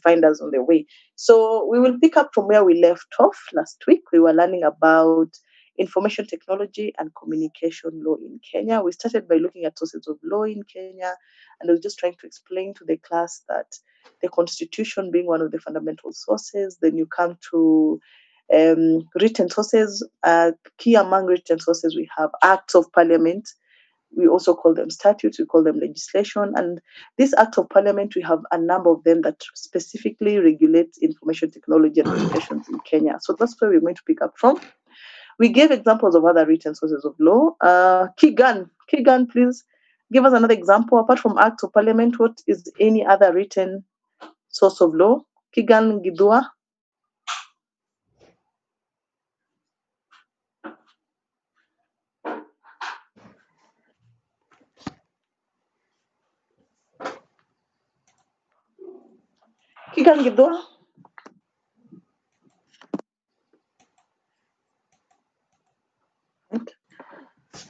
find us on the way. So we will pick up from where we left off last week. We were learning about information technology and communication law in Kenya. We started by looking at sources of law in Kenya, and I was just trying to explain to the class that the constitution being one of the fundamental sources, then you come to written sources. Key among written sources, we have acts of parliament. We also call them statutes, we call them legislation. And these acts of parliament, we have a number of them that specifically regulate information technology and communications in Kenya. So that's where we're going to pick up from. We gave examples of other written sources of law. Kigan, please give us another example. Apart from acts of parliament, what is any other written source of law? Kigan Gidua. Kigan Gidua.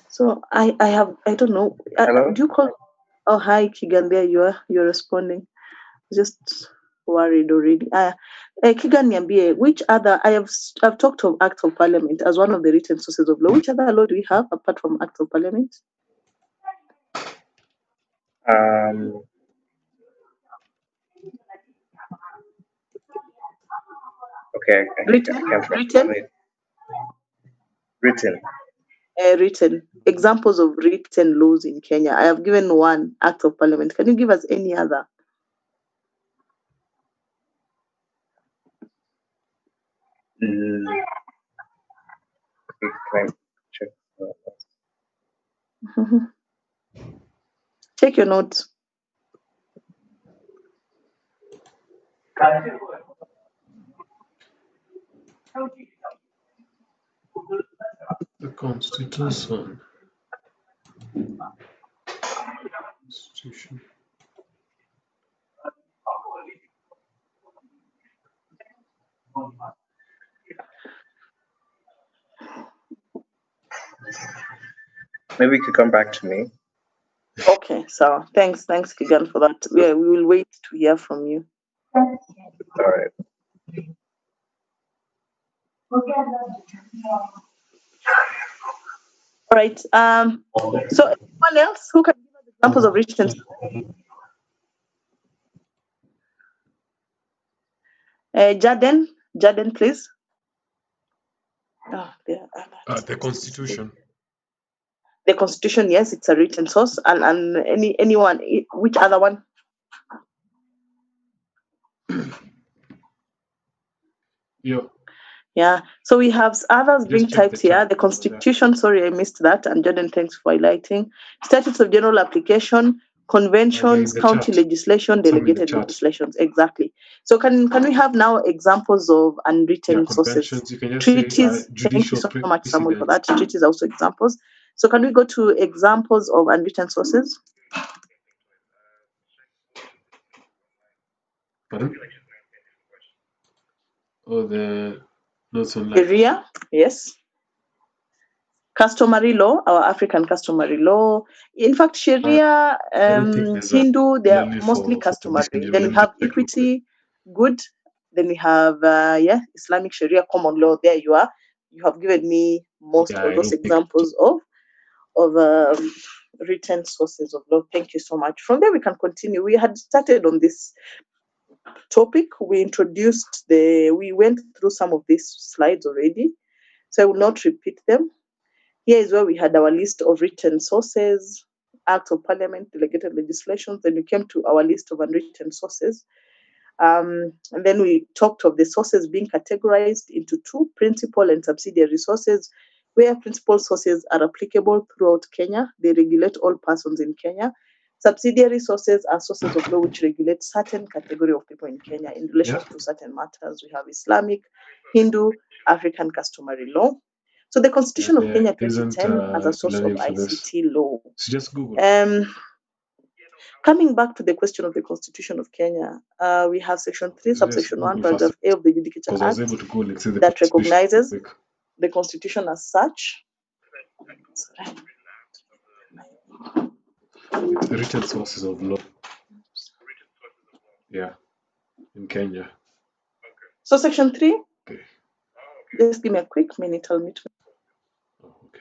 So I don't know. Hello? Do you call? Oh, hi, Kigan. There you are. You're responding. Just worried already. Kigan Niambie, which other? I've talked of Acts of Parliament as one of the written sources of law. Which other law do we have apart from Acts of Parliament? Okay. Written. Examples of written laws in Kenya. I have given one, Act of Parliament. Can you give us any other? Check your notes. The Constitution. Maybe you could come back to me. Okay, so thanks, Kigan, for that. Yeah, we will wait to hear from you. All right. All right. So anyone else who can give us examples of written? Jaden, please. The Constitution. The Constitution, yes, it's a written source. And anyone, which other one? Yeah. So we have others being typed here. The Constitution, sorry, I missed that. And Jordan, thanks for highlighting. Statutes of general application, conventions, county legislation, delegated legislations. Exactly. So can we have now examples of unwritten sources? Treaties. Thank you so much, Samuel, for that. Treaties are also examples. So can we go to examples of unwritten sources? Pardon? Oh, the notes online. Sharia, yes. Customary law, our African customary law. In fact, Sharia, Hindu, they are mostly customary. Then we have equity, good. Then we have, Islamic Sharia, common law. There you are. You have given me most of those examples of written sources of law. Thank you so much. From there, we can continue. We had started on this topic. We went through some of these slides already, so I will not repeat them. Here is where we had our list of written sources, Acts of Parliament, delegated legislations. Then we came to our list of unwritten sources. And then we talked of the sources being categorized into two, principal and subsidiary sources, where principal sources are applicable throughout Kenya. They regulate all persons in Kenya. Subsidiary sources are sources of law which regulate certain category of people in Kenya in relation to certain matters. We have Islamic, Hindu, African customary law. So the Constitution of Kenya 2010 as a source of ICT law. So just Google. Coming back to the question of the Constitution of Kenya, we have Section 3, Subsection 1, Paragraph A of the Judicature Act that recognizes the Constitution as such. With written sources of law. Yeah. in Kenya. So section 3, Okay. just give me a quick minute, I'll meet. Oh, okay.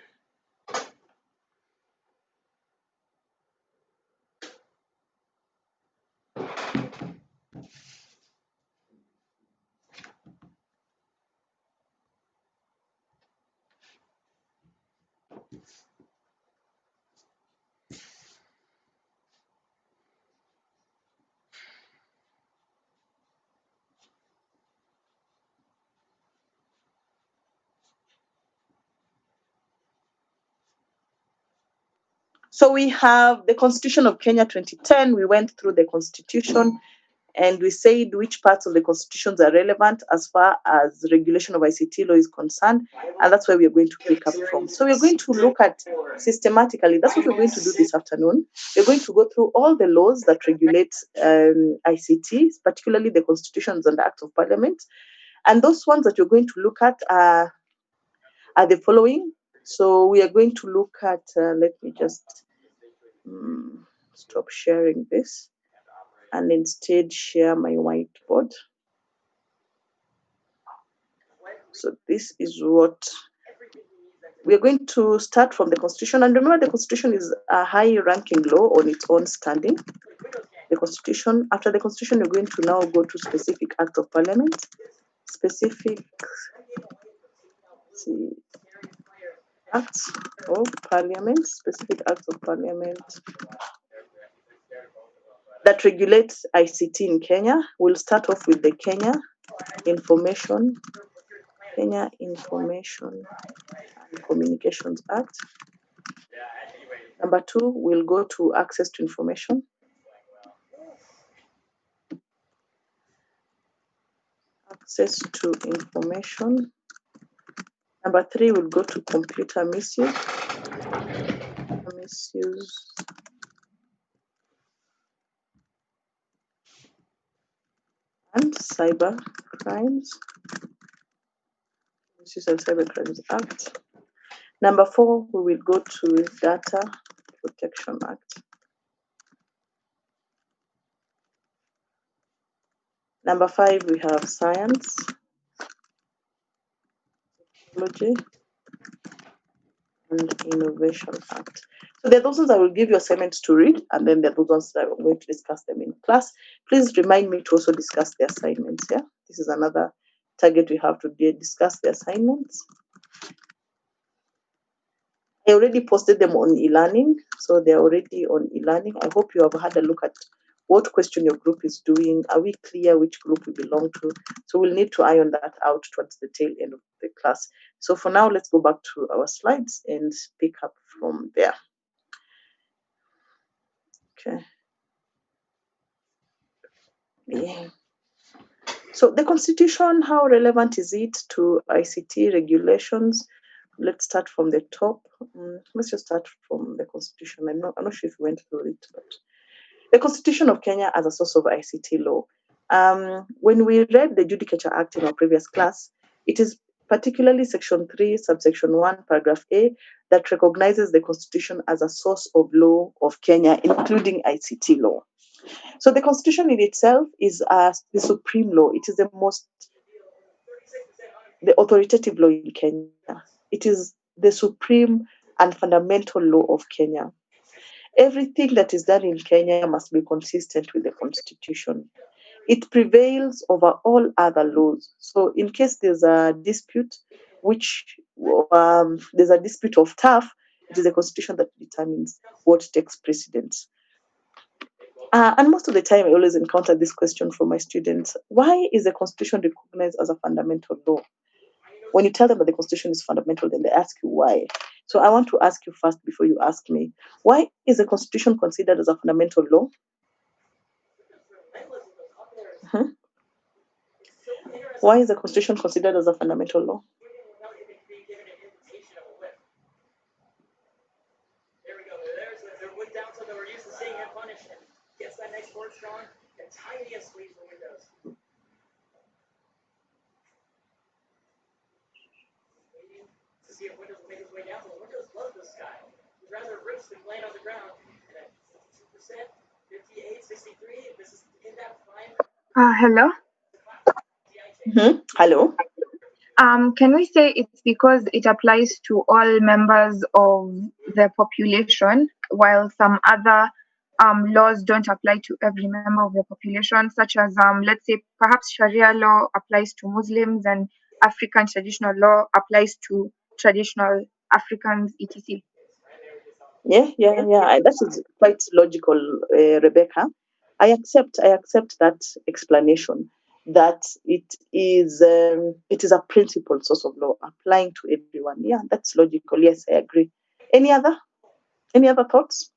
So we have the Constitution of Kenya 2010. We went through the Constitution and we said which parts of the constitutions are relevant as far as regulation of ICT law is concerned, and that's where we are going to pick up from. So we're going to look at systematically, that's what we're going to do this afternoon. We're going to go through all the laws that regulate ICT, particularly the constitutions and the acts of parliament. And those ones that you're going to look at are the following. So we are going to look at, let me just stop sharing this and instead share my whiteboard. So this is what we're going to start from the Constitution. And remember, the Constitution is a high-ranking law on its own standing. The Constitution, after the Constitution, you're going to now go to specific Act of Parliament, specific Acts of Parliament, specific Acts of Parliament that regulates ICT in Kenya. We'll start off with the Kenya Information and Communications Act. Number 2, we'll go to access to information. Access to information. Number 3, we'll go to computer misuse. And cyber crimes. Misuse and Cyber Crimes Act. Number 4, we will go to Data Protection Act. Number 5, we have Science, Technology, and Innovation Act. So there are those ones I will give you assignments to read, and then there are those ones that I'm going to discuss them in class. Please remind me to also discuss the assignments. Yeah, this is another target we have to discuss the assignments. I already posted them on e-learning, so they're already on e-learning. I hope you have had a look at what question your group is doing. Are we clear which group we belong to? So we'll need to iron that out towards the tail end of the class. So for now, let's go back to our slides and pick up from there. Okay. Yeah. So the Constitution, how relevant is it to ICT regulations? Let's start from the top. Let's just start from the Constitution. I'm not sure if we went through it, but the Constitution of Kenya as a source of ICT law. When we read the Judicature Act in our previous class, it is particularly Section 3, subsection 1, paragraph A, that recognizes the Constitution as a source of law of Kenya, including ICT law. So the Constitution in itself is the supreme law. It is the authoritative law in Kenya. It is the supreme and fundamental law of Kenya. Everything that is done in Kenya must be consistent with the Constitution. It prevails over all other laws. So in case there's a dispute, there's a dispute of turf, it is the Constitution that determines what takes precedence. And most of the time, I always encounter this question from my students: why is the Constitution recognized as a fundamental law? When you tell them that the Constitution is fundamental, then they ask you why. So I want to ask you first, before you ask me, why is the Constitution considered as a fundamental law? Why is the Constitution considered as a fundamental law? Hello? Hello. Can we say it's because it applies to all members of the population, while some other laws don't apply to every member of the population, such as, let's say, perhaps Sharia law applies to Muslims and African traditional law applies to traditional Africans, etc. Yeah. That is quite logical, Rebecca. I accept that explanation. That it is a principled source of law applying to everyone. Yeah, that's logical. Yes, I agree. Any other thoughts?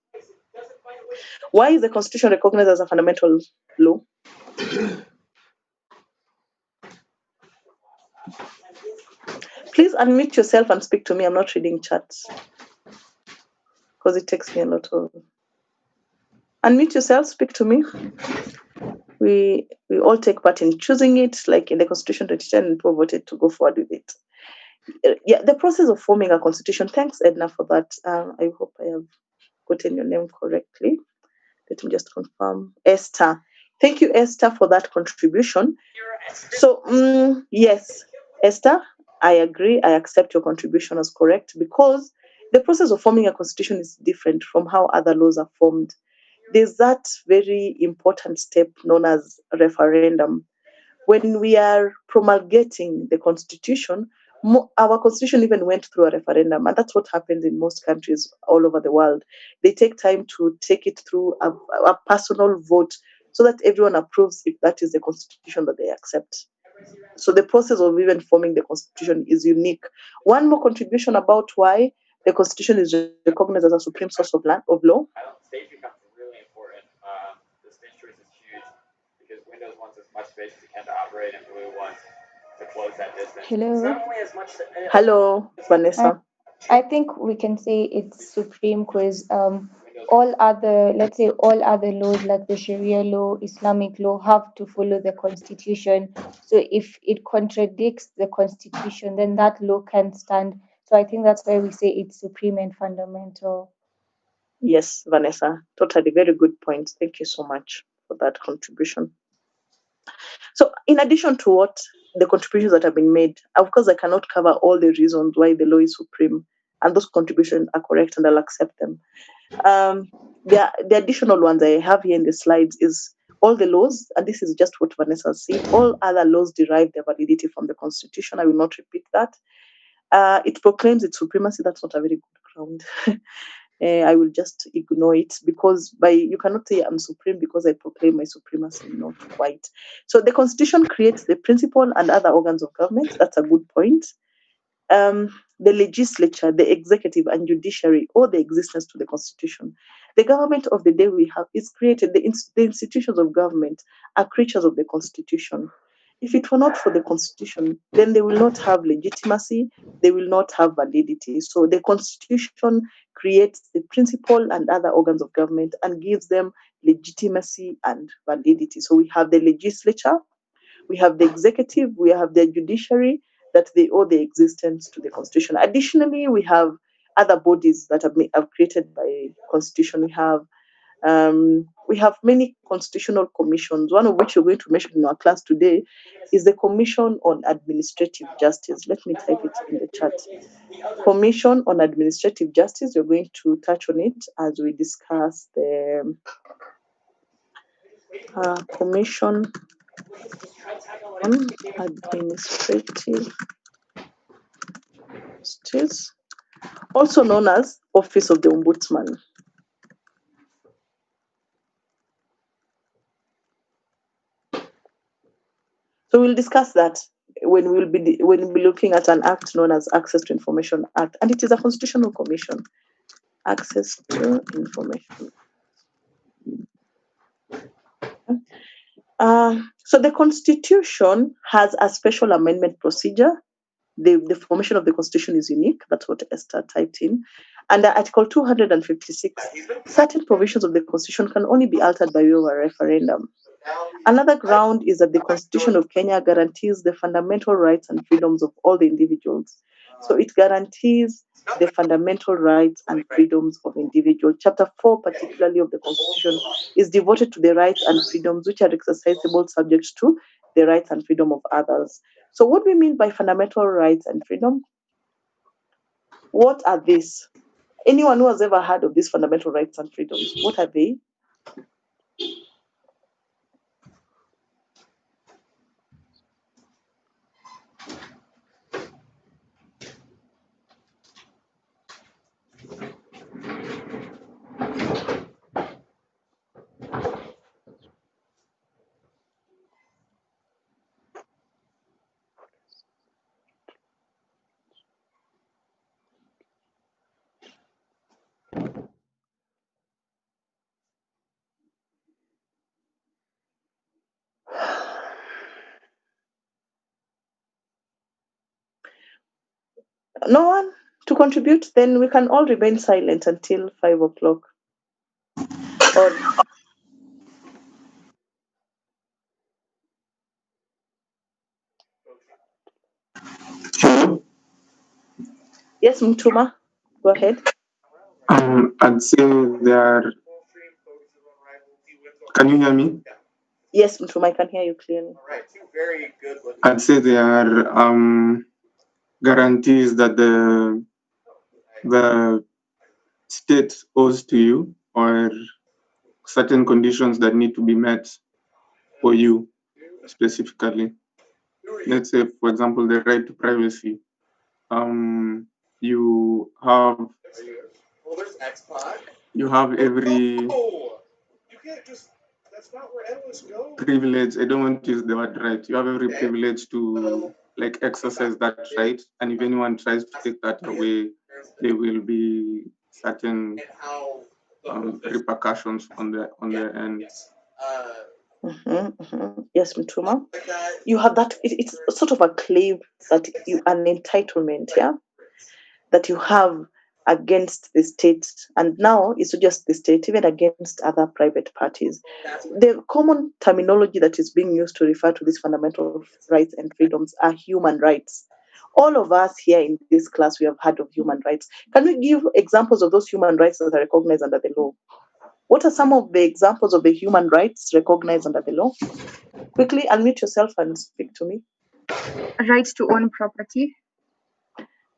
Why is the Constitution recognized as a fundamental law? Please unmute yourself and speak to me. I'm not reading chats because it takes me a lot of. Unmute yourself, speak to me. We all take part in choosing it, like in the Constitution 2010, and people voted to go forward with it. Yeah, the process of forming a constitution. Thanks, Edna, for that. I hope I have gotten your name correctly. Let me just confirm. Esther. Thank you, Esther, for that contribution. So, yes, Esther, I agree. I accept your contribution as correct because the process of forming a constitution is different from how other laws are formed. There's that very important step known as referendum. When we are promulgating the constitution, our constitution even went through a referendum, and that's what happens in most countries all over the world. They take time to take it through a personal vote so that everyone approves if that is the constitution that they accept. So the process of even forming the constitution is unique. One more contribution about why the constitution is recognized as a supreme source of law. Stage becomes really important. The stage choice is huge because Windows wants as much space as it can to operate, and Blue wants to close that distance. Hello. Hello, Vanessa. I think we can say it's supreme because all other, let's say, all other laws like the Sharia law, Islamic law, have to follow the constitution. So if it contradicts the constitution, then that law can't stand. So I think that's why we say it's supreme and fundamental. Yes, Vanessa, totally. Very good point. Thank you so much for that contribution. So, in addition to what the contributions that have been made, of course, I cannot cover all the reasons why the law is supreme, and those contributions are correct, and I'll accept them. The additional ones I have here in the slides is all the laws, and this is just what Vanessa said. All other laws derive their validity from the Constitution. I will not repeat that. It proclaims its supremacy. That's not a very good ground. I will just ignore it because you cannot say I'm supreme because I proclaim my supremacy. Not quite. So the Constitution creates the principal and other organs of government. That's a good point. The legislature, the executive, and judiciary owe the existence to the Constitution. The government of the day we have is created. The institutions of government are creatures of the Constitution. If it were not for the Constitution, then they will not have legitimacy, they will not have validity. So the Constitution creates the principal and other organs of government and gives them legitimacy and validity. So we have the legislature, we have the executive, we have the judiciary, that they owe their existence to the Constitution. Additionally, we have other bodies that are created by Constitution. We have many constitutional commissions, one of which we're going to mention in our class today is the Commission on Administrative Justice. Let me type it in the chat. Commission on Administrative Justice. We're going to touch on it as we discuss the Commission on Administrative Justice, also known as Office of the Ombudsman. So we'll discuss that when we'll be looking at an act known as Access to Information Act, and it is a constitutional commission. Access to Information. So the Constitution has a special amendment procedure. The formation of the Constitution is unique. That's what Esther typed in. Under Article 256, certain provisions of the Constitution can only be altered by way of a referendum. Another ground is that the Constitution of Kenya guarantees the fundamental rights and freedoms of all the individuals. So it guarantees the fundamental rights and freedoms of individuals. Chapter 4, particularly of the Constitution, is devoted to the rights and freedoms which are exercisable subject to the rights and freedom of others. So what do we mean by fundamental rights and freedom? What are these? Anyone who has ever heard of these fundamental rights and freedoms, what are they? No one to contribute? Then we can all remain silent until 5 o'clock. Or yes, Mtuma, go ahead. I'd say there are. Can you hear me? Yes, Mtuma, I can hear you clearly. I'd say there are guarantees that the state owes to you, or certain conditions that need to be met for you specifically. Let's say, for example, the right to privacy. You have every privilege. I don't want to use the word right. You have every privilege to exercise that right, and if anyone tries to take that away, there will be certain repercussions on their end. Yes, Mtuma. You have that. It's sort of a claim that an entitlement, yeah, that you have against the state, and now it's not just the state, even against other private parties. The common terminology that is being used to refer to these fundamental rights and freedoms are human rights. All of us here in this class, we have heard of human rights. Can we give examples of those human rights that are recognized under the law? What are some of the examples of the human rights recognized under the law? Quickly unmute yourself and speak to me. Right to own property.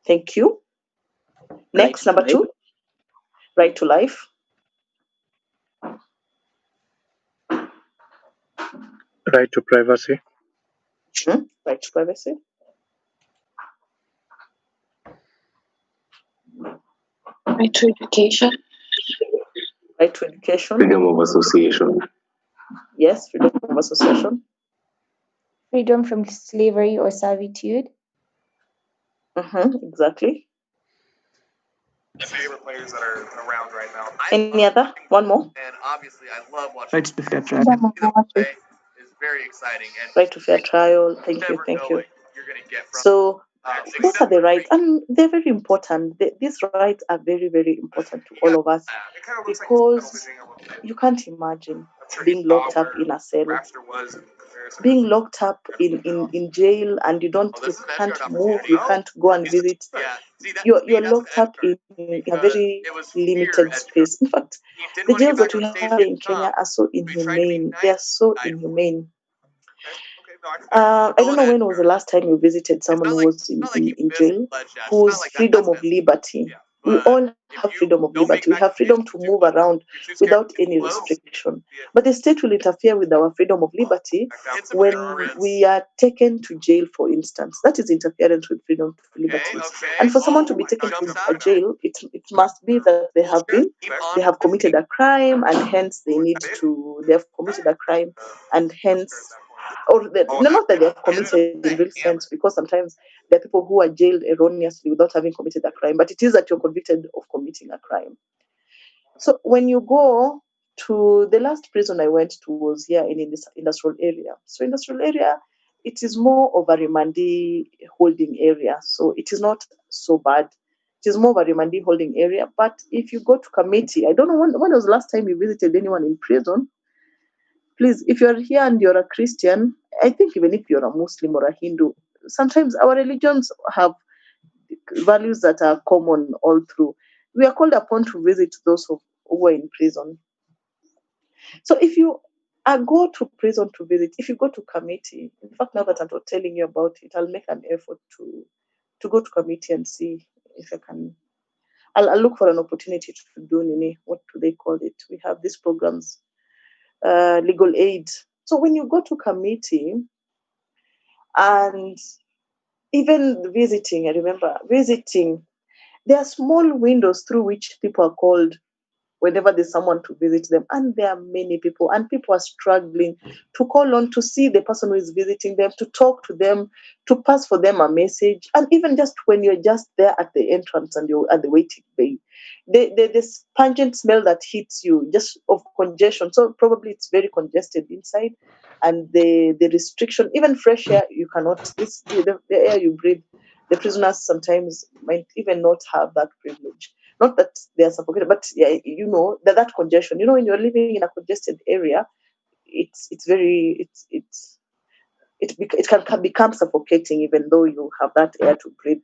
Thank you. Next, number 2, right to life. Right to privacy. Right to privacy. Right to education. Right to education. Freedom of association. Yes, freedom of association. Freedom from slavery or servitude. Exactly. My favorite players that are around right now. Any other? One more. And obviously, I love watching. Rights to fair trial. Is very exciting. And right to fair trial. Thank you. You're gonna get from, so those are the rights, and they're very important. These rights are very, very important to all of us, because you can't imagine being locked up in a cell, being locked up in jail, and you can't move, you can't go and visit. You're locked up in a very limited space. In fact, the jails that we have in Kenya are so inhumane. They are so inhumane. I don't know when was the last time you visited someone who was in jail, whose freedom of liberty. We all have freedom of liberty. We have freedom to move around without any restriction. But the state will interfere with our freedom of liberty when we are taken to jail, for instance. That is interference with freedom of liberty. And for someone to be taken to a jail, it must be that they have committed a crime, and hence they have committed a crime, and hence, not that they have committed in real sense, because sometimes there are people who are jailed erroneously without having committed a crime, but it is that you're convicted of committing a crime. So when you go to the last prison I went to was here in this industrial area. So industrial area, it is more of a remandee holding area. So it is not so bad. It is more of a remandee holding area. But if you go to Kamiti, I don't know when was the last time you visited anyone in prison. Please, if you're here and you're a Christian, I think even if you're a Muslim or a Hindu, sometimes our religions have values that are common all through. We are called upon to visit those who are in prison. So if you go to prison to visit. If you go to committee, in fact, now that I'm not telling you about it, I'll make an effort to go to committee and see if I can. I'll look for an opportunity to do Nini. What do they call it? We have these programs, legal aid. So when you go to committee and even visiting, I remember visiting, there are small windows through which people are called whenever there's someone to visit them. And there are many people, and people are struggling to call on to see the person who is visiting them, to talk to them, to pass for them a message. And even just when you're just there at the entrance and you're at the waiting bay, the pungent smell that hits you just of congestion. So probably it's very congested inside. And the restriction, even fresh air, you cannot, the air you breathe, the prisoners sometimes might even not have that privilege. Not that they are suffocated, but yeah, that congestion. When you're living in a congested area, it can become suffocating, even though you have that air to breathe.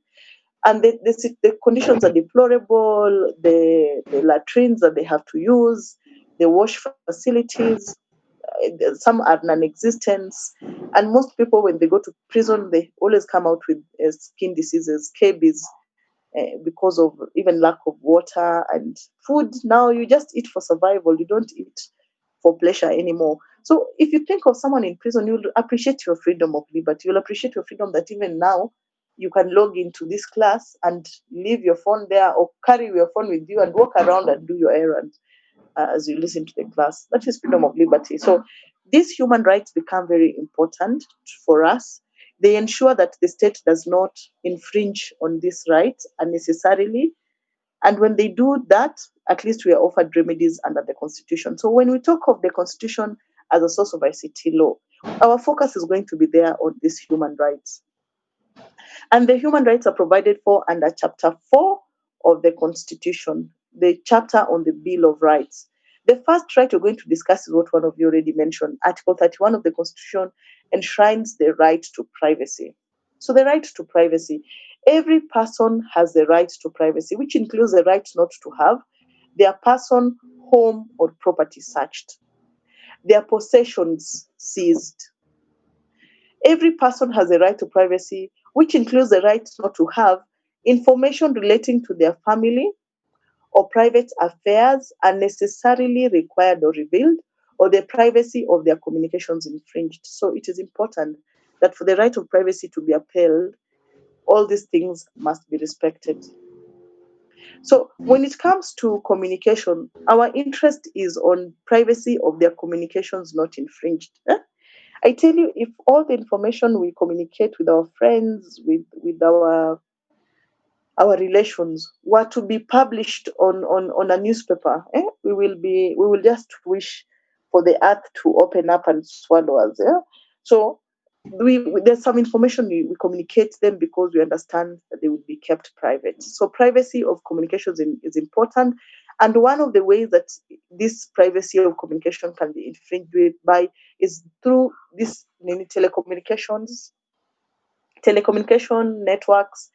And the conditions are deplorable. The latrines that they have to use, the wash facilities, some are non-existent. And most people, when they go to prison, they always come out with skin diseases, scabies, because of even lack of water and food. Now you just eat for survival. You don't eat for pleasure anymore. So if you think of someone in prison, you'll appreciate your freedom of liberty. You'll appreciate your freedom that even now you can log into this class and leave your phone there, or carry your phone with you and walk around and do your errands as you listen to the class. That is freedom of liberty. So these human rights become very important for us. They ensure that the state does not infringe on these rights unnecessarily. And when they do that, at least we are offered remedies under the Constitution. So when we talk of the Constitution as a source of ICT law, our focus is going to be there on these human rights. And the human rights are provided for under Chapter 4 of the Constitution, the chapter on the Bill of Rights. The first right we're going to discuss is what one of you already mentioned. Article 31 of the Constitution enshrines the right to privacy. So the right to privacy. Every person has the right to privacy, which includes the right not to have their person, home, or property searched, their possessions seized. Every person has a right to privacy, which includes the right not to have information relating to their family or private affairs unnecessarily required or revealed, or the privacy of their communications infringed. So it is important that for the right of privacy to be upheld, all these things must be respected. So when it comes to communication, our interest is on privacy of their communications not infringed. I tell you, if all the information we communicate with our friends, with our relations were to be published on a newspaper, we will just wish for the earth to open up and swallow us. So there's some information we communicate them because we understand that they will be kept private. So privacy of communications is important. And one of the ways that this privacy of communication can be infringed by is through these telecommunication networks,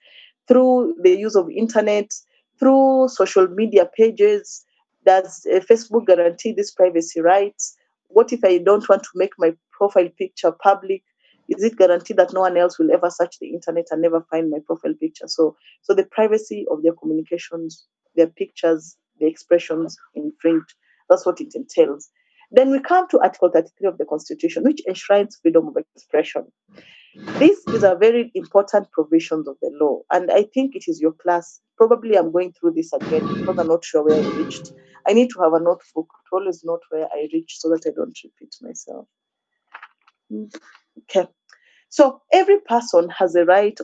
through the use of internet, through social media pages. Does Facebook guarantee these privacy rights? What if I don't want to make my profile picture public? Is it guaranteed that no one else will ever search the internet and never find my profile picture? So the privacy of their communications, their pictures, their expressions infringed. That's what it entails. Then we come to Article 33 of the Constitution, which enshrines freedom of expression. This is a very important provision of the law, and I think it is your class. Probably I'm going through this again because I'm not sure where I reached. I need to have a notebook to always note where I reached so that I don't repeat myself. Okay. So every person has a right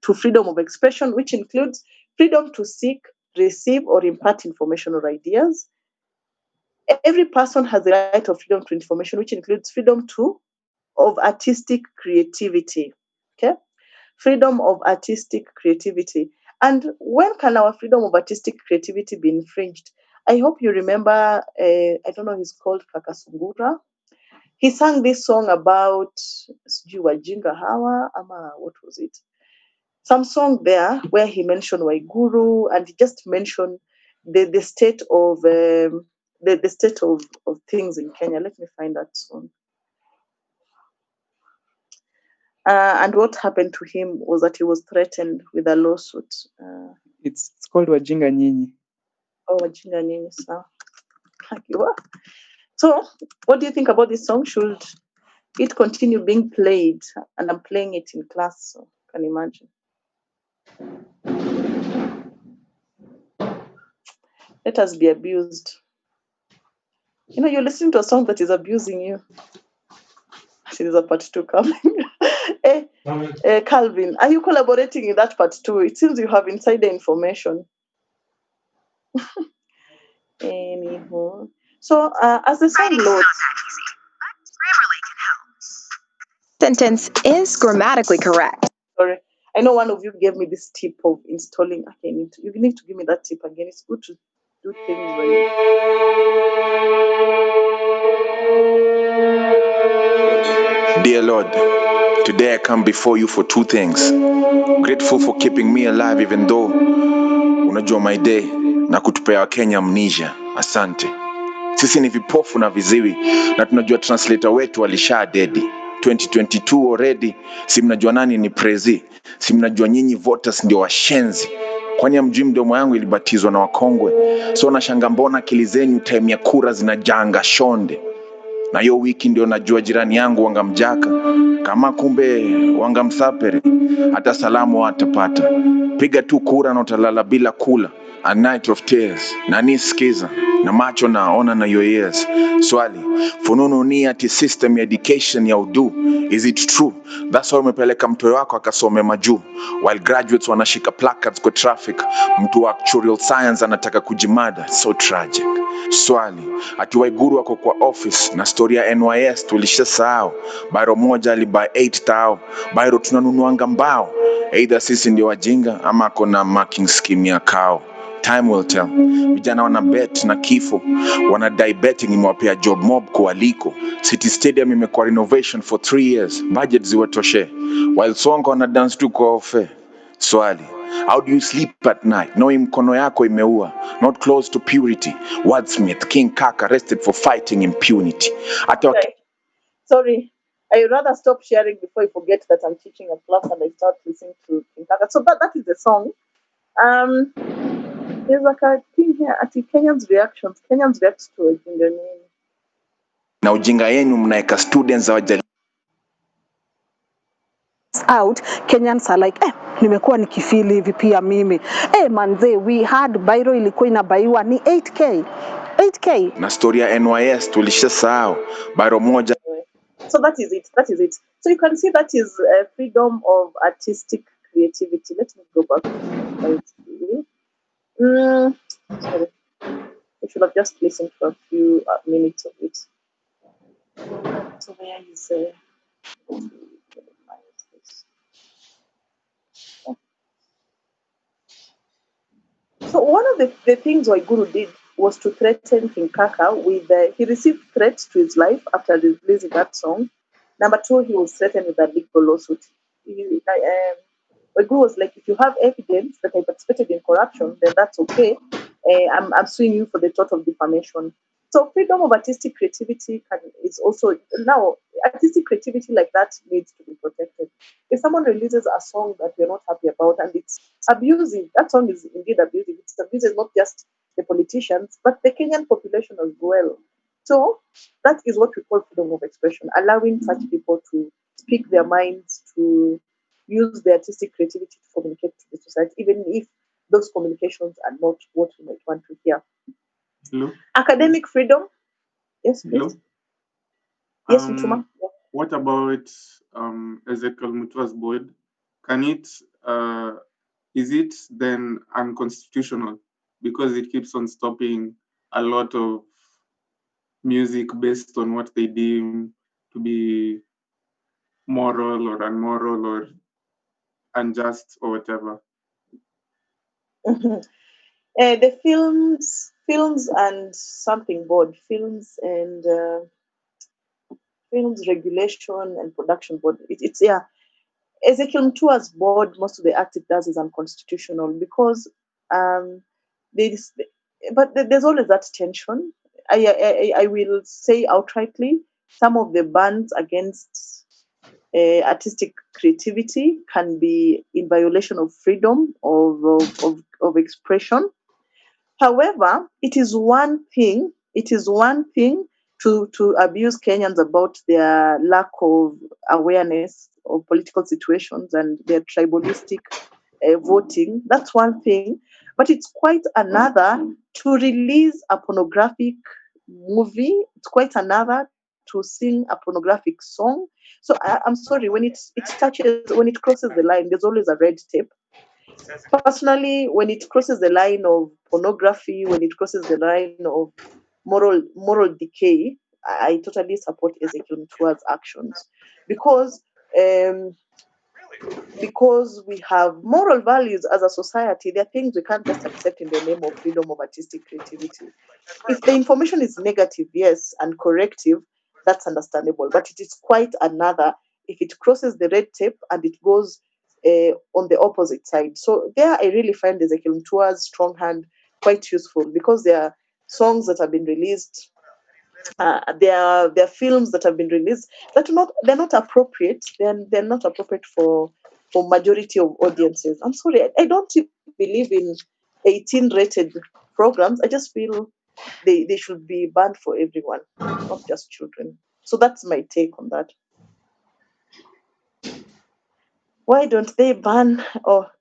to freedom of expression, which includes freedom to seek, receive, or impart information or ideas. Every person has the right of freedom to information, which includes freedom of artistic creativity. Okay? Freedom of artistic creativity. And when can our freedom of artistic creativity be infringed? I hope you remember, I don't know, he's called Kakasungura. He sang this song about Wajinga Hawa, Ama, what was it? Some song there where he mentioned Waiguru, and he just mentioned the state of the state of things in Kenya. Let me find that song. And what happened to him was that he was threatened with a lawsuit. It's called Wajinga Nyinyi. Oh, Wajinga Nyinyi, sir. So, what do you think about this song? Should it continue being played? And I'm playing it in class, so you can imagine. Let us be abused. You know, you're listening to a song that is abusing you. There's a part 2 coming. Calvin, are you collaborating in that part 2? It seems you have insider information. Anywho. So, as the song loads... Sentence is grammatically correct. Sorry. I know one of you gave me this tip of installing. Okay, you need to give me that tip again. It's good to do things right. Dear Lord, today I come before you for 2 things. Grateful for keeping me alive even though unajua my day na kutupea Kenya amnesia. Asante. Sisi ni vipofu na viziwi na tunajua translator wetu alisha dedi. 2022 already, si mnajua nani ni prezi, si mnajua nyinyi voters ndio washenzi. Kwani hamjui mdomo yangu ilibatizwa na wakongwe? So nashanga mbona akili zenyu time ya kura zinajanga shonde. Na hiyo wiki ndio najua jirani yangu wangamjaka, kama kumbe wangamsapere, hata salamu hatapata. Piga tu kura na utalala bila kula. A night of tears. Nani sikiza? Na macho naona na your ears. Swali, fununu ni ati system education ya udu. Is it true? That's why umepeleka mtoyo wako akasome majuu. While graduates wanashika placards kwa traffic, mtu wa actuarial science anataka kujimada. So tragic. Swali, ati Waiguru wako kwa office na story ya NYS tulishasahau. Bairo moja alibuy 8 tao. Bairo tunanunuanga mbao. Either sisi ndio wajinga ama ako na marking scheme ya kao. Time will tell. Vijana wana bet na kifo. Wanadai betting imewapea job mob kualiko. City Stadium imekuwa renovation for 3 years. Budget ziwatoshe. While Sonko wana dance tu kwa ofe. Swali, how do you sleep at night knowing mkono yako imeua? Not close to purity. Wordsmith, King Kaka arrested for fighting impunity. Sorry, I rather stop sharing before I forget that I'm teaching a class and I start listening to King Kaka. So that is the song. There's like a thing here at Kenyans reactions. Kenyans react to Ujinga Nyinyi. Na ujinga yenu mnaeka students hawajali out. Kenyans are like, nimekuwa nikifili hivi pia mimi. Manze, we had Bairo ilikuwa inabaiwa ni 8K. 8K. Na story ya NYS tulishasahau. Bairo moja. So that is it. So you can see that is freedom of artistic creativity. Let me go back to sorry. I should have just listened for a few minutes of it. So where is So one of the things Waiguru did was to threaten King Kaka with, he received threats to his life after releasing that song. Number 2, he was threatened with a legal lawsuit. Waiguru was like, if you have evidence that I participated in corruption, then that's okay. I'm suing you for the tort of defamation. So freedom of artistic creativity is also, now, artistic creativity like that needs to be protected. If someone releases a song that we're not happy about and it's abusive, that song is indeed abusive. It's abusive not just the politicians, but the Kenyan population as well. So that is what we call freedom of expression, allowing such people to speak their minds, to use their artistic creativity to communicate to the society, even if those communications are not what we might want to hear. Hello? Academic freedom. Yes, please. Hello? Yes, Mtuma. What about Ezekiel Mutua's board? Can it, is it then unconstitutional because it keeps on stopping a lot of music based on what they deem to be moral or unmoral or unjust or whatever? The films and something board, films regulation and production board. It's Ezekiel Mutua's board, most of the act it does is unconstitutional because there's always that tension. I will say outrightly, some of the bans against artistic creativity can be in violation of freedom of expression. However, it is one thing to abuse Kenyans about their lack of awareness of political situations and their tribalistic voting. That's one thing. But it's quite another to release a pornographic movie. It's quite another to sing a pornographic song. So I'm sorry, when it crosses the line, there's always a red tape. Personally, when it crosses the line of pornography, when it crosses the line of moral decay, I totally support Ezekiel Mutua's actions because we have moral values as a society. There are things we can't just accept in the name of freedom of artistic creativity. If the information is negative, yes, and corrective, that's understandable. But it is quite another if it crosses the red tape and it goes on the opposite side. So there, I really find Ezekiel Mutua's strong hand quite useful because there are songs that have been released. There are films that have been released that they're not appropriate. They're not appropriate for majority of audiences. I'm sorry, I don't believe in 18 rated programs. I just feel they should be banned for everyone, not just children. So that's my take on that. Why don't they ban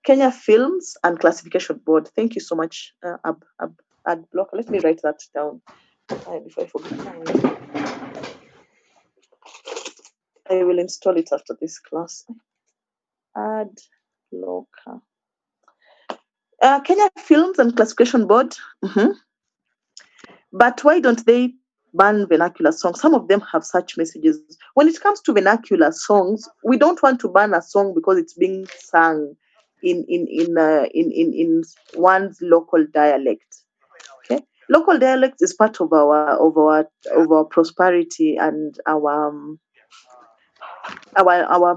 Kenya Films and Classification Board? Thank you so much, Ad Blocker. Let me write that down before I forget. I will install it after this class. Ad Blocker. Kenya Films and Classification Board. Mm-hmm. But why don't they ban vernacular songs? Some of them have such messages. When it comes to vernacular songs, we don't want to ban a song because it's being sung in one's local dialect. Okay, local dialect is part of our prosperity and our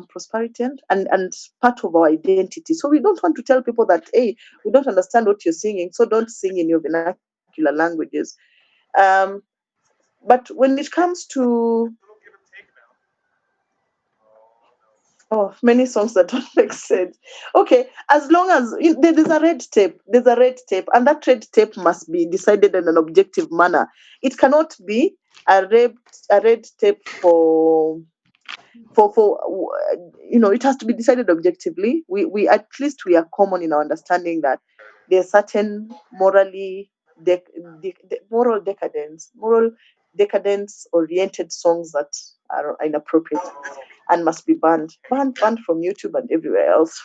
prosperity and part of our identity. So we don't want to tell people that, hey, we don't understand what you're singing, so don't sing in your vernacular languages. But when it comes to many songs that don't make sense. Okay, as long as there's a red tape, and that red tape must be decided in an objective manner. It cannot be a red tape for it has to be decided objectively. We at least we are common in our understanding that there's certain moral decadence oriented songs that are inappropriate and must be banned from YouTube and everywhere else.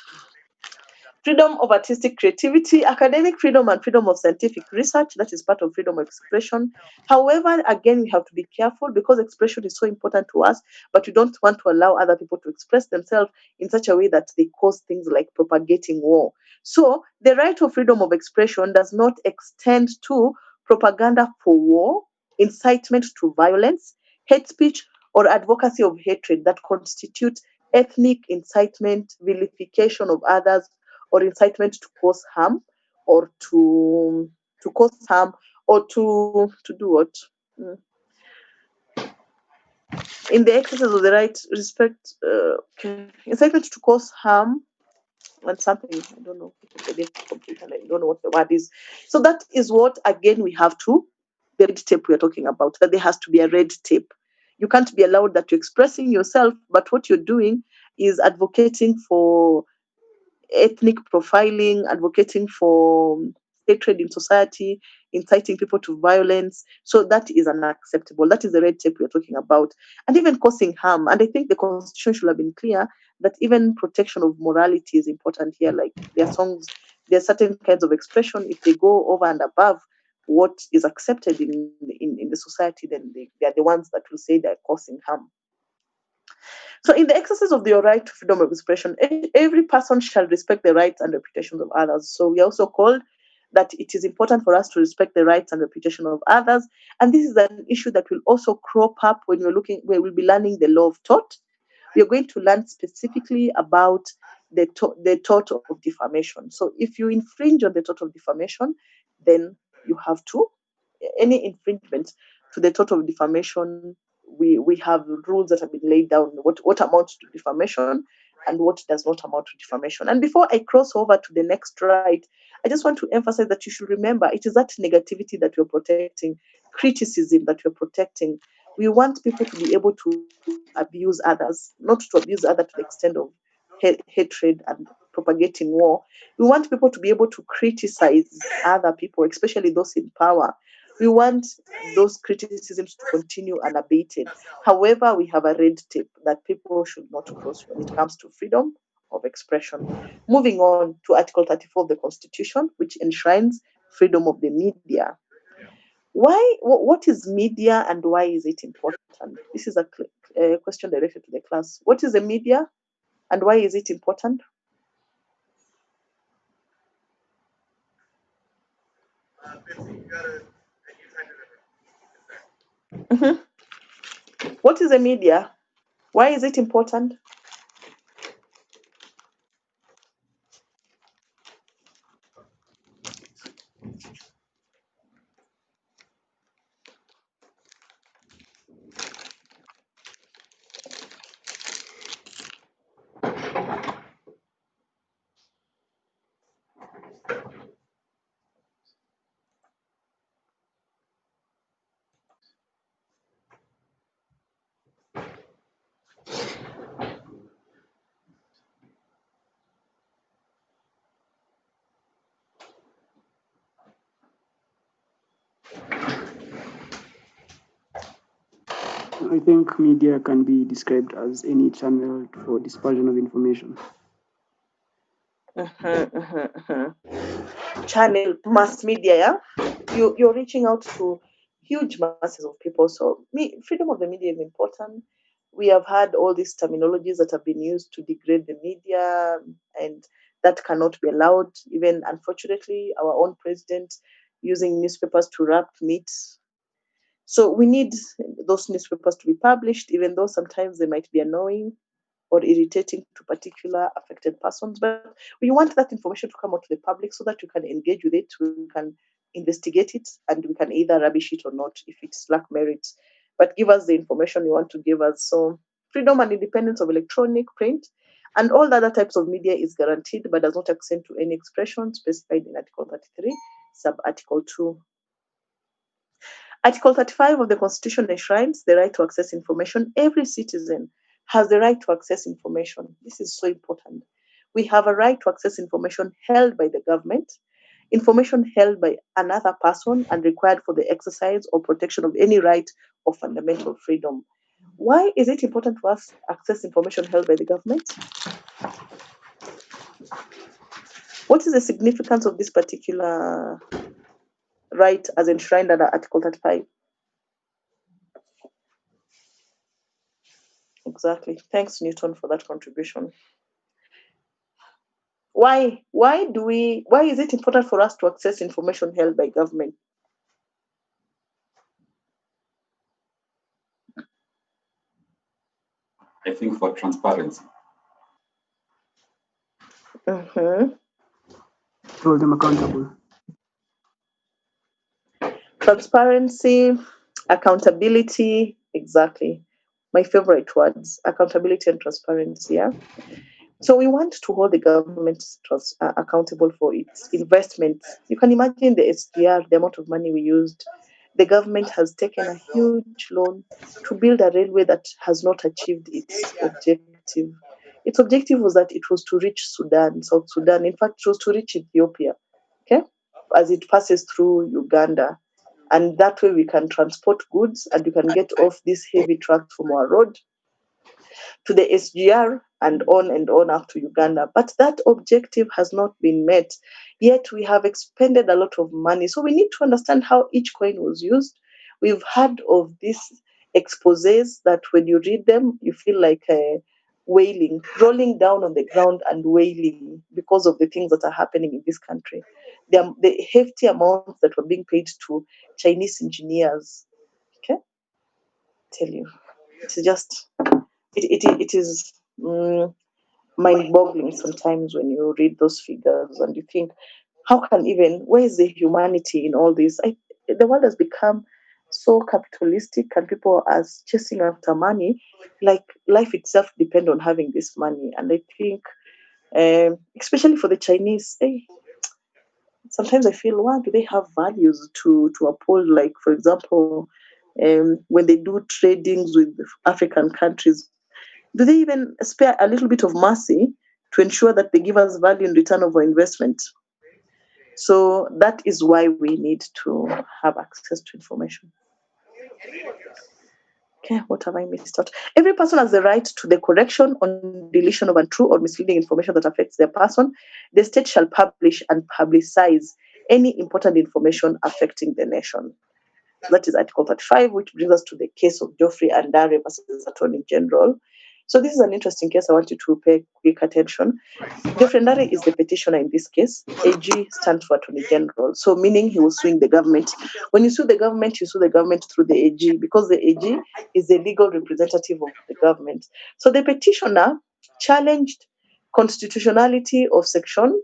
Freedom of artistic creativity, academic freedom, and freedom of scientific research, that is part of freedom of expression. However, again, we have to be careful because expression is so important to us, but we don't want to allow other people to express themselves in such a way that they cause things like propagating war. So the right of freedom of expression does not extend to propaganda for war, incitement to violence, hate speech, or advocacy of hatred that constitute ethnic incitement, vilification of others, or incitement to cause harm, or to cause harm, or to do what? In the exercise of the right, respect, incitement to cause harm, and something, I don't know, I don't know what the word is. So that is what, again, we have to, the red tape we're talking about, that there has to be a red tape. You can't be allowed that you're expressing yourself, but what you're doing is advocating for ethnic profiling, advocating for hatred in society, inciting people to violence. So that is unacceptable. That is the red tape we're talking about. And even causing harm. And I think the Constitution should have been clear that even protection of morality is important here. Like there are certain kinds of expression, if they go over and above what is accepted in the society, then they are the ones that will say they're causing harm. So in the exercise of your right to freedom of expression, every person shall respect the rights and reputations of others. So we are also called that it is important for us to respect the rights and reputation of others. And this is an issue that will also crop up when we'll be learning the law of tort. We are going to learn specifically about the tort of defamation. So if you infringe on the tort of defamation, then you have to, any infringement to the tort of defamation, we have rules that have been laid down, what amounts to defamation and what does not amount to defamation. And before I cross over to the next right, I just want to emphasize that you should remember it is that negativity that we're protecting, criticism that we're protecting. We want people to be able to abuse others, not to abuse others to the extent of hatred and propagating war. We want people to be able to criticize other people, especially those in power. We want those criticisms to continue unabated. However, we have a red tape that people should not cross when it comes to freedom of expression. Moving on to Article 34 of the Constitution, which enshrines freedom of the media. What is media and why is it important? This is a question directed to the class. What is the media and why is it important? What is the media? Why is it important? I think media can be described as any channel for dispersion of information. Channel, mass media, yeah? You're reaching out to huge masses of people. So freedom of the media is important. We have had all these terminologies that have been used to degrade the media, and that cannot be allowed. Even, unfortunately, our own president using newspapers to wrap meat. So we need those newspapers to be published, even though sometimes they might be annoying or irritating to particular affected persons. But we want that information to come out to the public so that you can engage with it, we can investigate it, and we can either rubbish it or not if it's lack merit. But give us the information you want to give us. So freedom and independence of electronic, print, and all the other types of media is guaranteed but does not extend to any expression specified in Article 33, sub-Article 2. Article 35 of the Constitution enshrines the right to access information. Every citizen has the right to access information. This is so important. We have a right to access information held by the government, information held by another person, and required for the exercise or protection of any right or fundamental freedom. Why is it important for us to access information held by the government? What is the significance of this particular right as enshrined under Article 35? Exactly. Thanks, Newton, for that contribution. Why is it important for us to access information held by government? I think for transparency. Hold them accountable. Transparency, accountability, exactly. My favorite words, accountability and transparency, yeah? So we want to hold the government accountable for its investments. You can imagine the SGR, the amount of money we used. The government has taken a huge loan to build a railway that has not achieved its objective. Its objective was that it was to reach Sudan, South Sudan. In fact, it was to reach Ethiopia, okay, as it passes through Uganda. And that way we can transport goods and you can get off these heavy trucks from our road to the SGR and on up to Uganda. But that objective has not been met. Yet we have expended a lot of money. So we need to understand how each coin was used. We've heard of these exposés that when you read them, you feel like wailing, rolling down on the ground and wailing because of the things that are happening in this country. The hefty amounts that were being paid to Chinese engineers. Okay? Tell you. It's just... It is mind-boggling sometimes when you read those figures and you think, how can where is the humanity in all this? The world has become so capitalistic and people are chasing after money, like life itself depends on having this money. And I think, especially for the Chinese, sometimes I feel, why do they have values to uphold? Like, for example, when they do tradings with African countries, do they even spare a little bit of mercy to ensure that they give us value in return of our investment? So that is why we need to have access to information. Okay, what have I missed out? Every person has the right to the correction or deletion of untrue or misleading information that affects their person. The state shall publish and publicize any important information affecting the nation. That is Article 35, which brings us to the case of Geoffrey Andare versus Attorney General. So this is an interesting case. I want you to pay quick attention. Geoffrey Andare is the petitioner in this case. AG stands for Attorney General, so meaning he was suing the government. When you sue the government, you sue the government through the AG because the AG is the legal representative of the government. So the petitioner challenged constitutionality of section.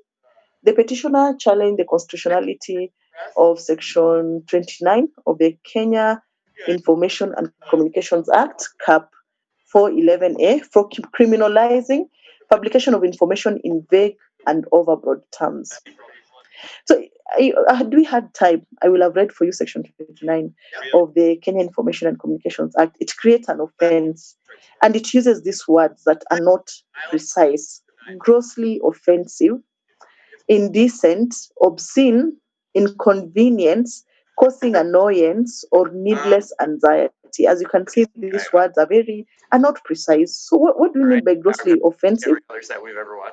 The petitioner challenged the constitutionality of Section 29 of the Kenya Information and Communications Act, CAP 411A, for criminalizing publication of information in vague and overbroad terms. So, had we had time, I will have read for you Section 29 of the Kenya Information and Communications Act. It creates an offense, and it uses these words that are not precise: grossly offensive, indecent, obscene, inconvenience, causing annoyance, or needless anxiety. As you can see, these words are not precise. So what do we mean by grossly offensive?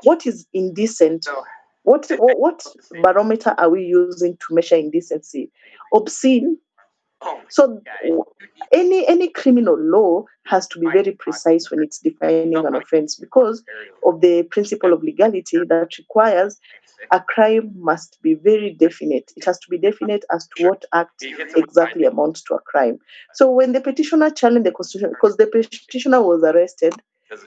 What is indecent? What barometer are we using to measure indecency? Obscene. So any criminal law has to be very precise when it's defining an offense because of the principle of legality that requires a crime must be very definite. It has to be definite as to what act exactly amounts to a crime. So when the petitioner challenged the Constitution, because the petitioner was arrested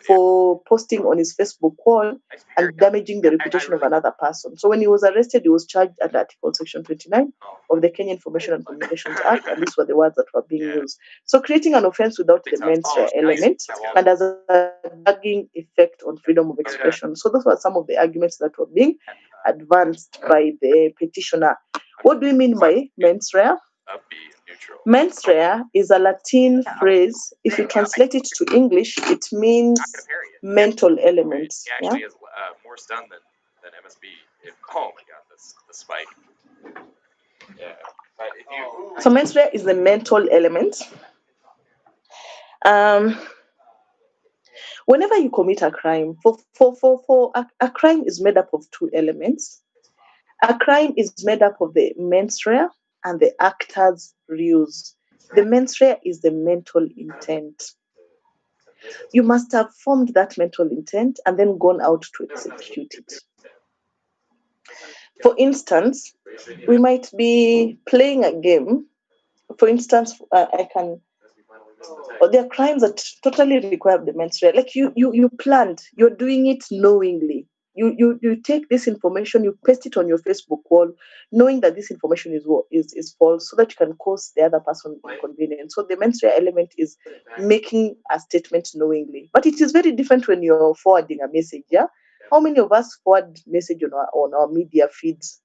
for posting on his Facebook wall and damaging the reputation of another person. So when he was arrested, he was charged under Article Section 29 of the Kenya Information and Communications Act, and these were the words that were being used. So creating an offense without the mens rea element and as a dragging effect on freedom of expression. So those were some of the arguments that were being advanced by the petitioner. What do we mean by mens rea? Mens rea is a Latin phrase. If you translate it to English, it means mental elements. He actually is more stunned than MSB. Oh my god, the spike. Yeah. But if you... So mens rea is the mental element. Whenever you commit a crime, a crime is made up of two elements. A crime is made up of the mens rea and the actor's ruse. The mens rea is the mental intent. You must have formed that mental intent and then gone out to execute it. For instance, we might be playing a game. For instance, there are crimes that totally require the mens rea. Like you planned, you're doing it knowingly. You take this information, you paste it on your Facebook wall, knowing that this information is false, so that you can cause the other person inconvenience. So the mens rea element is making a statement knowingly. But it is very different when you're forwarding a message. Yeah, how many of us forward message on our media feeds,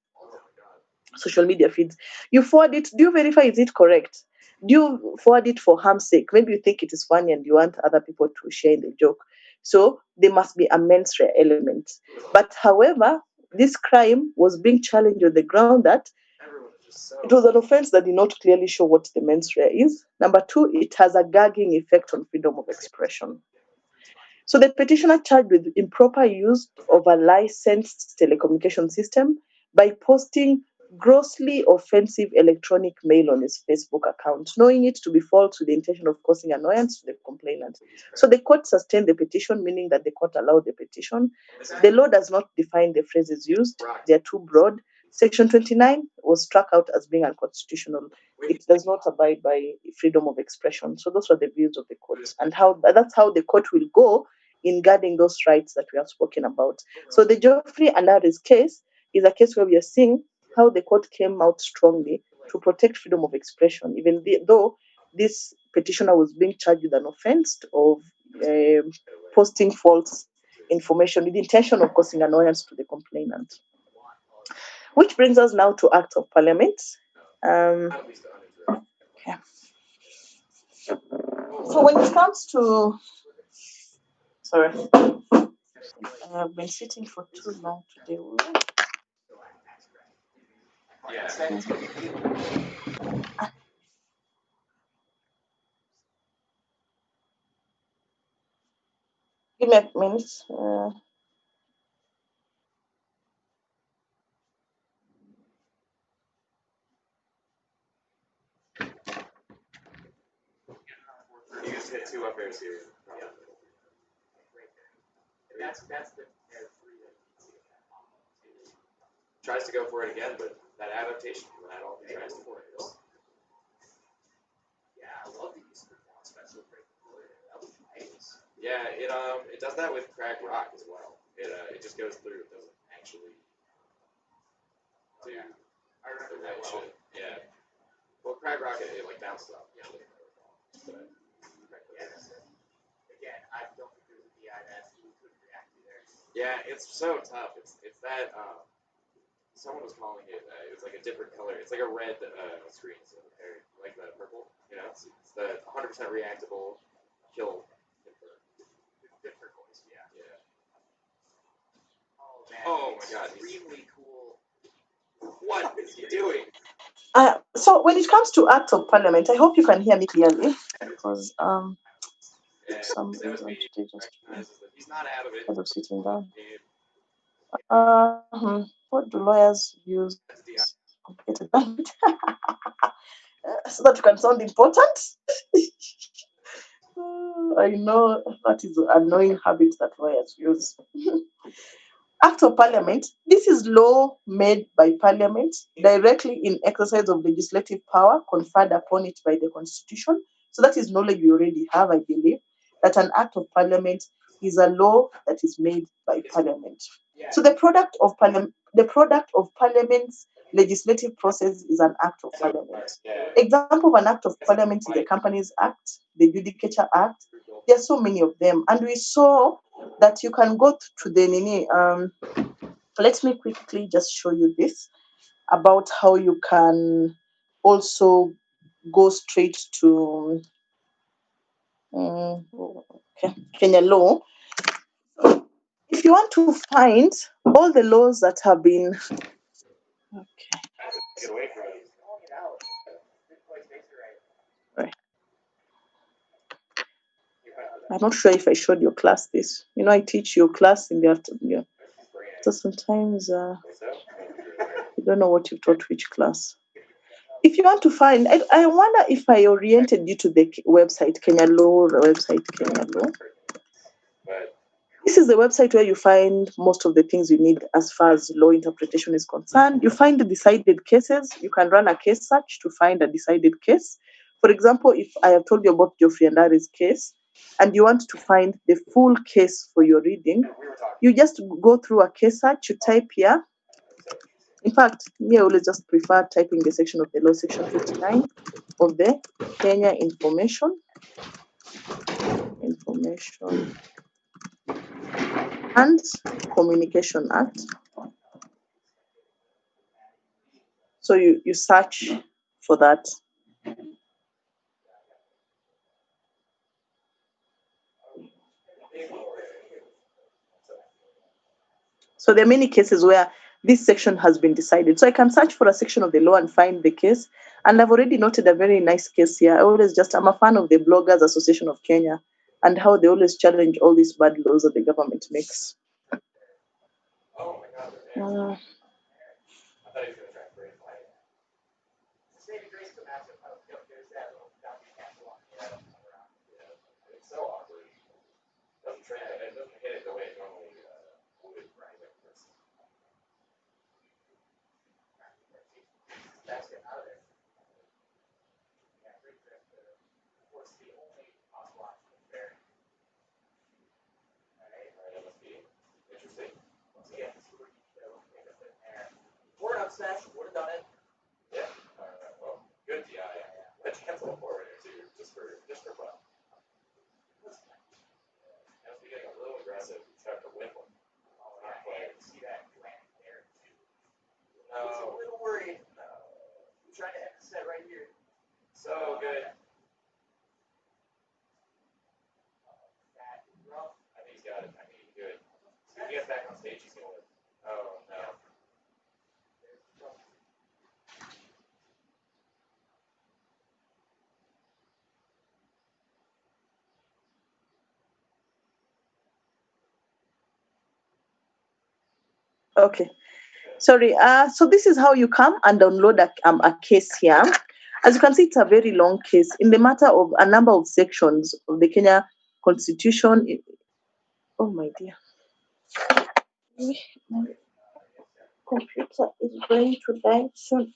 social media feeds? You forward it. Do you verify is it correct? Do you forward it for harm's sake? Maybe you think it is funny and you want other people to share in the joke. So there must be a mens rea element. But however, this crime was being challenged on the ground that it was an offense that did not clearly show what the mens rea is. Number two, it has a gagging effect on freedom of expression. So the petitioner charged with improper use of a licensed telecommunication system by posting grossly offensive electronic mail on his Facebook account, knowing it to be false with the intention of causing annoyance to the complainant. So the court sustained the petition, meaning that the court allowed the petition. The law does not define the phrases used. They are too broad. Section 29 was struck out as being unconstitutional. It does not abide by freedom of expression. So those were the views of the court, and that's how the court will go in guarding those rights that we have spoken about. So the Geoffrey Andare's case is a case where we are seeing how the court came out strongly to protect freedom of expression, even though this petitioner was being charged with an offense of posting false information with the intention of causing annoyance to the complainant. Which brings us now to Act of Parliament. Okay. So when it comes to, sorry, I've been sitting for too long today. Give me a minute. You just hit 2 up airs here. That's the tries to go for it again, but that adaptation from that all he tries to for it. Yeah, I love the use of special break. That was nice. Yeah, it does that with Crack Rock as well. It just goes through. It doesn't actually do the right shit. Yeah. Well, Crack Rock it like bounces off. Yeah. But, again, I don't think there's a DI that you could react to there. Yeah, it's so tough. It's that someone was calling it. It's like a different color. It's like a red screen, so like the purple. You know, it's the 100% reactable kill. Different voice. Yeah. Yeah. Oh man. Oh my god. Extremely cool. What is he doing? So when it comes to Act of Parliament, I hope you can hear me clearly because for some reason today just he's not out of it. Instead of sitting down. What do lawyers use? Complicated language. So that you can sound important. I know that is an annoying habit that lawyers use. Act of Parliament. This is law made by Parliament directly in exercise of legislative power conferred upon it by the Constitution. So that is knowledge you already have, I believe, that an Act of Parliament is a law that is made by Parliament. So the product of Parliament's legislative process is an Act of Parliament. Example of an Act of Parliament is the Companies Act, the Judicature Act. There are so many of them, and we saw that you can go to the Nini. Let me quickly just show you this about how you can also go straight to Kenya law. If you want to find all the laws that have been I'm not sure if I showed your class this. You know, I teach your class in the afternoon. So sometimes you don't know what you taught which class. If you want to find, I wonder if I oriented you to the website, Kenya Law, the website Kenya Law. This is the website where you find most of the things you need as far as law interpretation is concerned. You find the decided cases. You can run a case search to find a decided case. For example, if I have told you about Geoffrey Andari's case, and you want to find the full case for your reading, you just go through a case search, you type here. In fact, me, I always just prefer typing the section of the law, section 59 of the Kenya Information and Communication Act. So you search for that. So there are many cases where this section has been decided. So I can search for a section of the law and find the case. And I've already noted a very nice case here. I'm a fan of the Bloggers Association of Kenya and how they always challenge all these bad laws that the government makes. stage, he's going, oh no. Okay. Sorry. So this is how you come and download a case here. As you can see, it's a very long case in the matter of a number of sections of the Kenya Constitution. Oh my dear. My computer is going to die soon.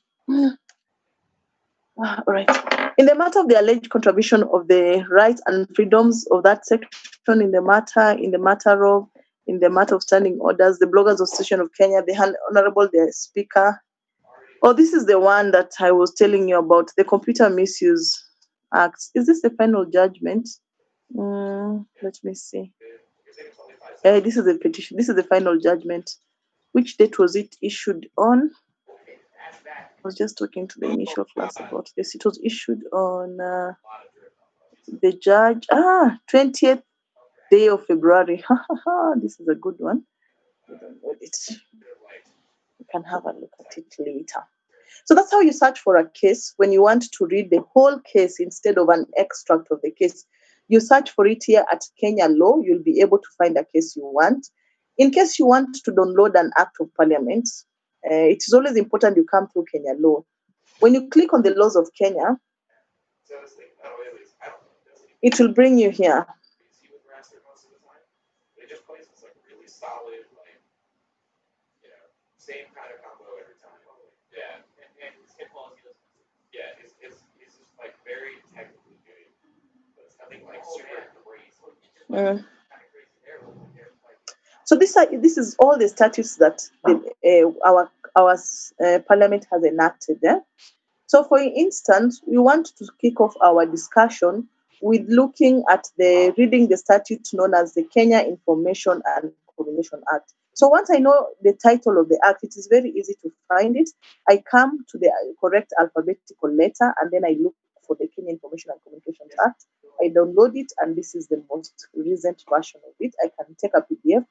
All right. In the matter of the alleged contravention of the rights and freedoms of that section, in the matter of standing orders, the Bloggers Association of Kenya, the Honorable the Speaker. Oh, this is the one that I was telling you about, the Computer Misuse Act. Is this the final judgment? Let me see. This is the petition. This is the final judgment. Which date was it issued on? I was just talking to the initial class about this. It was issued on the judge, 20th day of February. This is a good one. We don't know it. You can have a look at it later. So that's how you search for a case when you want to read the whole case instead of an extract of the case. You search for it here at Kenya Law. You'll be able to find a case you want. In case you want to download an act of parliament, it is always important you come through Kenya Law. When you click on the laws of Kenya, it will bring you here. Same kind of combo every time. Yeah. And his quality doesn't. Yeah, it's just like very technically good. But it's nothing like super crazy. So this is all the statutes that our parliament has enacted. So for instance, we want to kick off our discussion with looking at reading the statute known as the Kenya Information and Communication Act. So once I know the title of the act, it is very easy to find it. I come to the correct alphabetical letter and then I look for the Kenya Information and Communications Act. I download it and this is the most recent version of it. I can take a PDF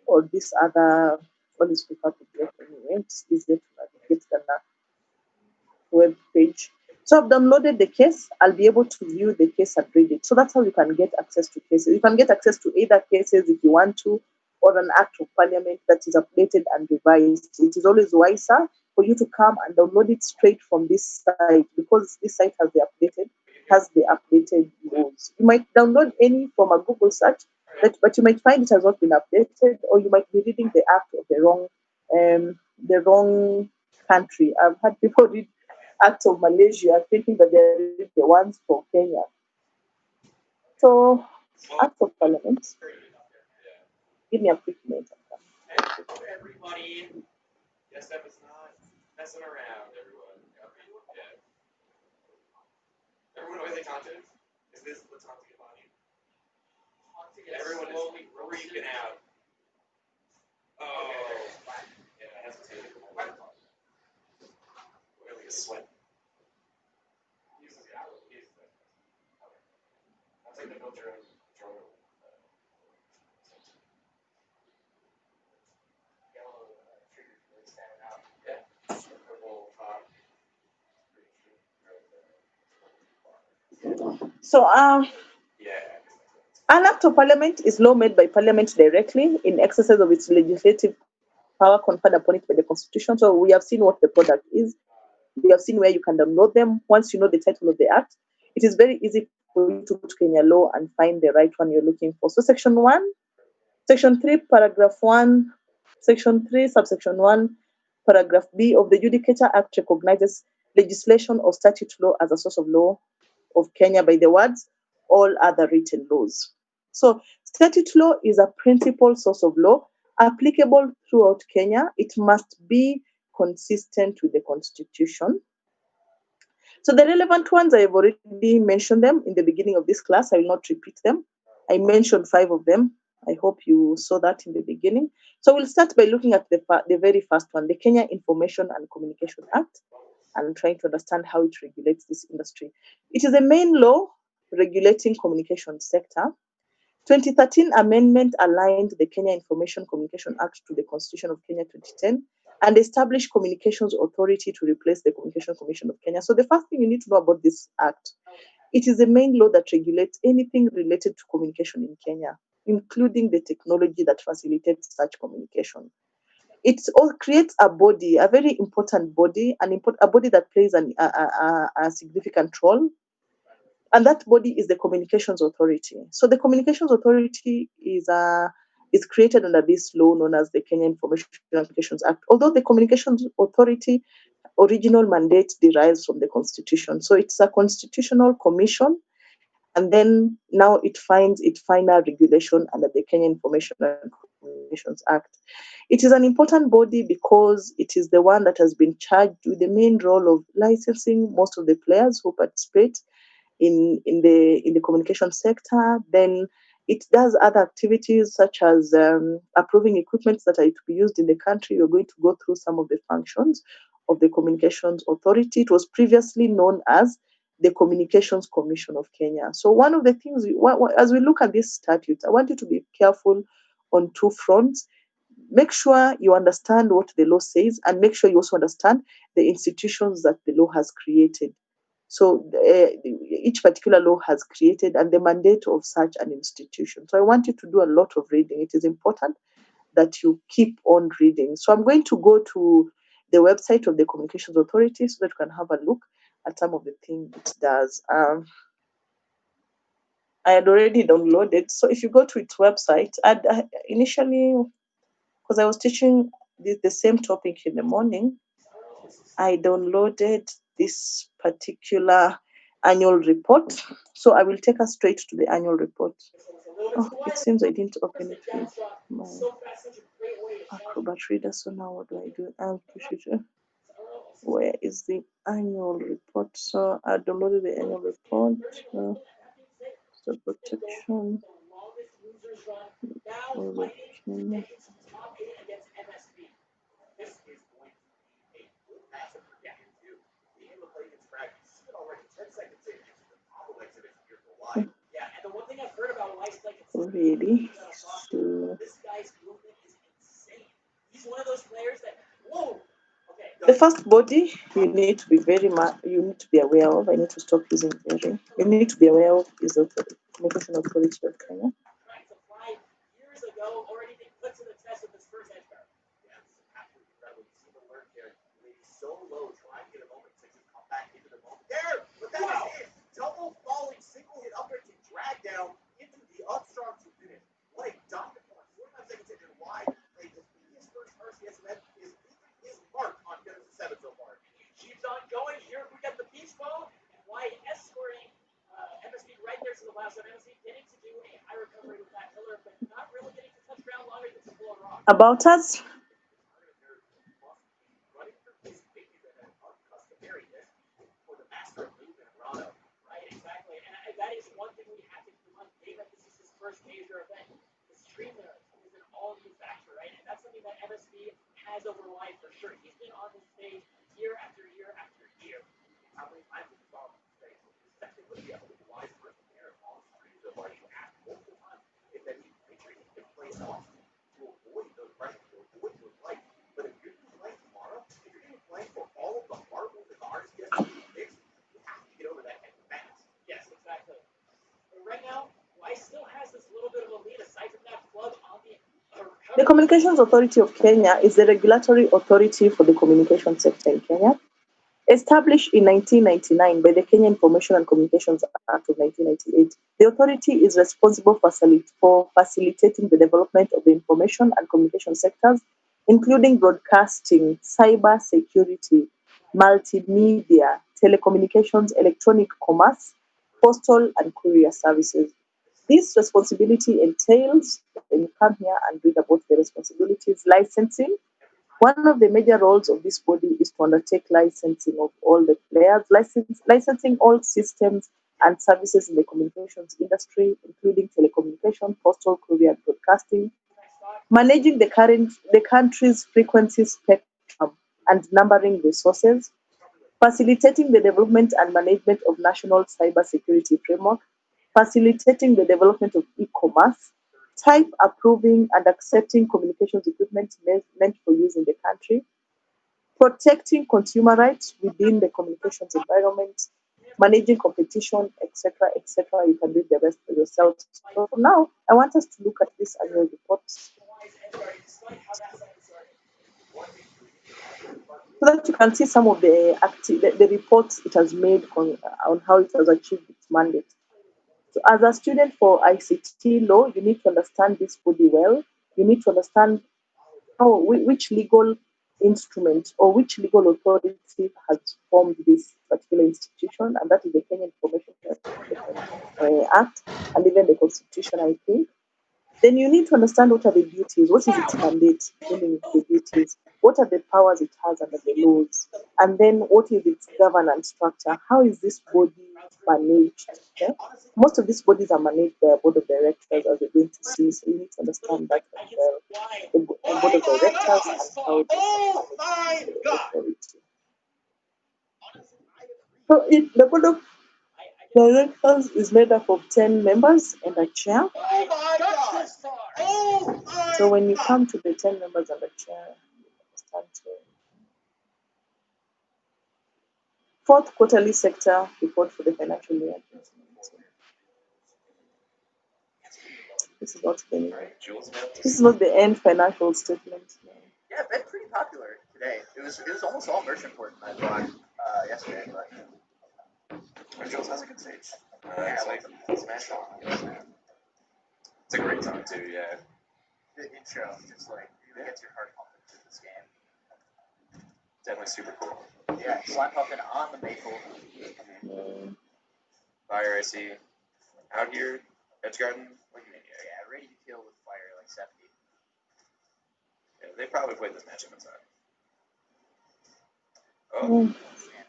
or this other, always prefer PDF anyway. It's easier to navigate than a web page. So I've downloaded the case. I'll be able to view the case and read it. So that's how you can get access to cases. You can get access to either cases if you want to, or an act of parliament that is updated and revised. It is always wiser for you to come and download it straight from this site because this site has the updated laws. You might download any from a Google search, but you might find it has not been updated, or you might be reading the act of the wrong country. I've had people read acts of Malaysia thinking that they're the ones for Kenya. So, acts of parliament. Give me a quick minute. Everybody, yes, that was not messing around, everyone. Yeah. Everyone always say Tonto? Is this the Tonto body? Everyone is freaking out. Oh. Yeah, I hesitated. Really sweat. I'll take the filter and throw it. So, an act of parliament is law made by parliament directly in exercise of its legislative power conferred upon it by the constitution. So we have seen what the product is. We have seen where you can download them. Once you know the title of the act, it is very easy for you to go to Kenya Law and find the right one you're looking for. So section 3, paragraph 1, section 3, subsection 1, paragraph B of the Judicature Act recognizes legislation or statute law as a source of law of Kenya by the words, all other written laws. So statute law is a principal source of law applicable throughout Kenya. It must be consistent with the constitution. So the relevant ones, I have already mentioned them in the beginning of this class. I will not repeat them. I mentioned 5 of them. I hope you saw that in the beginning. So we'll start by looking at the very first one, the Kenya Information and Communication Act, and trying to understand how it regulates this industry. It is a main law regulating communication sector. 2013 amendment aligned the Kenya Information Communication Act to the Constitution of Kenya 2010 and established Communications Authority to replace the Communication Commission of Kenya. So the first thing you need to know about this act, it is the main law that regulates anything related to communication in Kenya, including the technology that facilitates such communication. It all creates a body, a very important body, a body that plays a significant role. And that body is the Communications Authority. So the Communications Authority is created under this law known as the Kenya Information Communications Act. Although the Communications Authority original mandate derives from the Constitution. So it's a constitutional commission, and then now it finds its final regulation under the Kenya Information and Communications Act. It is an important body because it is the one that has been charged with the main role of licensing most of the players who participate in the communication sector. Then it does other activities such as approving equipment that are to be used in the country. We're going to go through some of the functions of the Communications Authority. It was previously known as the Communications Commission of Kenya. So one of the things, as we look at this statute, I want you to be careful on two fronts. Make sure you understand what the law says, and make sure you also understand the institutions that the law has created. So each particular law has created and the mandate of such an institution. So I want you to do a lot of reading. It is important that you keep on reading. So I'm going to go to the website of the Communications Authority so that you can have a look at some of the things it does. I had already downloaded. So if you go to its website, initially, because I was teaching the same topic in the morning, I downloaded this particular annual report. So I will take us straight to the annual report. Oh, it seems I didn't open it with my Acrobat reader. So now what do I do? I'll push it. Where is the annual report? So I downloaded the annual report. So protection. Really? So the first body you need to be aware of. I need to stop using very. You need to be aware of is the Communication Authority of Kenya. Double falling single hit upgrade to drag down into the Upstrong to finish. What a dominant point. 45 seconds in and wide. His first RCS event is marked on Genesis 7 so far. He keeps on going. Here we get the beach ball. And Wyatt escorting MSB right there to the last one. MSB getting to do a high recovery with that pillar, but not really getting to touch ground longer than some blown rock. About us. That is one thing we have to keep in mind. Given that this is his first major event, the streamer is an all-new factor, right? And that's something that MSB has over Wyatt for sure. He's been on this stage year after year after year. How many times have you saw him on stage? This technically be Wyatt's first appearance on stream. So like asked multiple times if that he make sure he can play it off to avoid those pressures, to avoid those lights. But if you're playing tomorrow, if you're going to be playing for all of the marbles and the RCS mix, you have to get over that head fast. Yes, exactly. But right now, Wyatt still has this little bit of a lead aside from that plug on the The Communications Authority of Kenya is the regulatory authority for the communication sector in Kenya. Established in 1999 by the Kenya Information and Communications Act of 1998, the authority is responsible for facilitating the development of the information and communication sectors, including broadcasting, cyber security, multimedia, telecommunications, electronic commerce, postal and courier services. This responsibility entails, when you come here and read about the responsibilities, licensing. One of the major roles of this body is to undertake licensing of all the players, licensing all systems and services in the communications industry, including telecommunication, postal, courier, and broadcasting, managing the country's frequency spectrum and numbering resources, facilitating the development and management of national cybersecurity framework, facilitating the development of e-commerce, type approving and accepting communications equipment meant for use in the country, protecting consumer rights within the communications environment, managing competition, etc., etc. You can read the rest for yourself. So for now, I want us to look at this annual report so that you can see some of the reports it has made on how it has achieved its mandate. So as a student for ICT law, you need to understand this body well. You need to understand which legal instrument or which legal authority has formed this particular institution, and that is the Kenya Information Act and even the Constitution, I think. Then you need to understand what are the duties, what is its mandate, meaning the duties, what are the powers it has under the laws, and then what is its governance structure, how is this body managed. Okay? Most of these bodies are managed by a board of directors, as we're going to see, so you need to understand that as well, the board of directors and how they manage the authority. So the board of directors is made up of 10 members and a chair. So when you come to the 10 members and a chair, you understand. Fourth quarterly sector report for the financial year 2019. This is not the end financial statement. Yeah, it's been pretty popular today. It was almost all merchant report in my blog yesterday, but Jules has a good stage. It's like Smash On. It's a great song too, yeah. The intro just like really gets your heart pumping to this game. Definitely super cool. Yeah, slime pumping on the maple. Fire, I see. Out here, Edge Garden. What do you mean? Yeah, ready to kill with fire like 70. Yeah, they probably played this matchup inside.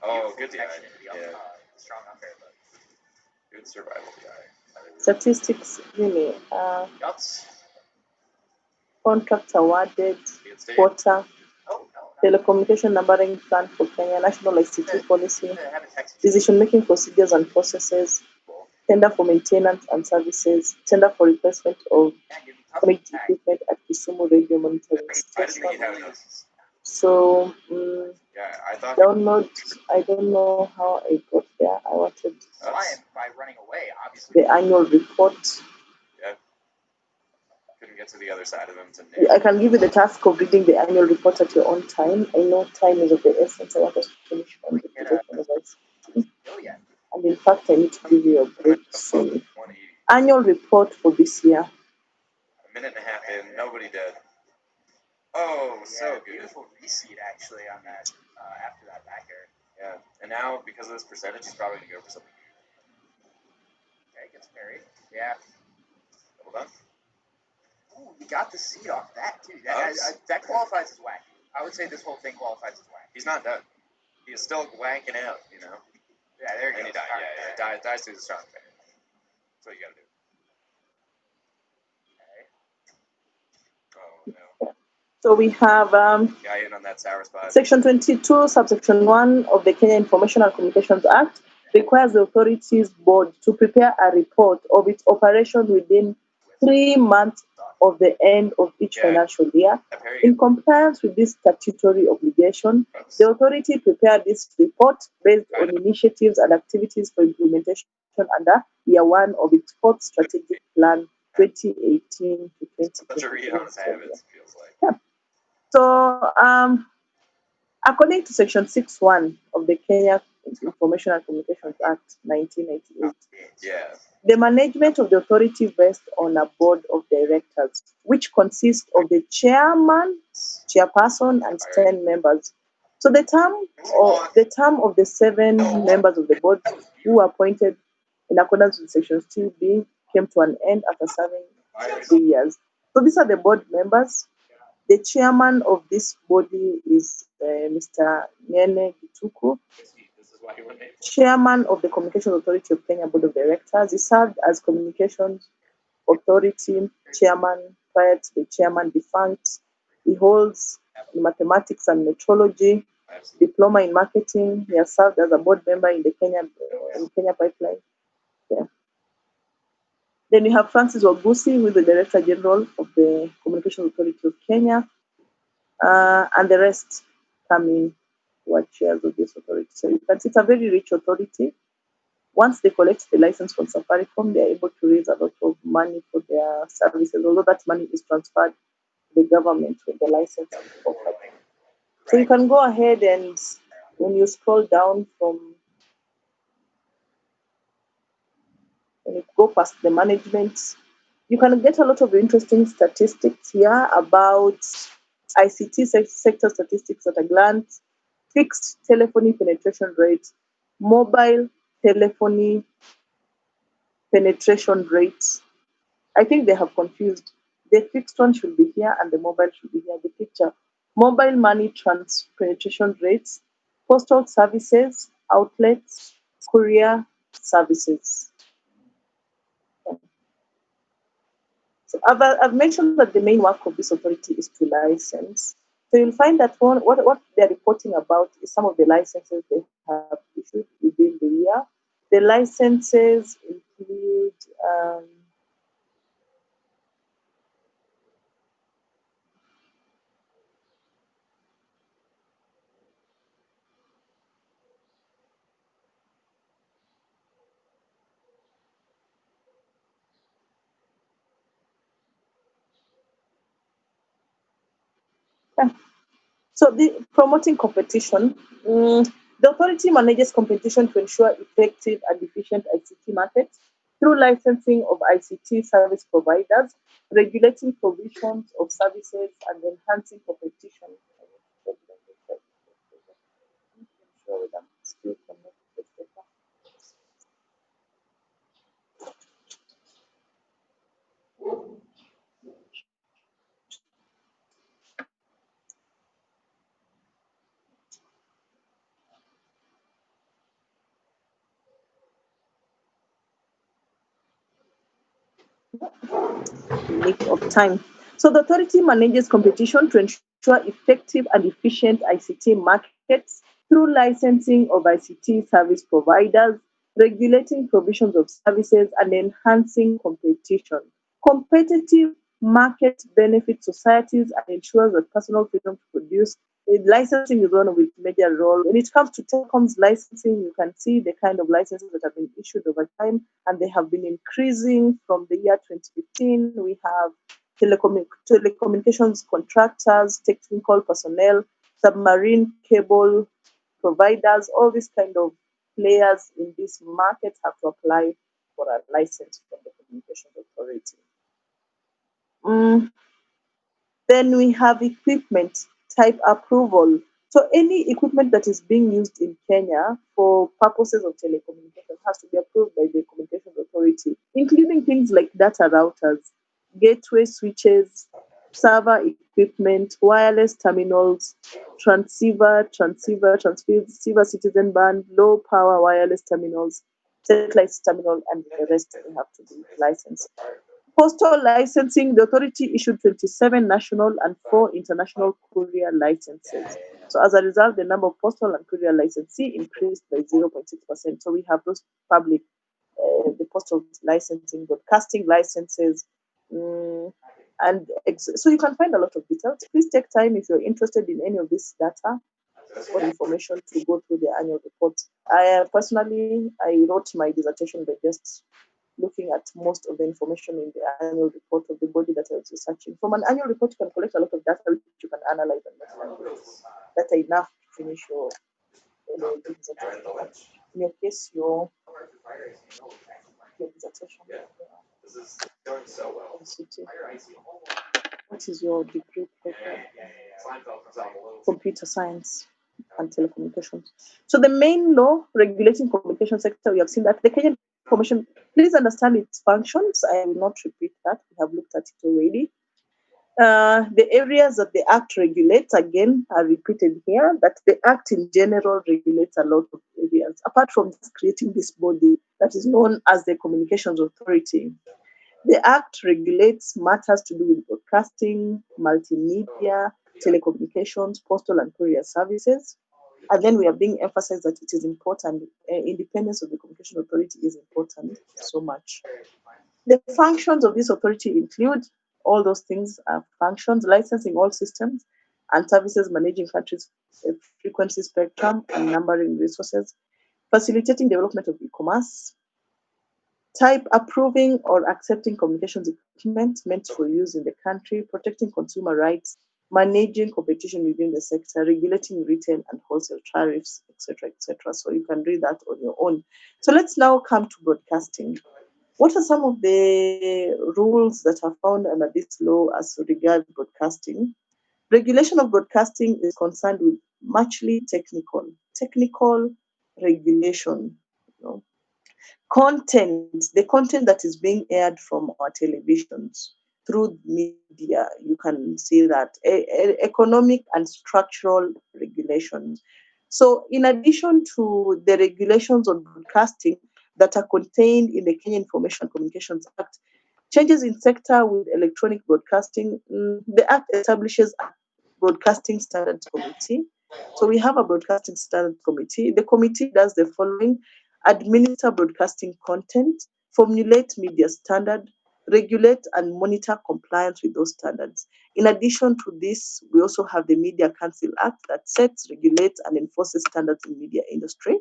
Oh, good DI. Yeah. Strong unfair, but good survival DI. Statistics, really. Contracts awarded, quota, telecommunication numbering plan for Kenya, national ICT policy, decision-making procedures and processes, tender for maintenance and services, tender for replacement of damaged equipment at Kisumu Radio Monitoring Station. So, I don't know how I got there. I wanted by running away, obviously. the annual report. Yeah. Couldn't get to the other side of them Yeah, I can give you the task of reading the annual report at your own time. I know time is of the essence. I want us to finish on the presentation of ICT. And in fact, I need to give you a break soon. Annual report for this year. A minute and a half in, nobody dead. Oh, so good. Beautiful reseed actually on that after that back air. Yeah, and now because of this percentage, he's probably gonna go for something. Okay, gets parried. Yeah. Double done. Ooh, you got the seed off that too. That qualifies as whack. I would say this whole thing qualifies as whack. He's not done. He is still whacking out, you know. Yeah, there you go. And he died. Yeah, dies through the strong fair. That's what you gotta do. Okay. Oh no. So we have Guy in on that sour spot. Section 22, subsection 1 of the Kenya Information and Communications Act requires the authorities board to prepare a report of its operation within 3 months of the end of each financial year. In compliance with this statutory obligation, the authority prepared this report based on initiatives and activities for implementation under Year 1 of its 4th Strategic Plan 2018 to 2020. Such a read on his habits, feels like. Yeah. So, according to Section 6.1 of the Kenya Information and Communications Act 1998, the management of the authority rests on a board of directors, which consists of the chairman, chairperson, and 10 members. So the term of the 7 members of the board who were appointed in accordance with Section 2B came to an end after serving 3 years. So these are the board members. The chairman of this body is Mr. Nyene Gituku, chairman of the Communications Authority of Kenya Board of Directors. He served as Communications Authority chairman prior to the chairman defunct. He holds mathematics and metrology, diploma in marketing. He has served as a board member in the Kenya Pipeline. Yeah. Then we have Francis Wabusi, who is the Director General of the Communications Authority of Kenya, and the rest come in who are chairs of this authority. So you can see it's a very rich authority. Once they collect the license from Safaricom, they are able to raise a lot of money for their services, although that money is transferred to the government when the license is offered. So you can go ahead and when you scroll down when you go past the management, you can get a lot of interesting statistics here about ICT sector statistics at a glance, fixed telephony penetration rate, mobile telephony penetration rate. I think they have confused. The fixed one should be here and the mobile should be here. The picture. Mobile money penetration rates, postal services, outlets, courier services. So I've mentioned that the main work of this authority is to license. So you'll find that what they're reporting about is some of the licenses they have issued within the year. The licenses include so the promoting competition. The authority manages competition to ensure effective and efficient ICT markets through licensing of ICT service providers, regulating provisions of services, and enhancing competition. Of time. So the authority manages competition to ensure effective and efficient ICT markets through licensing of ICT service providers, regulating provisions of services, and enhancing competition. Competitive market benefits societies and ensures that personal freedom to produce. Licensing is one of its major role. When it comes to telecoms licensing, you can see the kind of licenses that have been issued over time, and they have been increasing from the year 2015. We have telecommunications contractors, technical personnel, submarine cable providers, all these kind of players in this market have to apply for a license from the Communications Authority. Then we have equipment type approval. So any equipment that is being used in Kenya for purposes of telecommunication has to be approved by the Communications Authority, including things like data routers, gateway switches, server equipment, wireless terminals, transceiver, citizen band, low power wireless terminals, satellite terminal, and the rest they have to be licensed. Postal licensing, the authority issued 27 national and 4 international courier licenses. So as a result, the number of postal and courier licensee increased by 0.6%. So we have those public, the postal licensing, broadcasting licenses, and so you can find a lot of details. Please take time if you're interested in any of this data or information to go through the annual report. I wrote my dissertation by just looking at most of the information in the annual report of the body that I was researching. From an annual report, you can collect a lot of data which you can analyze and understand. Data enough to finish your dissertation. In your case, your dissertation. This is going so well. What is your degree program? Computer science and telecommunications. So the main law regulating communication sector, we have seen that the Kenyan Commission, please understand its functions. I will not repeat that. We have looked at it already. The areas that the Act regulates, again, are repeated here, that the Act in general regulates a lot of areas, apart from creating this body that is known as the Communications Authority. The Act regulates matters to do with broadcasting, multimedia, telecommunications, postal and courier services. And then we are being emphasized that it is important. Independence of the Communication Authority is important so much. The functions of this authority include all those things are functions: licensing all systems and services, managing countries' frequency spectrum and numbering resources, facilitating development of e-commerce, type approving or accepting communications equipment meant for use in the country, protecting consumer rights, managing competition within the sector, regulating retail and wholesale tariffs, etc., etc. So you can read that on your own. So let's now come to broadcasting. What are some of the rules that are found under this law as regards broadcasting? Regulation of broadcasting is concerned with muchly technical regulation. You know. Content, the content that is being aired from our televisions through media, you can see that economic and structural regulations. So in addition to the regulations on broadcasting that are contained in the Kenya Information Communications Act, changes in sector with electronic broadcasting, the Act establishes a Broadcasting Standards Committee. So we have a Broadcasting Standards Committee. The committee does the following: administer broadcasting content, formulate media standard, regulate and monitor compliance with those standards. In addition to this, we also have the Media Council Act that sets, regulates, and enforces standards in media industry.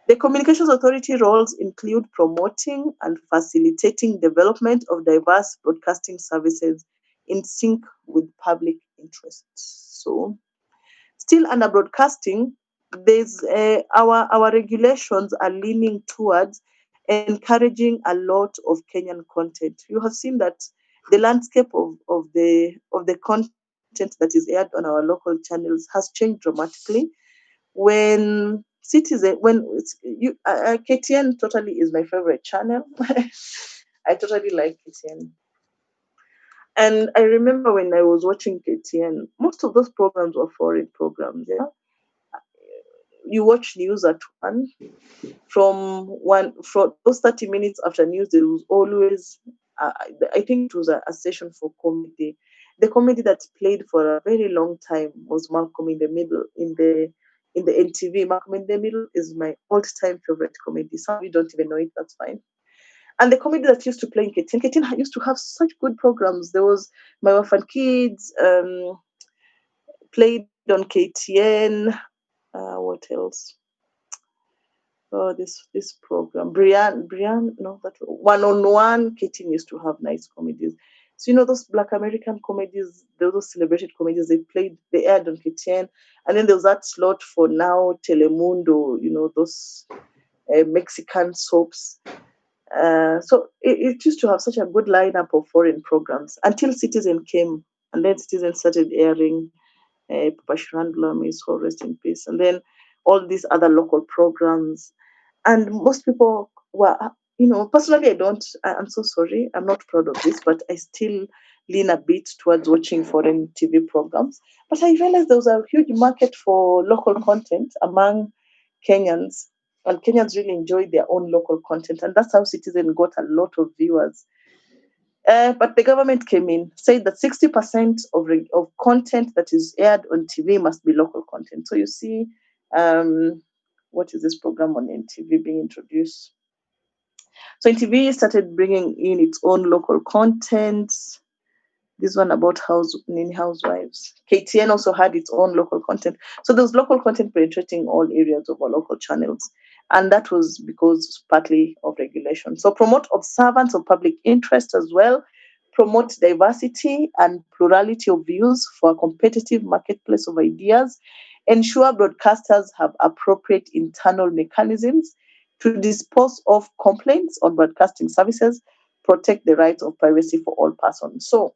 The Communications Authority roles include promoting and facilitating development of diverse broadcasting services in sync with public interests. So, still under broadcasting, there's our regulations are leaning towards encouraging a lot of Kenyan content. You have seen that the landscape of the content that is aired on our local channels has changed dramatically. When KTN totally is my favorite channel. I totally like KTN. And I remember when I was watching KTN, most of those programs were foreign programs. Yeah, you watch news at 1. From those 30 minutes after news, there was always, I think it was a session for comedy. The comedy that played for a very long time was Malcolm in the Middle in the NTV. Malcolm in the Middle is my all-time favorite comedy. Some of you don't even know it, that's fine. And the comedy that used to play in KTN used to have such good programs. There was My Wife and Kids, played on KTN. What else? Oh, this program, Brian, no, that One-on-One. KTN used to have nice comedies. So those Black American comedies, those celebrated comedies, they aired on KTN, and then there was that slot for Now, Telemundo. Those Mexican soaps. So it used to have such a good lineup of foreign programs until Citizen came, and then Citizen started airing Papa Shirandula, may his soul rest in peace, and then all these other local programs. And most people were, personally, I'm so sorry, I'm not proud of this, but I still lean a bit towards watching foreign TV programs. But I realized there was a huge market for local content among Kenyans, and Kenyans really enjoy their own local content, and that's how Citizen got a lot of viewers. But the government came in, said that 60% of content that is aired on TV must be local content. So you see, what is this program on NTV being introduced? So NTV started bringing in its own local content. This one about housewives. KTN also had its own local content. So there was local content penetrating all areas of our local channels. And that was because partly of regulation. So promote observance of public interest as well. Promote diversity and plurality of views for a competitive marketplace of ideas. Ensure broadcasters have appropriate internal mechanisms to dispose of complaints on broadcasting services. Protect the rights of privacy for all persons. So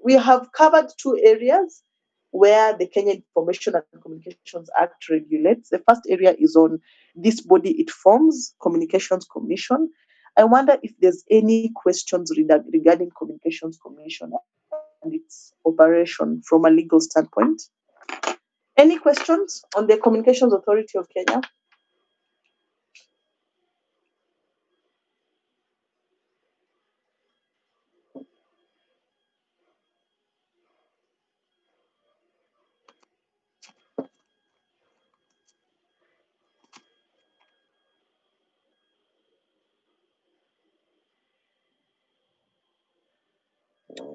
we have covered 2 areas where the Kenya Information and Communications Act regulates. The first area is on this body it forms, Communications Commission. I wonder if there's any questions regarding Communications Commission and its operation from a legal standpoint. Any questions on the Communications Authority of Kenya?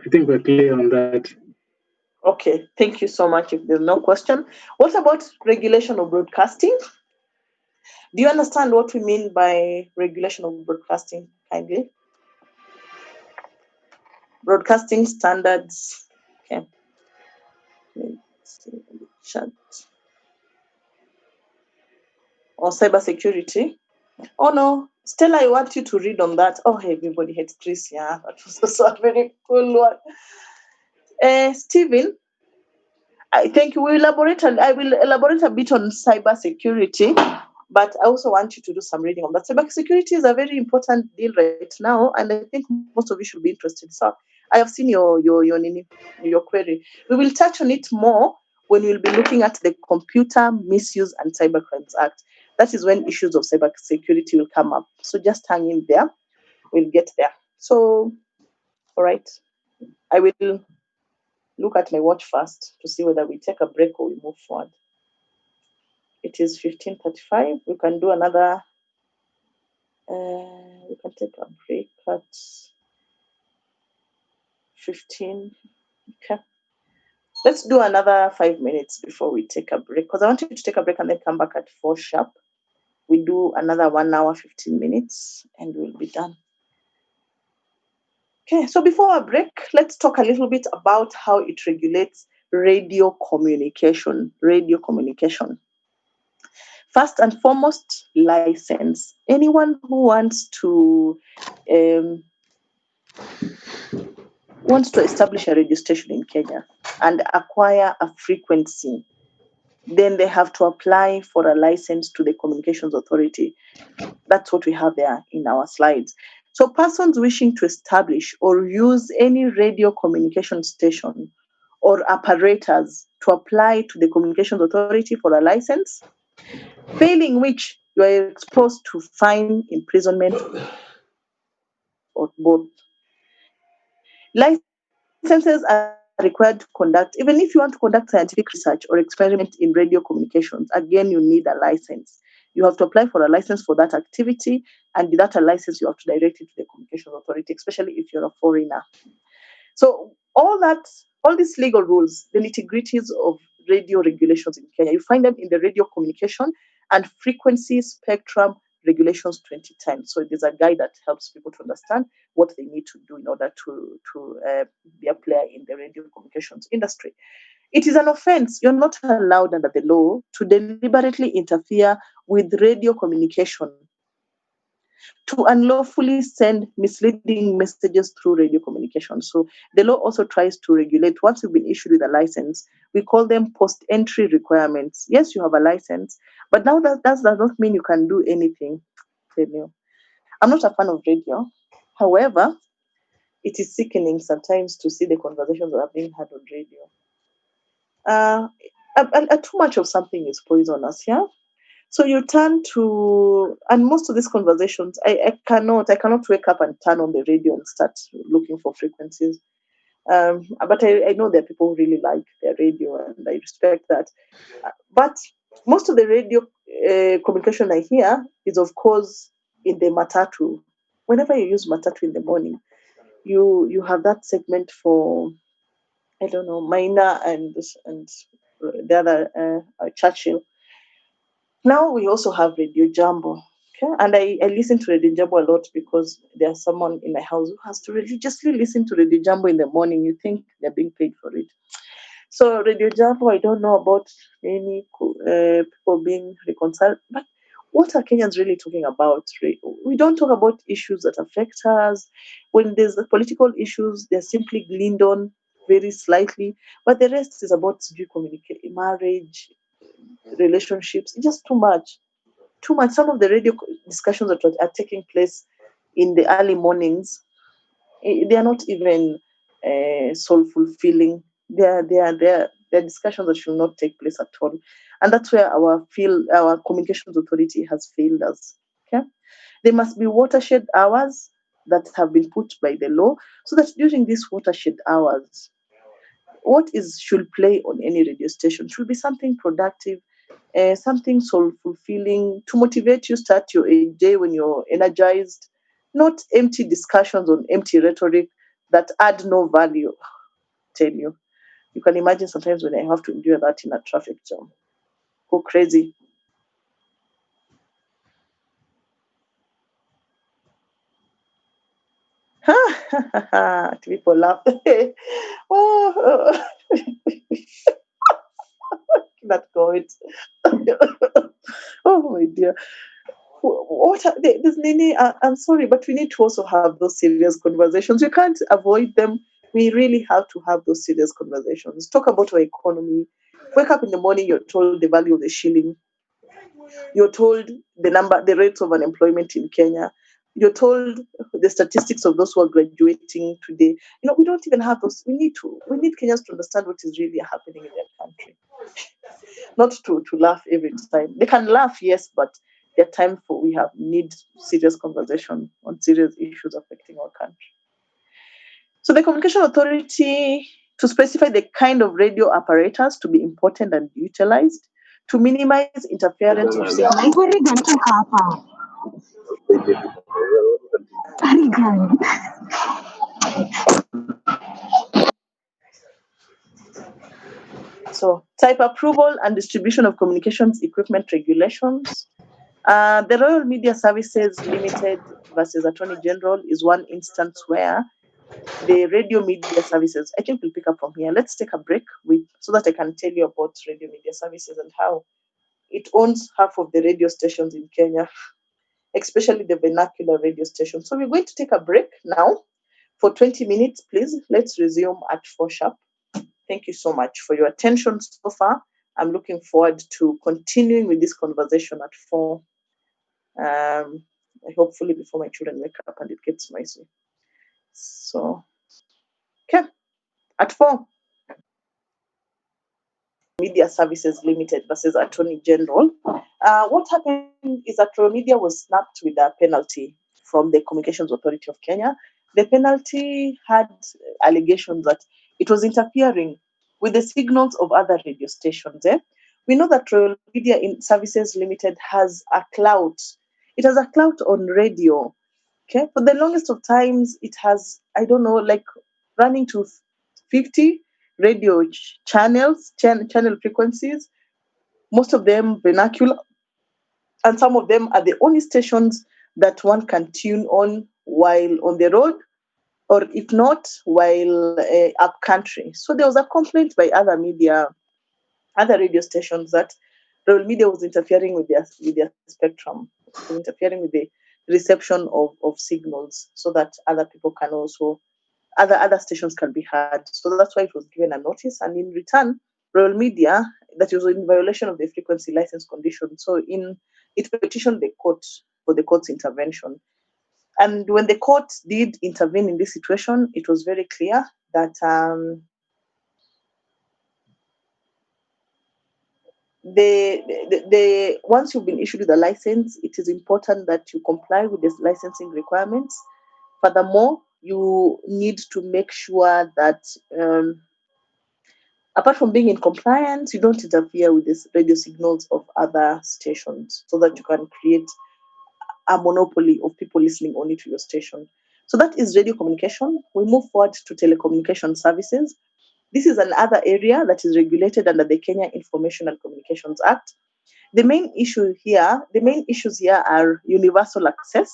I think we're clear on that. Okay, thank you so much. If there's no question, what about regulation of broadcasting? Do you understand what we mean by regulation of broadcasting, kindly? Broadcasting standards. Okay. Let's see the chat. Or cybersecurity. Oh no, Stella, I want you to read on that. Oh, everybody hates Chris, yeah. That was also a very cool one. Stephen, I think I will elaborate a bit on cybersecurity, but I also want you to do some reading on that. Cybersecurity is a very important deal right now, and I think most of you should be interested. So I have seen your query. We will touch on it more when we'll be looking at the Computer Misuse and Cybercrimes Act. That is when issues of cybersecurity will come up. So just hang in there. We'll get there. So, all right. I will look at my watch first to see whether we take a break or we move forward. It is 15:35. We can do another. We can take a break at 15. Okay. Let's do another 5 minutes before we take a break, because I want you to take a break and then come back at 4 sharp. We do another 1 hour, 15 minutes, and we'll be done. Okay, so before our break, let's talk a little bit about how it regulates radio communication. First and foremost, license. Anyone who wants to establish a radio station in Kenya and acquire a frequency, then they have to apply for a license to the Communications Authority. That's what we have there in our slides. So persons wishing to establish or use any radio communication station or apparatus to apply to the Communications Authority for a license, failing which you are exposed to fine, imprisonment, or both. Licenses are required to conduct, even if you want to conduct scientific research or experiment in radio communications, again, you need a license. You have to apply for a license for that activity, and without a license, you have to direct it to the Communications Authority, especially if you're a foreigner. So all these legal rules, the nitty-gritties of radio regulations in Kenya, you find them in the Radio Communication and Frequency Spectrum Regulations 2010. So there's a guide that helps people to understand what they need to do in order to be a player in the radio communications industry. It is an offense. You're not allowed under the law to deliberately interfere with radio communication, to unlawfully send misleading messages through radio communication. So the law also tries to regulate, once you've been issued with a license, we call them post-entry requirements. Yes, you have a license, but now that does not mean you can do anything. I'm not a fan of radio. However, it is sickening sometimes to see the conversations that are being had on radio. Too much of something is poisonous, yeah? So you turn to, and most of these conversations, I cannot wake up and turn on the radio and start looking for frequencies. But I know there are people who really like their radio, and I respect that. But most of the radio communication I hear is, of course, in the matatu. Whenever you use matatu in the morning, you have that segment for, I don't know, Maina and the other Churchill. Now we also have Radio Jambo. Okay? And I listen to Radio Jambo a lot because there's someone in my house who has to religiously listen to Radio Jambo in the morning. You think they're being paid for it. So Radio Jambo, I don't know about any people being reconciled, but what are Kenyans really talking about? We don't talk about issues that affect us. When there's political issues, they're simply gleaned on very slightly, but the rest is about marriage, relationships. Just too much. Some of the radio discussions that are taking place in the early mornings, they are not even soul fulfilling. They are discussions that should not take place at all, and that's where our Communications Authority has failed us. Okay, there must be watershed hours that have been put by the law, so that during these watershed hours, what should play on any radio station should be something productive, something soul fulfilling, to motivate you, start your day when you're energized, not empty discussions on empty rhetoric that add no value. Tell you. You can imagine sometimes when I have to endure that in a traffic jam. Go crazy. People laugh. Oh, that going. Oh my dear. There's Nini, I'm sorry, but we need to also have those serious conversations. We can't avoid them. We really have to have those serious conversations. Talk about our economy. Wake up in the morning, you're told the value of the shilling. You're told the rates of unemployment in Kenya. You're told the statistics of those who are graduating today. We don't even have those. We need Kenyans to understand what is really happening in their country. Not to laugh every time. They can laugh, yes, but there are times we need serious conversation on serious issues affecting our country. So the Communication Authority, to specify the kind of radio apparatus to be important and utilized, to minimize interference of signals. So type approval and distribution of communications equipment regulations. The Royal Media Services Limited versus Attorney General is one instance where the radio media services, I think we'll pick up from here. Let's take a break so that I can tell you about radio media services and how it owns half of the radio stations in Kenya, especially the vernacular radio stations. So we're going to take a break now for 20 minutes, please. Let's resume at 4 sharp. Thank you so much for your attention so far. I'm looking forward to continuing with this conversation at 4. Hopefully before my children wake up and it gets noisy. So, okay, at 4. Media Services Limited versus Attorney General. What happened is that Royal Media was snapped with a penalty from the Communications Authority of Kenya. The penalty had allegations that it was interfering with the signals of other radio stations. We know that Royal Media Services Limited has a clout. It has a clout on radio. Okay, for the longest of times, it has, running to 50 radio channels, channel frequencies, most of them vernacular, and some of them are the only stations that one can tune on while on the road, or if not, while up country. So there was a complaint by other radio stations that Royal Media was interfering with their spectrum, was interfering with the reception of signals so that other people can also other stations can be heard. So that's why it was given a notice, and in return, Royal Media, that was in violation of the frequency license condition. So it petitioned the court for the court's intervention. And when the court did intervene in this situation, it was very clear that once you've been issued with a license, it is important that you comply with the licensing requirements. Furthermore, you need to make sure that apart from being in compliance, you don't interfere with the radio signals of other stations so that you can create a monopoly of people listening only to your station. So that is radio communication. We move forward to telecommunication services. This is another area that is regulated under the Kenya Information and Communications Act. The main issues here are universal access,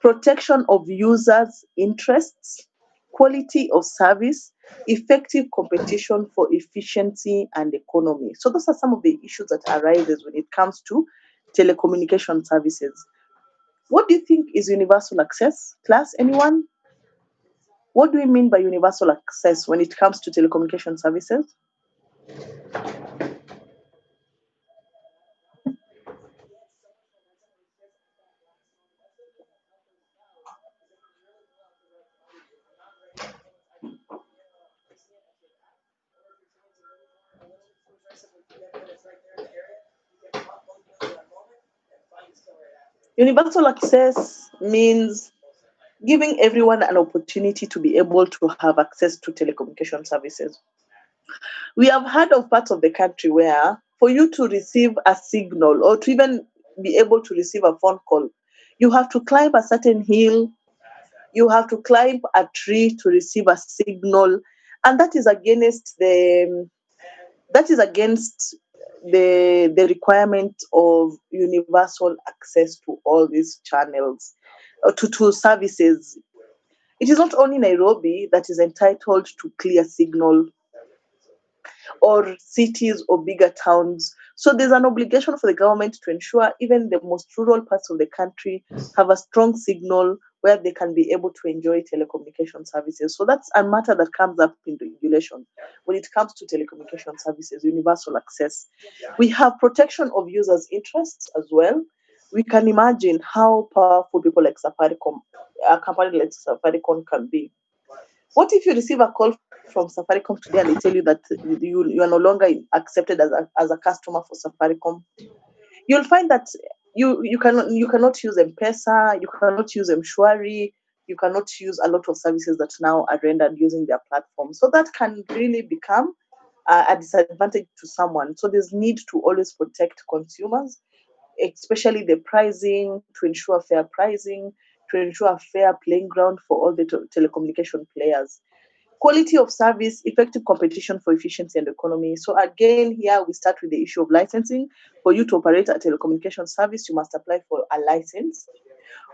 protection of users' interests, quality of service, effective competition for efficiency and economy. So those are some of the issues that arises when it comes to telecommunication services. What do you think is universal access? Class, anyone? What do we mean by universal access when it comes to telecommunication services? Universal access means giving everyone an opportunity to be able to have access to telecommunication services. We have heard of parts of the country where for you to receive a signal or to even be able to receive a phone call, you have to climb a certain hill, You have to climb a tree to receive a signal, and that is against the requirement of universal access to all these channels, to services. It is not only Nairobi that is entitled to clear signal, or cities or bigger towns. So there's an obligation for the government to ensure even the most rural parts of the country have a strong signal where they can be able to enjoy telecommunication services. So that's a matter that comes up in regulation when it comes to telecommunication services, universal access. We have protection of users' interests as well. We can imagine how powerful people like Safaricom, a company like Safaricom can be. What if you receive a call from Safaricom today and they tell you that you are no longer accepted as a customer for Safaricom? You'll find that you cannot use M-Pesa, you cannot use M-Shwari, you cannot use a lot of services that now are rendered using their platform. So that can really become a disadvantage to someone. So there's need to always protect consumers, especially the pricing, to ensure fair pricing, to ensure a fair playing ground for all the telecommunication players. Quality of service, effective competition for efficiency and economy. So again, here we start with the issue of licensing. For you to operate a telecommunication service, you must apply for a license.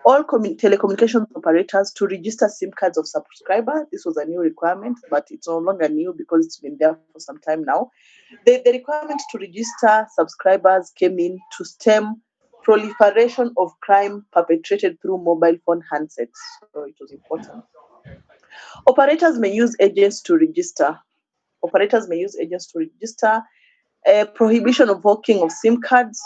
All telecommunication operators to register SIM cards of subscriber. This was a new requirement, but it's no longer new because it's been there for some time now. The requirement to register subscribers came in to stem proliferation of crime perpetrated through mobile phone handsets. So it was important. Operators may use agents to register. Prohibition of hawking of SIM cards.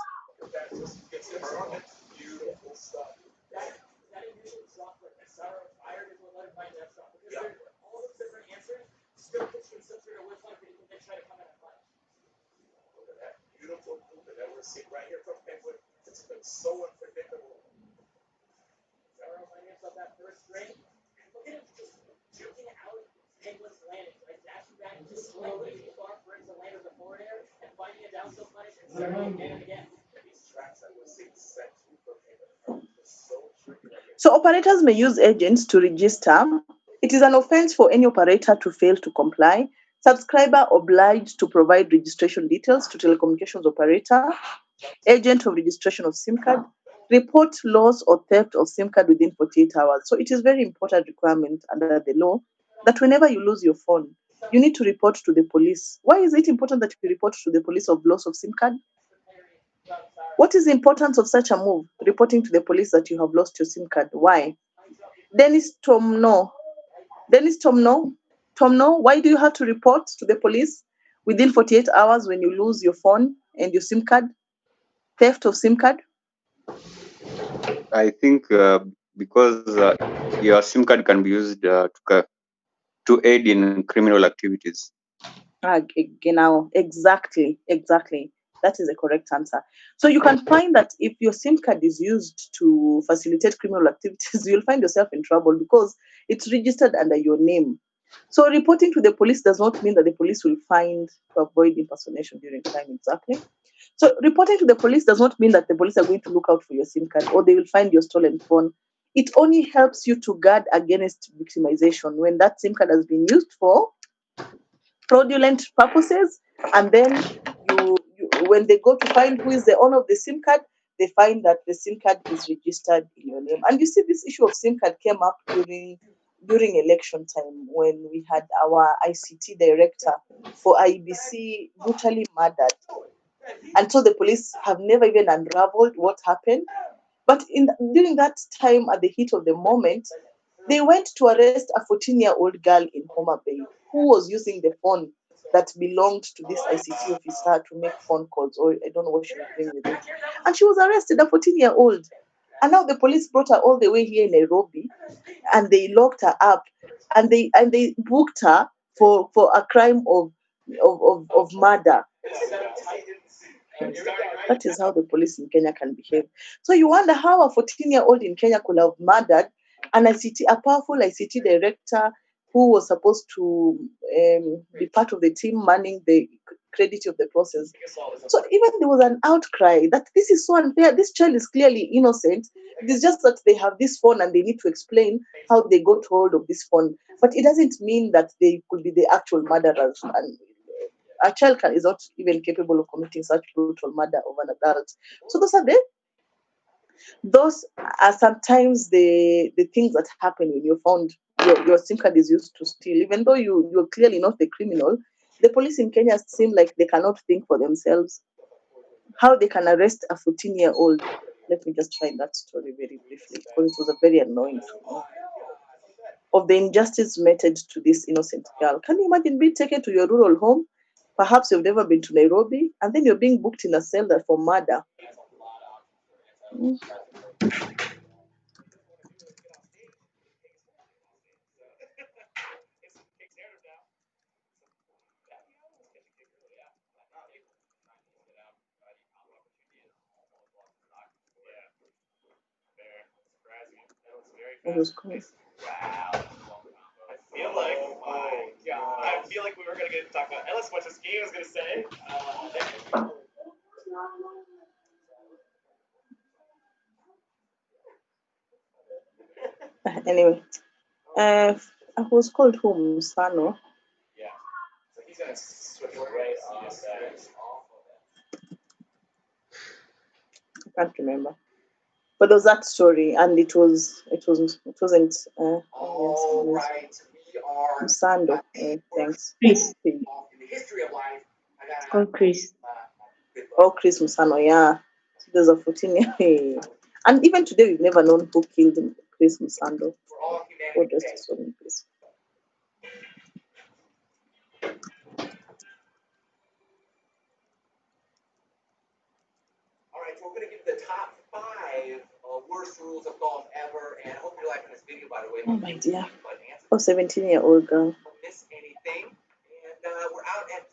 Right here from Penguin. It's been so unpredictable. That first grade. Look at him just juking out Penguin's landing, right? Dashing back just slowly far brings the land of the forward air and finding a down still punish and starting again and again. These tracks that were 6 cents for Penguin. So operators may use agents to register. It is an offense for any operator to fail to comply. Subscriber obliged to provide registration details to telecommunications operator, agent of registration of SIM card, report loss or theft of SIM card within 48 hours. So it is very important requirement under the law that whenever you lose your phone, you need to report to the police. Why is it important that you report to the police of loss of SIM card? What is the importance of such a move, reporting to the police that you have lost your SIM card? Why? Dennis Tomno, why do you have to report to the police within 48 hours when you lose your phone and your SIM card? Theft of SIM card? I think because your SIM card can be used to aid in criminal activities. Genau, exactly. That is the correct answer. So you can find that if your SIM card is used to facilitate criminal activities, you'll find yourself in trouble because it's registered under your name. So reporting to the police does not mean that the police will find to avoid impersonation during crime, exactly. So reporting to the police does not mean that the police are going to look out for your SIM card or they will find your stolen phone. It only helps you to guard against victimization when that SIM card has been used for fraudulent purposes, and then when they go to find who is the owner of the SIM card, they find that the SIM card is registered in your name. And you see, this issue of SIM card came up during election time when we had our ICT director for IBC brutally murdered. And so the police have never even unraveled what happened. But during that time, at the heat of the moment, they went to arrest a 14-year-old girl in Homa Bay who was using the phone that belonged to this ICT officer to make phone calls, or I don't know what she was doing with it. And she was arrested, a 14-year-old. And now the police brought her all the way here in Nairobi, and they locked her up, and they booked her for a crime of murder. That is how the police in Kenya can behave. So you wonder how a 14-year-old in Kenya could have murdered a powerful ICT director, who was supposed to be part of the team manning the credit of the process. So even there was an outcry that this is so unfair. This child is clearly innocent. It is just that they have this phone and they need to explain how they got hold of this phone. But it doesn't mean that they could be the actual murderers. And a child is not even capable of committing such brutal murder of an adult. So those are sometimes the things that happen when you found your SIM card is used to steal. Even though you're clearly not the criminal, the police in Kenya seem like they cannot think for themselves. How they can arrest a 14-year-old. Let me just find that story very briefly, because it was a very annoying to me. Of the injustice meted to this innocent girl. Can you imagine being taken to your rural home? Perhaps you've never been to Nairobi, and then you're being booked in a cell for murder. It was cool. Wow. I feel like we were going to get to talk about Ellis, what this game is going to say. Anyway, I was called home, Sano. Yeah. So he's going to switch right off that. I can't remember. But there was that story, and it wasn't. All right, we are Sando. Thanks. Chris. in the history of life. Oh, Chris. Chris Musano, yeah. So there's a 14-year. And even today, we've never known who killed Chris Musando. God rest his soul in peace. All right, so we're going to give the top 5 worst rules of golf ever, and I hope you're liking this video, by the way. Oh my dear. 17-year-old girl. Don't miss anything. And we're out at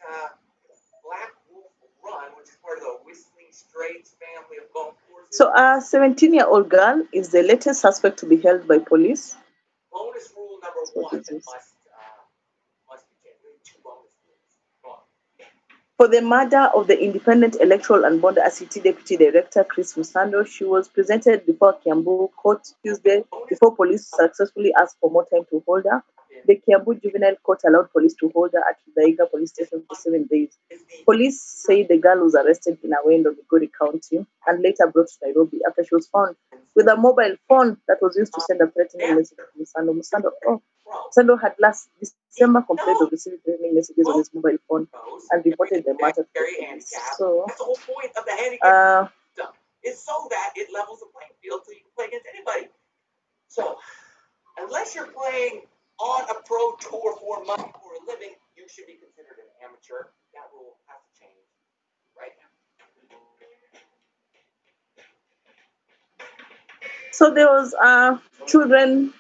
Black Wolf Run, which is part of the Whistling Straits family of golf courses. So a 17-year-old girl is the latest suspect to be held by police. Bonus rule number 1 that must be changed. Really 2 bonus rules. Come on. For the murder of the Independent Electoral and Bond ICT Deputy Director Chris Musando, she was presented before Kiambu Court Tuesday before police successfully asked for more time to hold her. The Kiambu Juvenile Court allowed police to hold her at Daiga Police Station for 7 days. Police say the girl was arrested in Awendo, Migori County, and later brought to Nairobi after she was found with a mobile phone that was used to send a threatening message to Musando. Musando had last December complained of receiving threatening messages on his mobile phone and reported the matter to the police. So, that's the whole point of the handicap stuff. It's so that it levels the playing field so you can play against anybody. So, unless you're playing on a pro tour for money for a living, you should be considered an amateur. That rule has to change right now. So there was a children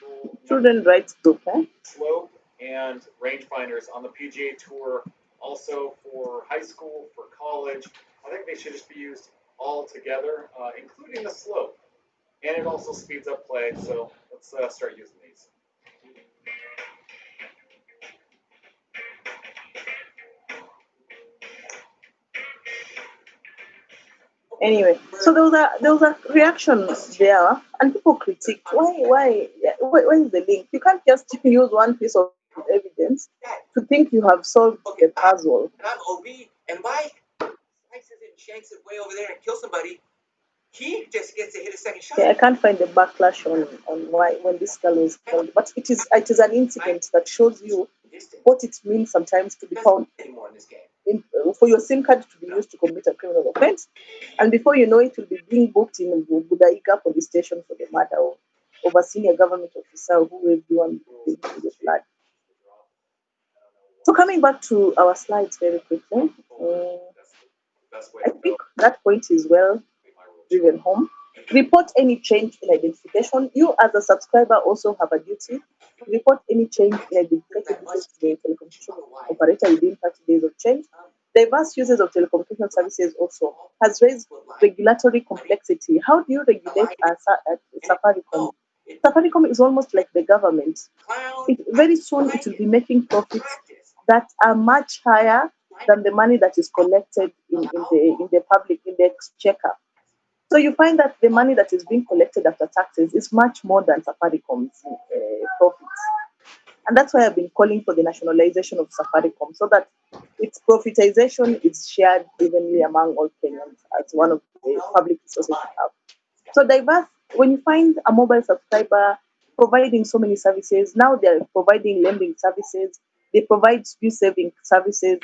rights group, Slope and rangefinders on the PGA Tour, also for high school, for college. I think they should just be used all together, including the slope. And it also speeds up play, so let's start using these. Anyway, so there was a reaction there, and people critiqued why is the link? You can't just use one piece of evidence to think you have solved the puzzle. And I'm OB, and Mike slices and shanks it way over there and kills somebody. He just gets to hit a second shot. Yeah, I can't find the backlash on why when this girl was killed, but it is an incident that shows you what it means sometimes to be found for your SIM card to be used to commit a criminal offense, and before you know it, you'll be being booked in Budaiga police station for the murder of a senior government officer who everyone with blood. So coming back to our slides very quickly, I think that point is well driven home. Report any change in identification. You as a subscriber also have a duty to report any change in identification details to the telecommunication operator within 30 days of change. Diverse uses of telecommunication services also has raised regulatory complexity. How do you regulate a Safaricom Safaricom is almost like the government. Very soon it will be making profits that are much higher than the money that is collected in the public, in the exchequer. So you find that the money that is being collected after taxes is much more than Safaricom's profits. And that's why I've been calling for the nationalization of Safaricom, so that its profitization is shared evenly among all Kenyans as one of the public resources we have. So diverse, when you find a mobile subscriber providing so many services, now they're providing lending services, they provide skill saving services,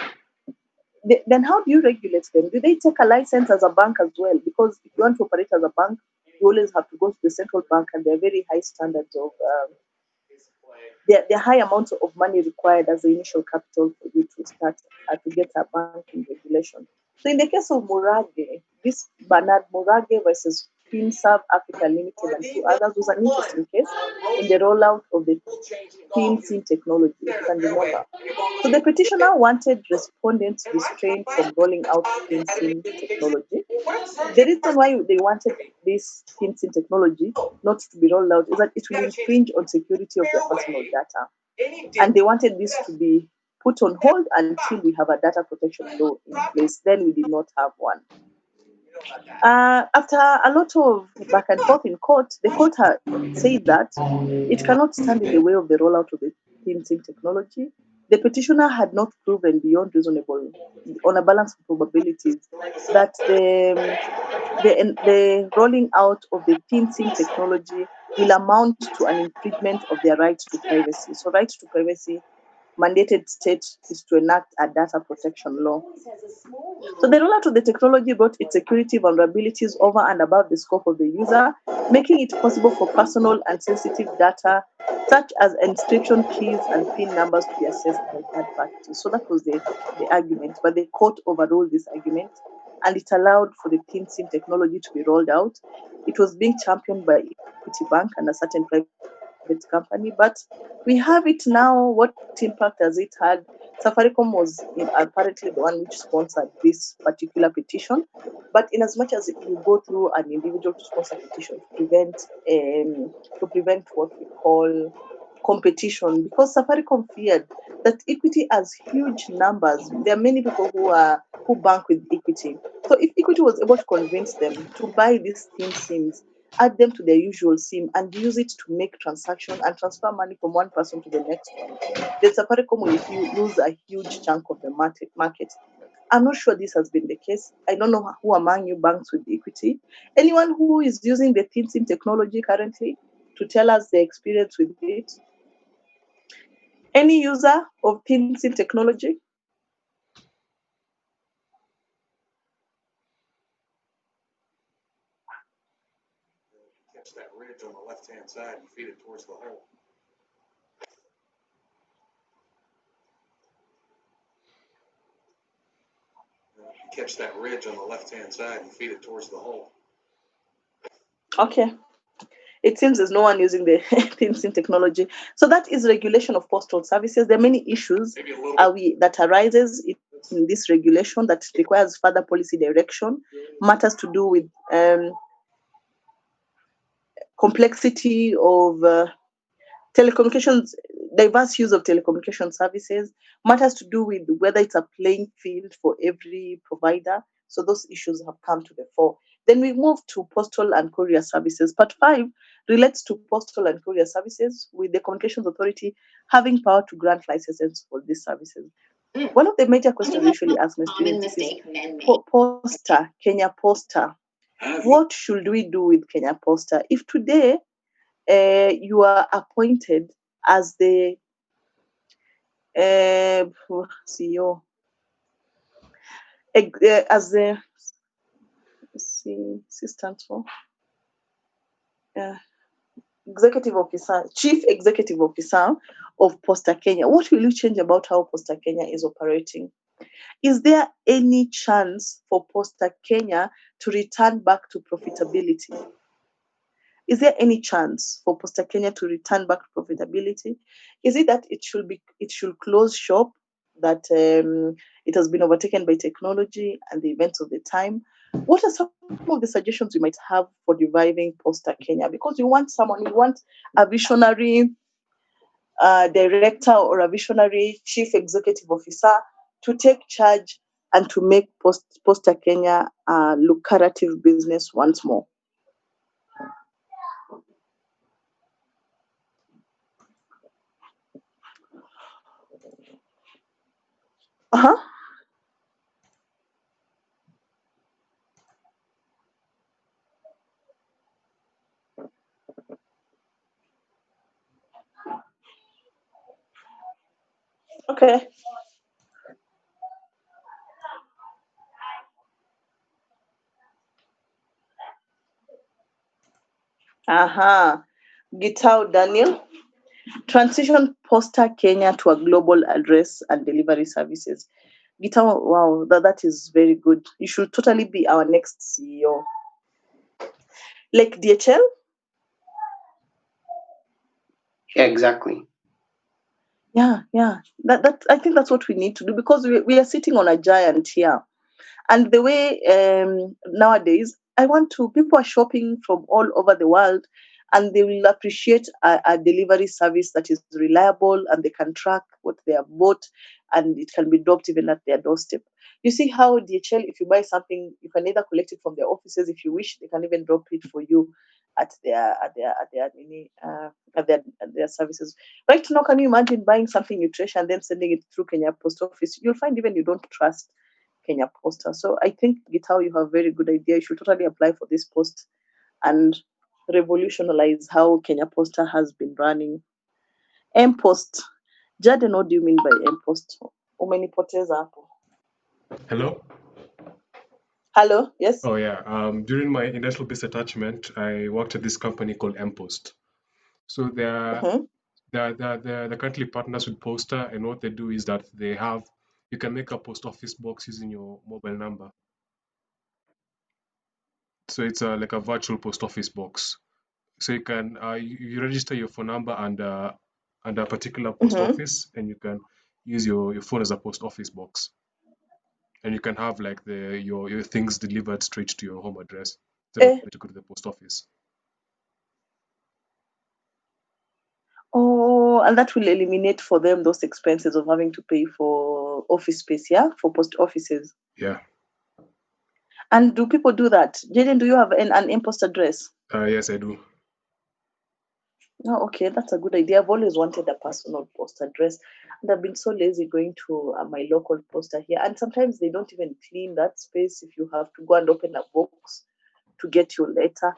then how do you regulate them? Do they take a license as a bank as well? Because if you want to operate as a bank, you always have to go to the central bank, and there are very high standards of there are high amounts of money required as the initial capital for you to start to get a banking regulation. So in the case of Murage, this Bernard Murage versus FinServe Africa Limited and two others was an interesting case in the rollout of the PIN-SIM technology, if you can remember. So the petitioner wanted respondents restrained from rolling out PIN-SIM technology. The reason why they wanted this PIN-SIM technology not to be rolled out is that it will infringe on security of their personal data. And they wanted this to be put on hold until we have a data protection law in place. Then we did not have one. After a lot of back and forth in court, the court had said that it cannot stand in the way of the rollout of the PIN-SIM technology. The petitioner had not proven beyond reasonable, on a balance of probabilities, that the rolling out of the PIN-SIM technology will amount to an infringement of their right to privacy. So, right to privacy mandated state is to enact a data protection law. So the rollout of the technology brought its security vulnerabilities over and above the scope of the user, making it possible for personal and sensitive data, such as inscription keys and PIN numbers, to be accessed by third parties. So that was the argument, but the court overruled this argument, and it allowed for the PIN-SIM technology to be rolled out. It was being championed by Equity Bank and a certain private company, but we have it now. What impact has it had? Safaricom was apparently the one which sponsored this particular petition, but in as much as you go through an individual to sponsor petition to prevent what we call competition, because Safaricom feared that Equity has huge numbers. There are many people who bank with Equity. So if Equity was able to convince them to buy these SIMs, add them to their usual SIM and use it to make transactions and transfer money from one person to the next one, then Safaricom will lose a huge chunk of the market. I'm not sure this has been the case. I don't know who among you banks with Equity. Anyone who is using the PIN-SIM technology currently to tell us their experience with it? Any user of PIN-SIM technology? Catch that ridge on the left-hand side and feed it towards the hole. Catch that ridge on the left-hand side and feed it towards the hole. Okay. It seems there's no one using the PIN-SIM technology. So that is regulation of postal services. There are many issues that arises in this regulation that requires further policy direction. Matters to do with complexity of telecommunications, diverse use of telecommunication services, matters to do with whether it's a playing field for every provider. So those issues have come to the fore. Then we move to postal and courier services. Part 5 relates to postal and courier services, with the Communications Authority having power to grant licenses for these services. One of the major questions we usually ask my students is, Posta, Kenya Posta, what should we do with Kenya Posta? If today you are appointed as the CEO, as the stands for executive officer, chief executive officer of Posta Kenya, what will you change about how Posta Kenya is operating? Is there any chance for Posta Kenya to return back to profitability? Is there any chance for Posta Kenya to return back to profitability? Is it that it should close shop, that It has been overtaken by technology and the events of the time. What are some of the suggestions you might have for reviving Posta Kenya? Because you want a visionary director or a visionary chief executive officer to take charge and to make Posta Kenya a lucrative business once more. Uh-huh. Okay. Uh-huh. Gitau Daniel, transition Posta Kenya to a global address and delivery services. Gitau, wow, that is very good. You should totally be our next CEO. Like DHL? Yeah, exactly. Yeah. That I think that's what we need to do, because we are sitting on a giant here. And the way nowadays, people are shopping from all over the world, and they will appreciate a delivery service that is reliable, and they can track what they have bought, and it can be dropped even at their doorstep. You see how DHL, if you buy something, you can either collect it from their offices. If you wish, they can even drop it for you at their services. Right now, can you imagine buying something nutrition and then sending it through Kenya Post Office? You'll find even you don't trust Kenya Posta. So I think, Gitau, you have a very good idea. You should totally apply for this post and revolutionize how Kenya Posta has been running. M-Post. Jaden, what do you mean by M-Post? Umenipoteza hapo. Hello? Hello, yes? Oh, yeah. During my industrial base attachment, I worked at this company called M-Post. So they're currently partners with Posta, and what they do is that you can make a post office box using your mobile number. So it's like a virtual post office box. So you can you register your phone number under a particular post office, and you can use your phone as a post office box, and you can have like your things delivered straight to your home address instead of having to go to the post office. Oh, and that will eliminate for them those expenses of having to pay for office space, yeah, for post offices. Yeah. And do people do that? Jaden, do you have an M-Post address? Yes, I do. Oh, okay, that's a good idea. I've always wanted a personal post address, and I've been so lazy going to my local poster here. And sometimes they don't even clean that space if you have to go and open a box to get your letter.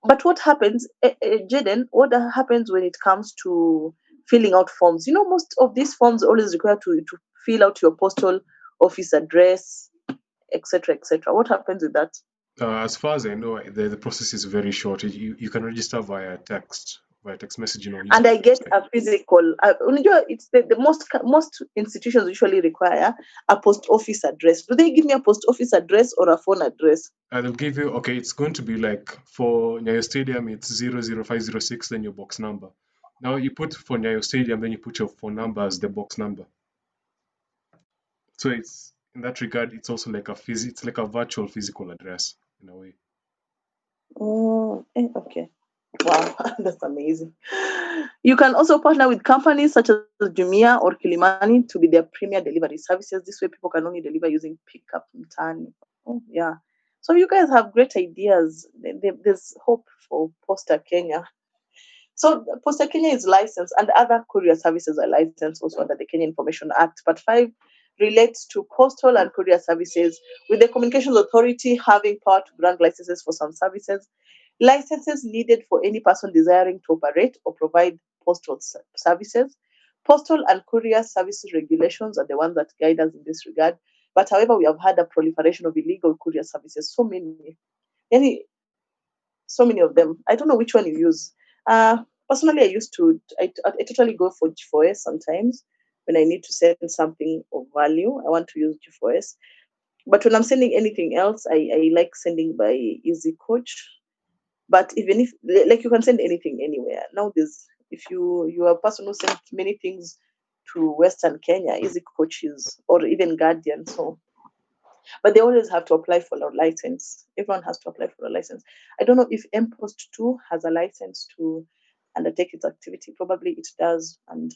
But what happens, Jaden, what happens when it comes to filling out forms? You know, most of these forms always require to fill out your postal office address, etc., etc. What happens with that? As far as I know, the process is very short. You can register via text messaging. And I get a physical. It's the most institutions usually require a post office address. Do they give me a post office address or a phone address? They'll give you, okay, it's going to be like for Nyayo Stadium, it's 00506, then your box number. Now you put for Nyayo Stadium, then you put your phone number as the box number. So it's, in that regard, it's also like it's like a virtual physical address in a way. Okay. Wow, that's amazing. You can also partner with companies such as Jumia or Kilimani to be their premier delivery services. This way, people can only deliver using pickup mtaani. Oh, yeah. So you guys have great ideas. There's hope for Posta Kenya. So Posta Kenya is licensed, and other courier services are licensed also under the Kenya Information Act. Part 5 relates to postal and courier services, with the Communications Authority having power to grant licenses for some services. Licenses needed for any person desiring to operate or provide postal services. Postal and courier services regulations are the ones that guide us in this regard. But however, we have had a proliferation of illegal courier services. So many of them. I don't know which one you use. Personally, I totally go for G4S sometimes when I need to send something of value. I want to use G4S. But when I'm sending anything else, I like sending by Easy Coach. But even if, like, you can send anything anywhere. Now, if you are a person who sends many things to Western Kenya, Easy Coaches or even Guardian. So, but they always have to apply for a license. Everyone has to apply for a license. I don't know if MPost 2 has a license to undertake its activity. Probably it does, and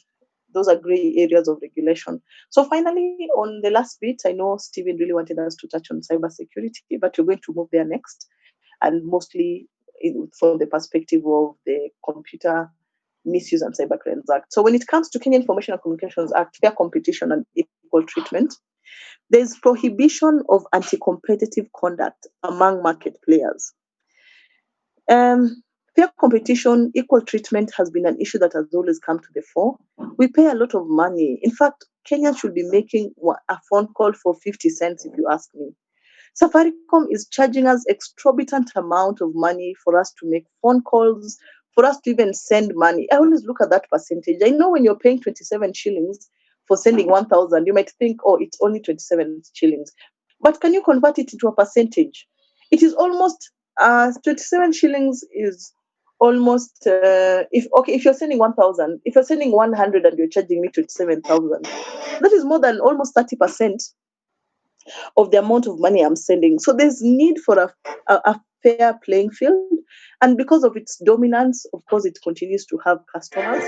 those are gray areas of regulation. So finally, on the last bit, I know Stephen really wanted us to touch on cybersecurity, but we're going to move there next, and mostly from the perspective of the Computer Misuse and Cybercrimes Act. So when it comes to Kenya Information and Communications Act, fair competition and equal treatment, there's prohibition of anti-competitive conduct among market players. Fair competition, equal treatment has been an issue that has always come to the fore. We pay a lot of money. In fact, Kenya should be making a phone call for 50 cents, if you ask me. Safaricom is charging us exorbitant amount of money for us to make phone calls, for us to even send money. I always look at that percentage. I know when you're paying 27 shillings for sending 1,000, you might think, oh, it's only 27 shillings. But can you convert it into a percentage? It is almost 27 shillings is almost if you're sending 1,000, if you're sending 100 and you're charging me 27,000, that is more than almost 30% of the amount of money I'm sending. So there's need for a fair playing field, and because of its dominance, of course, it continues to have customers.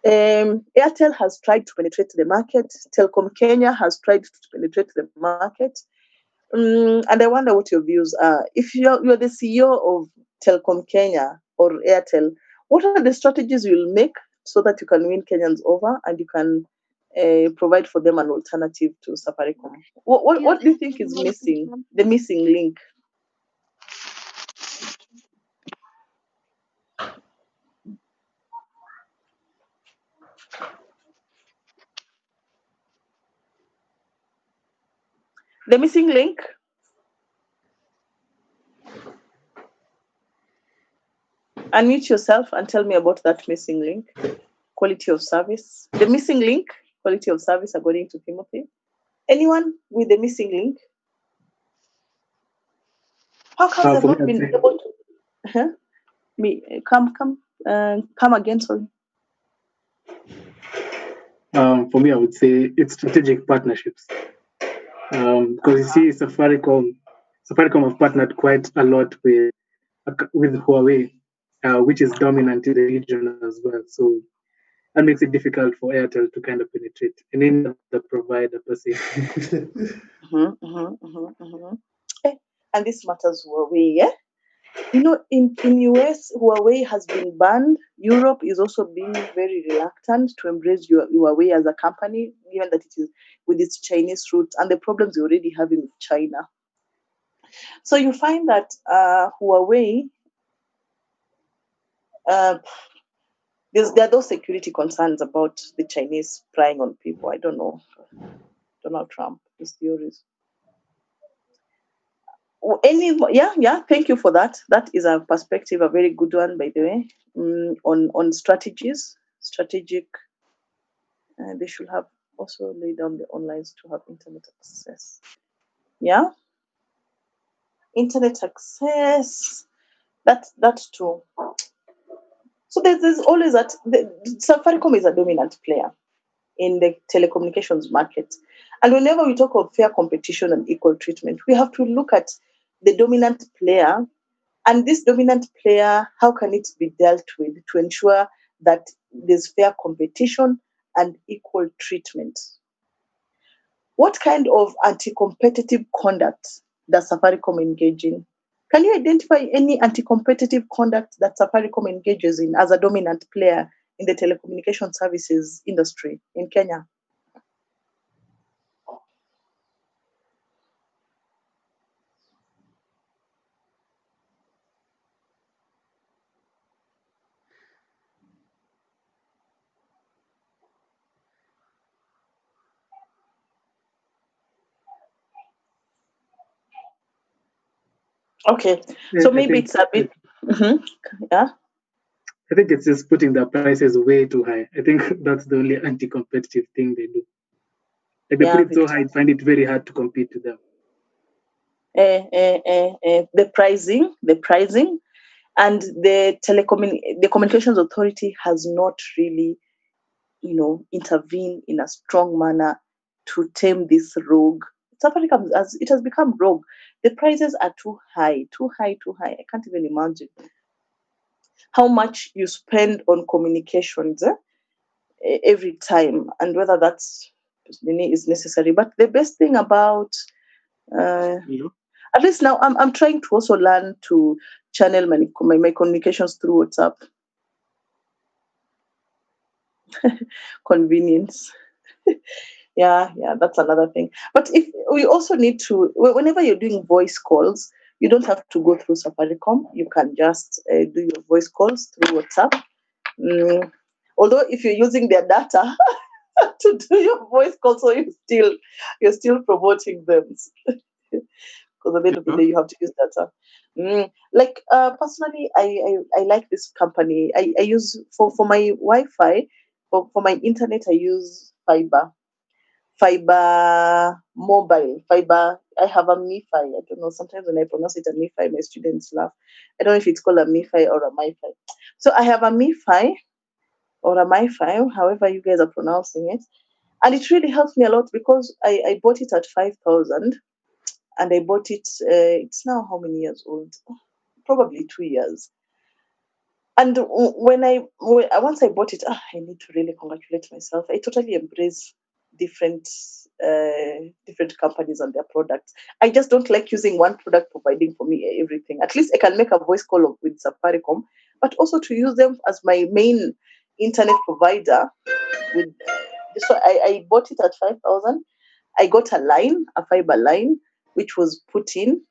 Airtel has tried to penetrate the market. Telkom Kenya has tried to penetrate the market. And I wonder what your views are. If you're the CEO of Telkom Kenya or Airtel, what are the strategies you'll make so that you can win Kenyans over and you can provide for them an alternative to Safaricom? What do you think is missing? The missing link? The missing link? Unmute yourself and tell me about that missing link. Quality of service. The missing link, quality of service, according to Timothy. Anyone with the missing link? How come they've not been able to? Come again, sorry. For me, I would say it's strategic partnerships. Because you see, Safaricom have partnered quite a lot with Huawei, which is dominant in the region as well. So that makes it difficult for Airtel to kind of penetrate any other provider per se. And this matters Huawei, yeah? You know, in US, Huawei has been banned. Europe is also being very reluctant to embrace Huawei as a company, given that it is with its Chinese roots and the problems you're already having with China. So you find that Huawei, there are those security concerns about the Chinese prying on people. I don't know. Donald Trump, his theories. Thank you for that. That is a perspective, a very good one, by the way. On strategies, strategic. They should have also laid down the onlines to have internet access. Yeah, internet access. That's true. So there's always that. Safaricom is a dominant player in the telecommunications market, and whenever we talk of fair competition and equal treatment, we have to look at the dominant player, and this dominant player, how can it be dealt with to ensure that there's fair competition and equal treatment? What kind of anti-competitive conduct does Safaricom engage in? Can you identify any anti-competitive conduct that Safaricom engages in as a dominant player in the telecommunication services industry in Kenya? Okay, so maybe it's a bit. Yeah. I think it's just putting the prices way too high. I think that's the only anti-competitive thing they do. Like they put it so high, I find it very hard to compete with them. The pricing, and the communications authority has not really intervene in a strong manner to tame this rogue. Safaricom, as it has become rogue, the prices are too high, too high, too high. I can't even imagine how much you spend on communications every time, and whether that's is necessary. But the best thing about at least now I'm trying to also learn to channel my communications through WhatsApp. Convenience. Yeah, that's another thing. But if we also need to, whenever you're doing voice calls, you don't have to go through Safaricom. You can just do your voice calls through WhatsApp. Although if you're using their data to do your voice calls, so you're still promoting them. Because at the end of the day, you have to use data. Personally, I like this company. I use for my Wi-Fi, for my internet, I use Fiber Mobile. I have a MiFi. I don't know. Sometimes when I pronounce it a MiFi, my students laugh. I don't know if it's called a MiFi or a MiFi. So I have a MiFi or a MiFi, however you guys are pronouncing it. And it really helps me a lot because I bought it at 5,000, and I bought it, it's now how many years old? Probably 2 years. And once I bought it, I need to really congratulate myself. I totally embrace different companies and their products. I just don't like using one product providing for me everything. At least I can make a voice call with Safaricom, but also to use them as my main internet provider. So I bought it at 5,000. I got a fiber line, which was put in.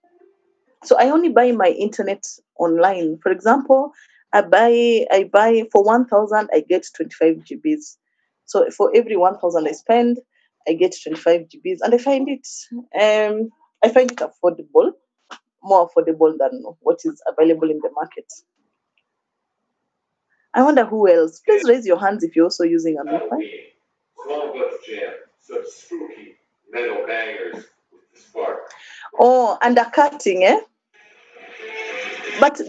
So I only buy my internet online. For example, I buy for 1,000, I get 25 GBs. So for every 1,000 I spend, I get 25 GBs, and I find it affordable, more affordable than what is available in the market. I wonder who else. Please raise your hands if you're also using a MiFi. Small Butts Jam, such spooky metal bangers with the spark. Oh, undercutting, eh? But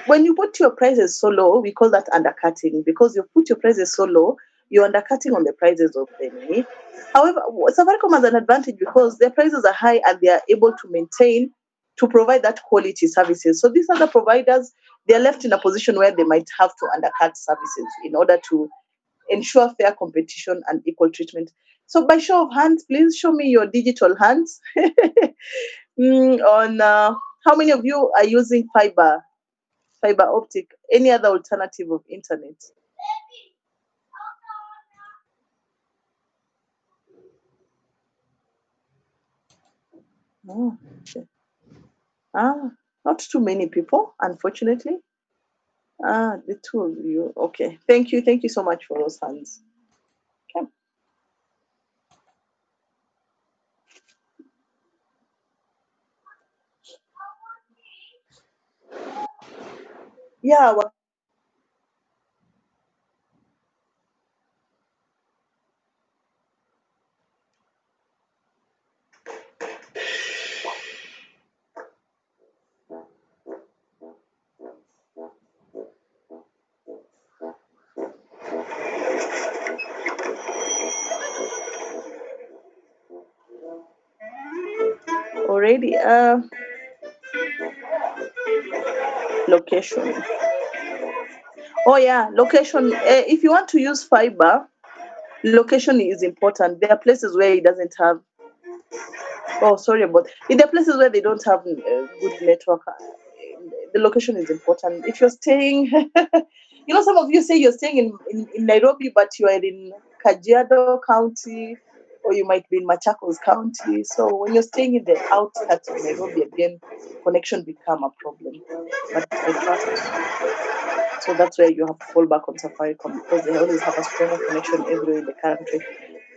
when you put your prices so low, we call that undercutting, because you put your prices so low, you're undercutting on the prices of the enemy. However, Safaricom has an advantage because their prices are high and they are able to provide that quality services. So these other providers, they are left in a position where they might have to undercut services in order to ensure fair competition and equal treatment. So by show of hands, please show me your digital hands on how many of you are using fiber optic, any other alternative of internet? Oh, okay. Not too many people, unfortunately. The two of you. Okay. Thank you so much for those hands. Okay. Yeah. Already. Location. Oh yeah, location. If you want to use fiber, location is important. There are places where it doesn't have. Oh, sorry about. In the places where they don't have good network, the location is important. If you're staying, some of you say you're staying in Nairobi, but you are in Kajiado County, or you might be in Machakos County. So when you're staying in the outskirts of Nairobi, again, connection become a problem. But I trust. So that's where you have to fall back on Safaricom, because they always have a stronger connection everywhere in the country.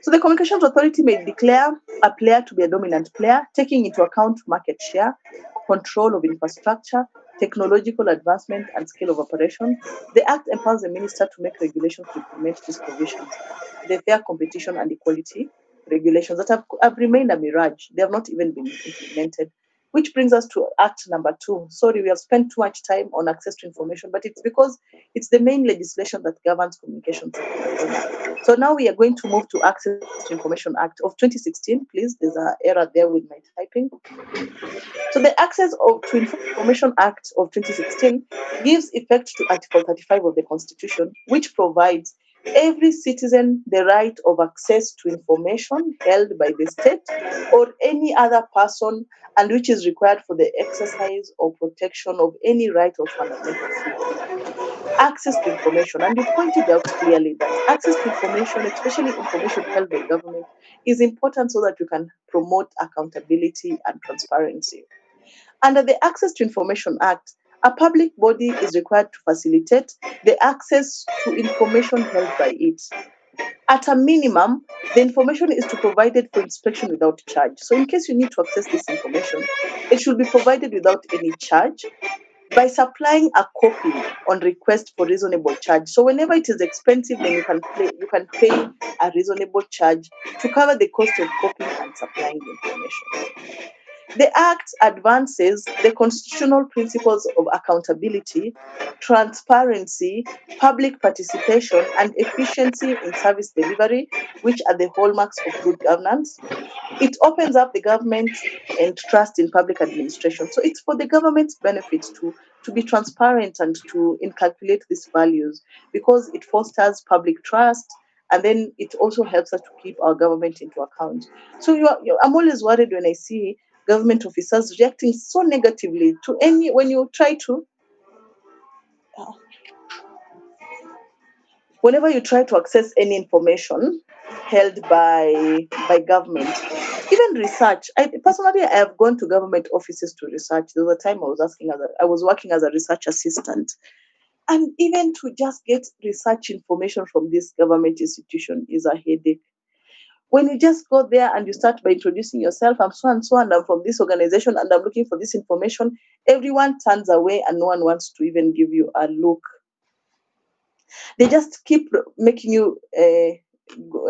So the Communications Authority may declare a player to be a dominant player, taking into account market share, control of infrastructure, technological advancement, and scale of operation. The Act empowers the minister to make regulations to implement these provisions. The fair competition and equality regulations that have remained a mirage. They have not even been implemented. which brings us to Act number 2. Sorry, we have spent too much time on access to information, but it's because it's the main legislation that governs communication sector in Kenya. So now we are going to move to Access to Information Act of 2016. Please, there's an error there with my typing. So the to Information Act of 2016 gives effect to Article 35 of the Constitution, which provides every citizen the right of access to information held by the state or any other person, and which is required for the exercise or protection of any right of fundamental freedom. Access to information, and you pointed out clearly that access to information, especially information held by government, is important so that you can promote accountability and transparency. Under the Access to Information Act, a public body is required to facilitate the access to information held by it. At a minimum, the information is to be provided for inspection without charge. So in case you need to access this information, it should be provided without any charge by supplying a copy on request for reasonable charge. So whenever it is expensive, then you can pay a reasonable charge to cover the cost of copying and supplying the information. The Act advances the constitutional principles of accountability, transparency, public participation, and efficiency in service delivery, which are the hallmarks of good governance. It opens up the government and trust in public administration. So it's for the government's benefit to be transparent and to inculcate these values, because it fosters public trust, and then it also helps us to keep our government into account. So I'm always worried when I see government officers reacting so negatively to when you try to whenever you try to access any information held by government, even research. I have gone to government offices to research. There was a time I was working as a research assistant, and even to just get research information from this government institution is a headache. When you just go there and you start by introducing yourself, I'm so and so, and I'm from this organization, and I'm looking for this information, everyone turns away and no one wants to even give you a look. They just keep making you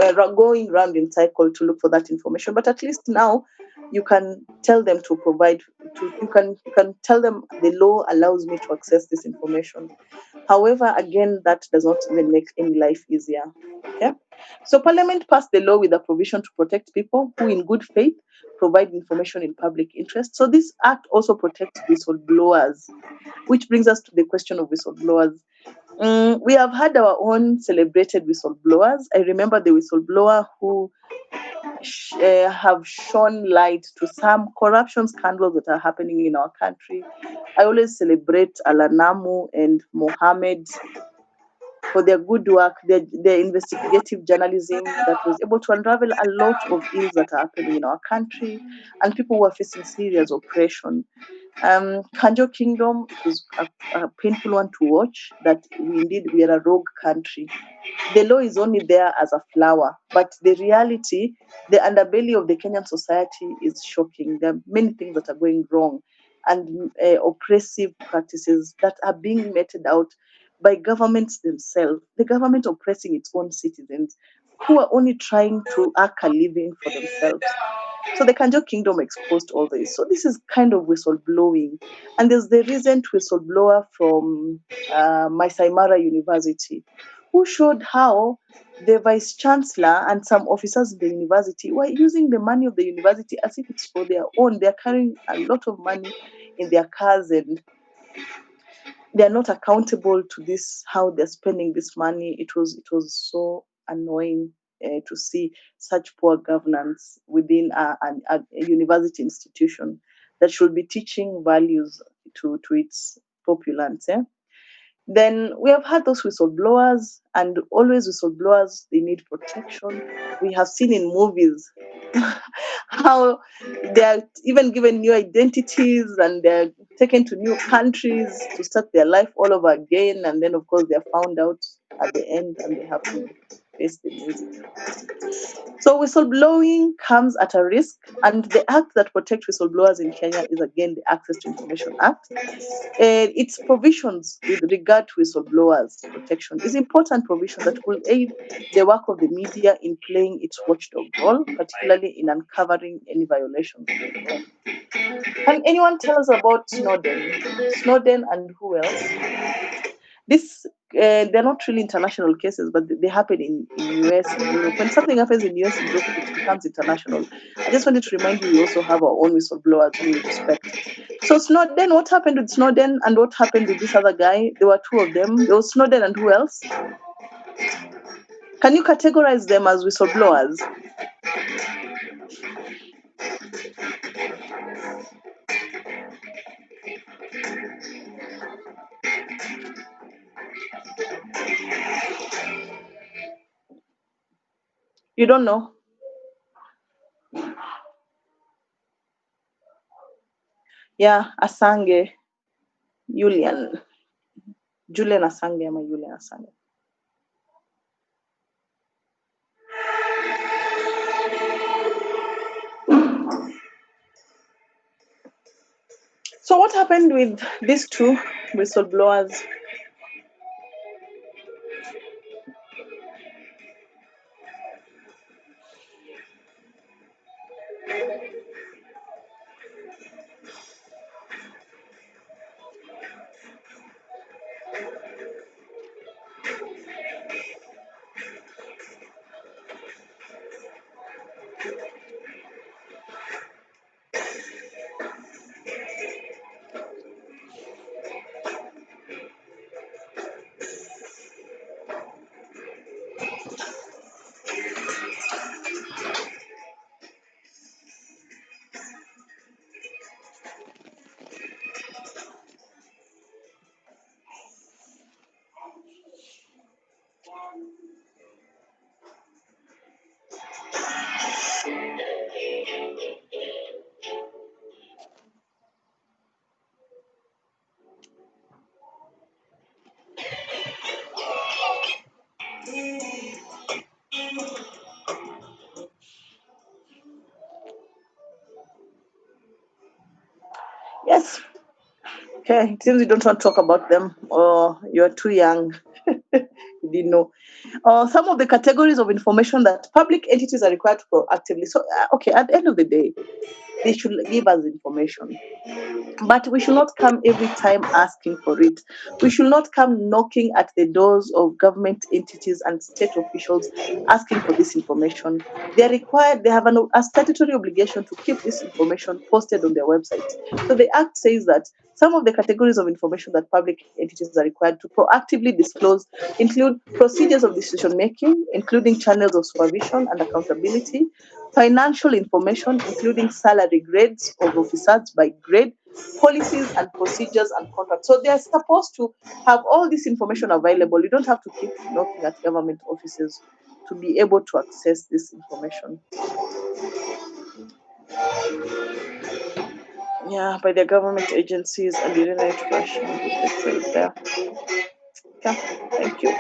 going round in cycle to look for that information. But at least now you can tell them to provide. You can tell them the law allows me to access this information. However, again, that does not even make any life easier. Okay. So Parliament passed the law with a provision to protect people who, in good faith, provide information in public interest. So this act also protects whistleblowers, which brings us to the question of whistleblowers. We have had our own celebrated whistleblowers. I remember the whistleblower who have shone light to some corruption scandals that are happening in our country. I always celebrate Alanamu and Mohammed for their good work, their investigative journalism that was able to unravel a lot of ills that are happening in our country and people who are facing serious oppression. Kanjo Kingdom was a painful one to watch, that we are a rogue country. The law is only there as a flower, but the reality, the underbelly of the Kenyan society is shocking. There are many things that are going wrong, and oppressive practices that are being meted out by governments themselves. The government oppressing its own citizens who are only trying to earn a living for themselves. So the Kanjo Kingdom exposed all this. So this is kind of whistleblowing. And there's the recent whistleblower from Masai Mara University, who showed how the vice chancellor and some officers in the university were using the money of the university as if it's for their own. They're carrying a lot of money in their cars, and they're not accountable to this, how they're spending this money. It was so annoying to see such poor governance within a university institution that should be teaching values to its populace. Then we have had those whistleblowers, and always whistleblowers, they need protection. We have seen in movies how they are even given new identities and they're taken to new countries to start their life all over again, and then of course they're found out at the end and they have to face the music. So whistleblowing comes at a risk, and the act that protects whistleblowers in Kenya is again the Access to Information Act. And its provisions with regard to whistleblowers protection is important provision that will aid the work of the media in playing its watchdog role, particularly in uncovering any violations of the law. Can anyone tell us about Snowden? Snowden and who else? This they're not really international cases, but they happen in US and Europe. When something happens in US and Europe, it becomes international. I just wanted to remind you we also have our own whistleblowers who we respect. So Snowden, what happened with Snowden and what happened with this other guy? There were two of them. There was Snowden and who else? Can you categorize them as whistleblowers? You don't know? Yeah, Assange, Julian Assange, ama Julian Assange. So what happened with these two whistleblowers? Yes. Okay, it seems you don't want to talk about them or you're too young. You didn't know. Some of the categories of information that public entities are required to proactively. So, okay, at the end of the day, they should give us information. But we should not come every time asking for it. We should not come knocking at the doors of government entities and state officials asking for this information. They are required, they have a statutory obligation to keep this information posted on their websites. So the Act says that some of the categories of information that public entities are required to proactively disclose include procedures of decision making, including channels of supervision and accountability, financial information, including salary grades of officers by grade, policies and procedures and contracts. So they are supposed to have all this information available. You don't have to keep knocking at government offices to be able to access this information. Yeah, by the government agencies and the internet version reflected there. Okay, thank you.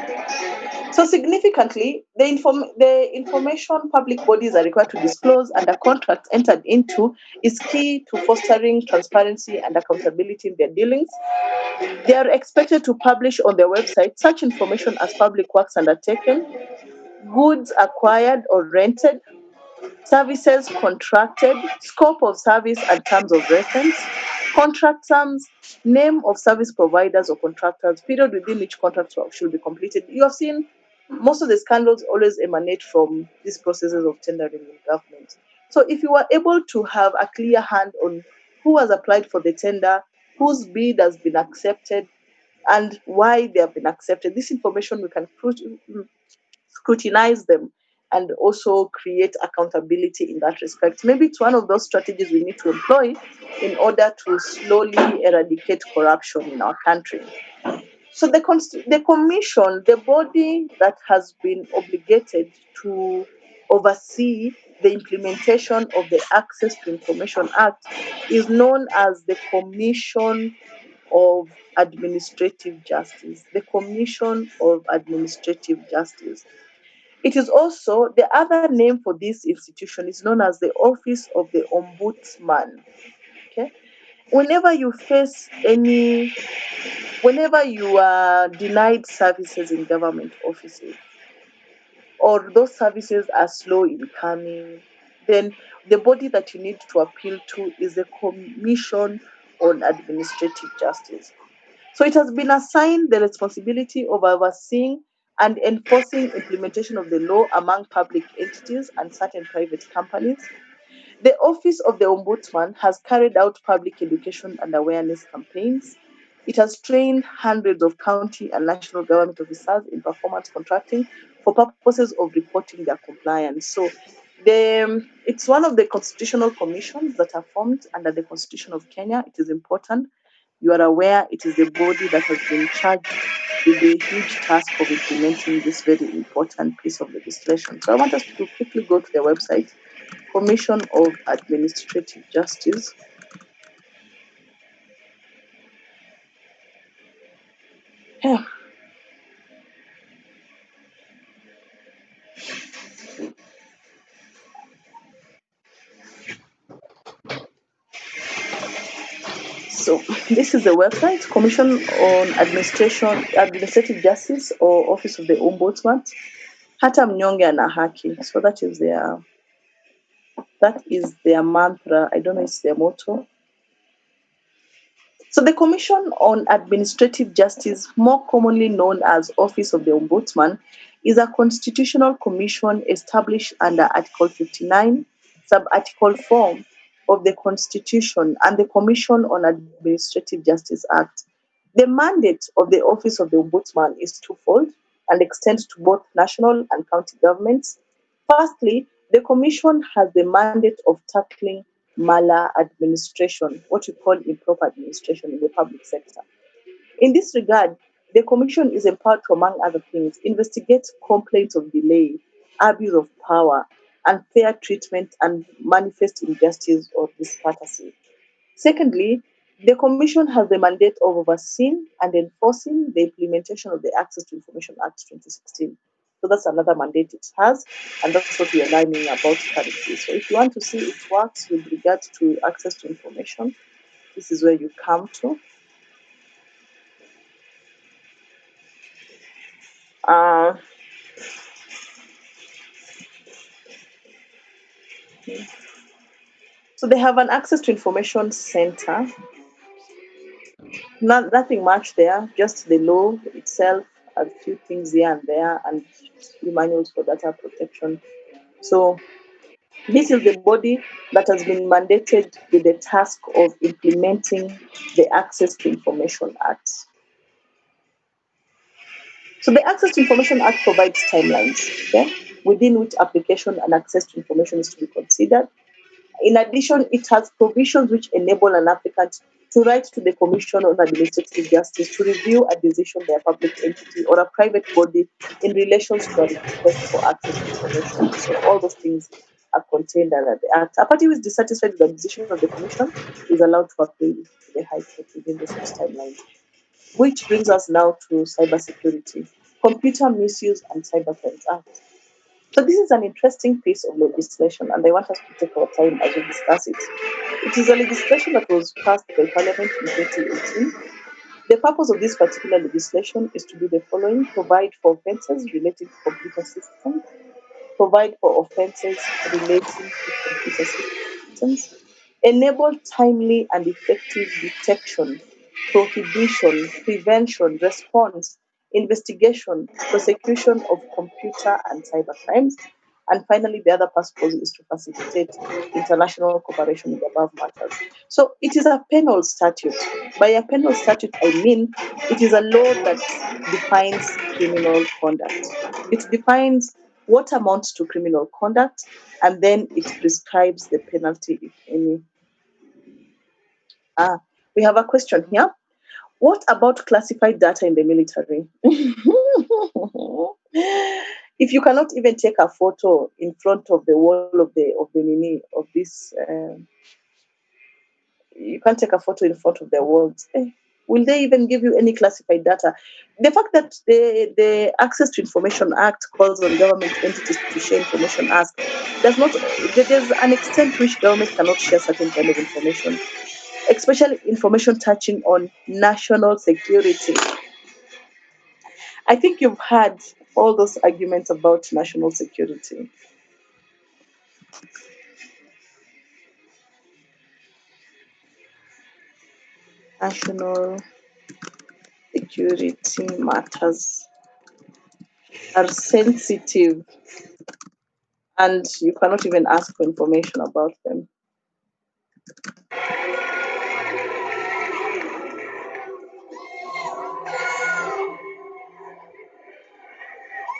So significantly, the information public bodies are required to disclose under contracts entered into is key to fostering transparency and accountability in their dealings. They are expected to publish on their website such information as public works undertaken, goods acquired or rented, services contracted, scope of service and terms of reference, contract terms, name of service providers or contractors, period within which contracts should be completed. You have seen most of the scandals always emanate from these processes of tendering in government. So if you are able to have a clear hand on who has applied for the tender, whose bid has been accepted, and why they have been accepted, this information we can scrutinize them and also create accountability in that respect. Maybe it's one of those strategies we need to employ in order to slowly eradicate corruption in our country. So the commission, the body that has been obligated to oversee the implementation of the Access to Information Act, is known as the Commission of Administrative Justice. The Commission of Administrative Justice. It is also, the other name for this institution is known as the Office of the Ombudsman. Okay. Whenever you are denied services in government offices, or those services are slow in coming, then the body that you need to appeal to is the Commission on Administrative Justice. So it has been assigned the responsibility of overseeing and enforcing implementation of the law among public entities and certain private companies. The Office of the Ombudsman has carried out public education and awareness campaigns. It has trained hundreds of county and national government officers in performance contracting for purposes of reporting their compliance. So it's one of the constitutional commissions that are formed under the Constitution of Kenya. It is important. You are aware it is the body that has been charged with the huge task of implementing this very important piece of legislation. So I want us to quickly go to their website, Commission of Administrative Justice. Yeah. So this is the website, Commission on Administrative Justice, or Office of the Ombudsman. Hata mnyonge ana haki. So that is their mantra. I don't know, it's their motto. So the Commission on Administrative Justice, more commonly known as Office of the Ombudsman, is a constitutional commission established under Article 59, Sub-Article 4 of the Constitution and the Commission on Administrative Justice Act. The mandate of the Office of the Ombudsman is twofold and extends to both national and county governments. Firstly, the Commission has the mandate of tackling maladministration, what we call improper administration in the public sector. In this regard, the Commission is empowered to, among other things, investigate complaints of delay, abuse of power, unfair treatment, and manifest injustice or discourtesy. Secondly, the Commission has the mandate of overseeing and enforcing the implementation of the Access to Information Act 2016. So that's another mandate it has, and that's what we are learning about currently. So if you want to see its works with regards to access to information, this is where you come to. So they have an access to information center. Nothing much there, just the law itself, a few things here and there, and manuals for data protection. So this is the body that has been mandated with the task of implementing the Access to Information Act. So the Access to Information Act provides timelines, within which application and access to information is to be considered. In addition, it has provisions which enable an applicant to write to the Commission on Administrative Justice to review a decision by a public entity or a private body in relation to a request for access to information. So all those things are contained under the Act. A party who is dissatisfied with the decision of the Commission is allowed to appeal to the High Court within the set timelines. Which brings us now to cybersecurity, Computer Misuse and Cybercrimes Act. So this is an interesting piece of legislation, and I want us to take our time as we discuss it. It is a legislation that was passed by Parliament in 2018. The purpose of this particular legislation is to do the following: provide for offences relating to computer systems, provide for offences relating to computer systems, enable timely and effective detection, prohibition, prevention, response, investigation, prosecution of computer and cyber crimes. And finally, the other purpose is to facilitate international cooperation in the above matters. So it is a penal statute. By a penal statute, I mean it is a law that defines criminal conduct. It defines what amounts to criminal conduct, and then it prescribes the penalty, if any. We have a question here. What about classified data in the military? If you cannot even take a photo in front of the wall of this, you can't take a photo in front of the walls. Will they even give you any classified data? The fact that the Access to Information Act calls on government entities to share information ask does not, there's an extent to which government cannot share certain kind of information, especially information touching on national security. I think you've had all those arguments about national security. National security matters are sensitive and you cannot even ask for information about them.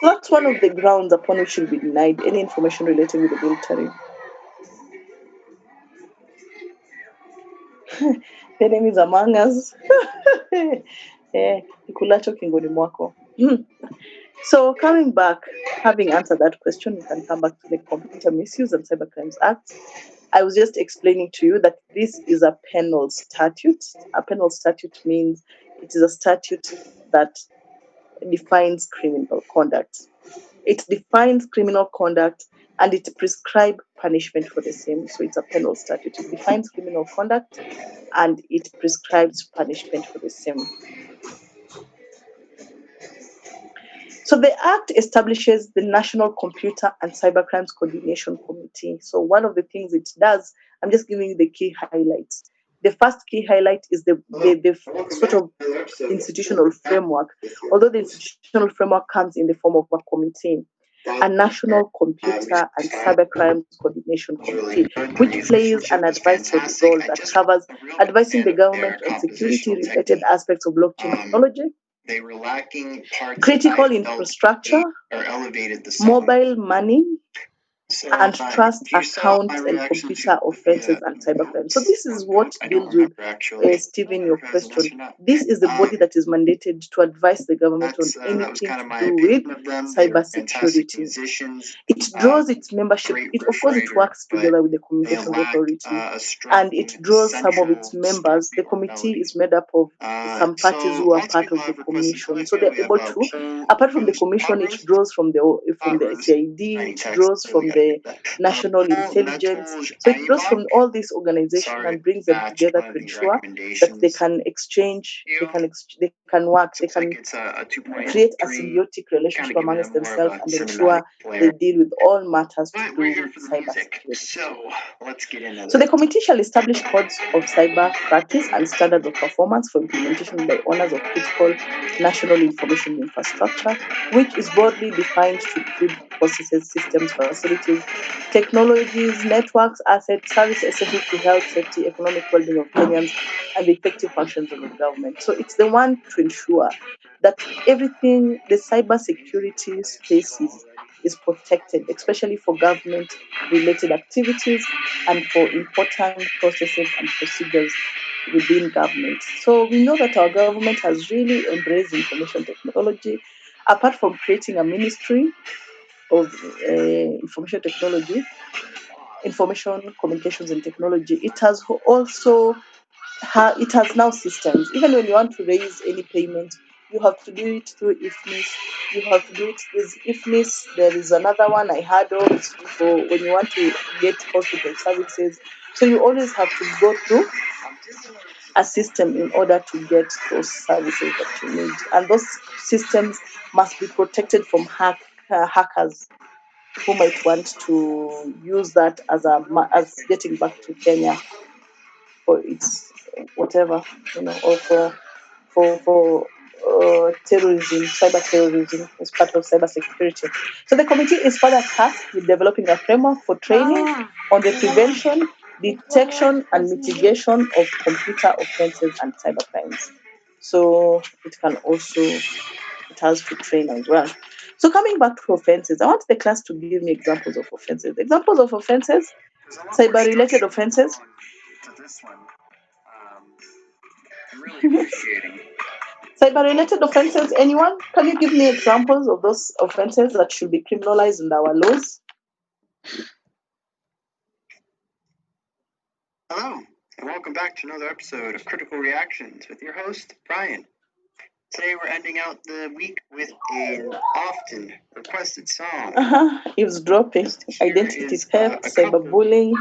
That's one of the grounds upon which you'll be denied any information related with the military. The name is Among Us. Kikulacho kingoni mwako. So coming back, having answered that question, we can come back to the Computer Misuse and Cybercrimes Act. I was just explaining to you that this is a penal statute. A penal statute means it is a statute that defines criminal conduct. It defines criminal conduct and it prescribes punishment for the same. So it's a penal statute. It defines criminal conduct and it prescribes punishment for the same. So the Act establishes the National Computer and Cybercrimes Coordination Committee. So one of the things it does, I'm just giving you the key highlights. The first key highlight is the sort of institutional framework. Although the institutional framework comes in the form of a committee, a National Computer and Cybercrimes Coordination Committee, which plays an advisory role that covers advising the government on security-related aspects of blockchain technology, They were lacking parts critical I felt infrastructure, or elevated the song. mobile money, So, and trust you saw accounts my and reaction computer to offenses the and cybercrime. So this is what I don't deals with, remember actually. Stephen, your Because yes or question. no. This is the body that is mandated to advise the government on That was anything kind of to my do with opinion of them. They were fantastic cybersecurity. musicians. It draws its membership. Great Of course, it riff works writer, together with the they Communications lacked Authority, a and it strong draws some of its central members. The story or committee melody. is made up of some parties So who are last part week of we'll the have requested commission. So collector. they're We have able to, poll apart from the roast, commission, pot it roast, draws from the roast, CID, tiny it text. draws So we from gotta the get that. National Paul Intelligence. Metals So it draws from Ayebach. all these organizations Sorry, and brings them matched together one to of the ensure that they recommendations. can exchange, they can work, they Looks like can it's a 2.3. create a symbiotic Kind relationship of giving amongst it more of themselves a and cinematic ensure flair. they deal with all matters to But do we're here with for the music, cybersecurity. so let's get into So the this. committee shall establish codes of cyber practice and standards of performance for implementation by owners of critical national information infrastructure, which is broadly defined to include processes, systems, facilities, technologies, networks, assets, services essential to health, safety, economic well-being of Kenyans, and the effective functions of the government. So it's the one to ensure that everything, the cyber security spaces is protected, especially for government related activities and for important processes and procedures within government. So we know that our government has really embraced information technology. Apart from creating a ministry of information technology, information communications and technology, it has also it has now systems. Even when you want to raise any payment, you have to do it through IFMIS. You have to do it. There's IFMIS. There is another one I heard of for when you want to get hospital services. So you always have to go through a system in order to get those services that you need. And those systems must be protected from hackers who might want to use that as getting back to Kenya for its whatever, or for terrorism, cyber terrorism as part of cyber security. So the committee is further tasked with developing a framework for training on the prevention, detection, and mitigation of computer offenses and cyber crimes. So it has to train as well. So coming back to offenses, I want the class to give me examples of offenses. Examples of offenses, cyber-related offenses. To this one, I'm really appreciating. Cyber-related offenses, anyone? Can you give me examples of those offenses that should be criminalized in our laws? Hello, Welcome back to another episode of Critical Reactions with your host, Brian. Today we're ending out the week with an often requested song. Eavesdropping, identity theft, cyberbullying.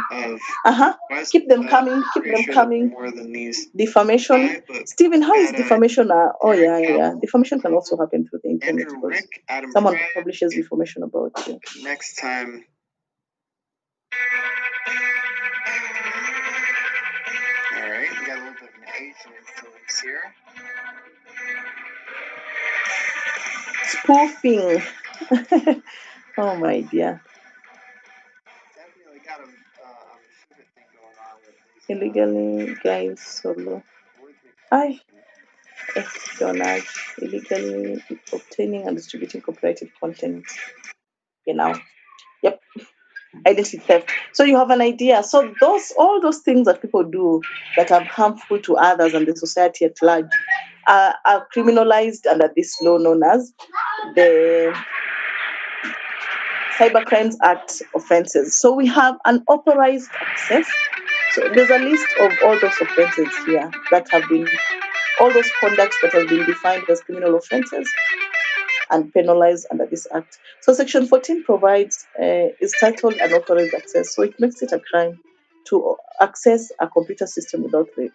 Keep them coming, keep them coming. More than these. Defamation. Stephen, how is defamation? Defamation can also happen through the internet because someone publishes information about you. Next time. All right, we got a little bit of an Asian influence here. Spoofing. Oh my dear. Definitely got a sugar thing going on with these. Illegally, guys, solo. Espionage, illegally obtaining and distributing copyrighted content. Yep. Identity theft. So you have an idea. So all those things that people do that are harmful to others and the society at large are criminalized under this law known as the Cybercrimes Act offenses. So we have unauthorized access. So there's a list of all those offenses here that have been, all those conducts that have been defined as criminal offenses and penalized under this act. So Section 14 provides, is titled unauthorized access. So it makes it a crime to access a computer system without the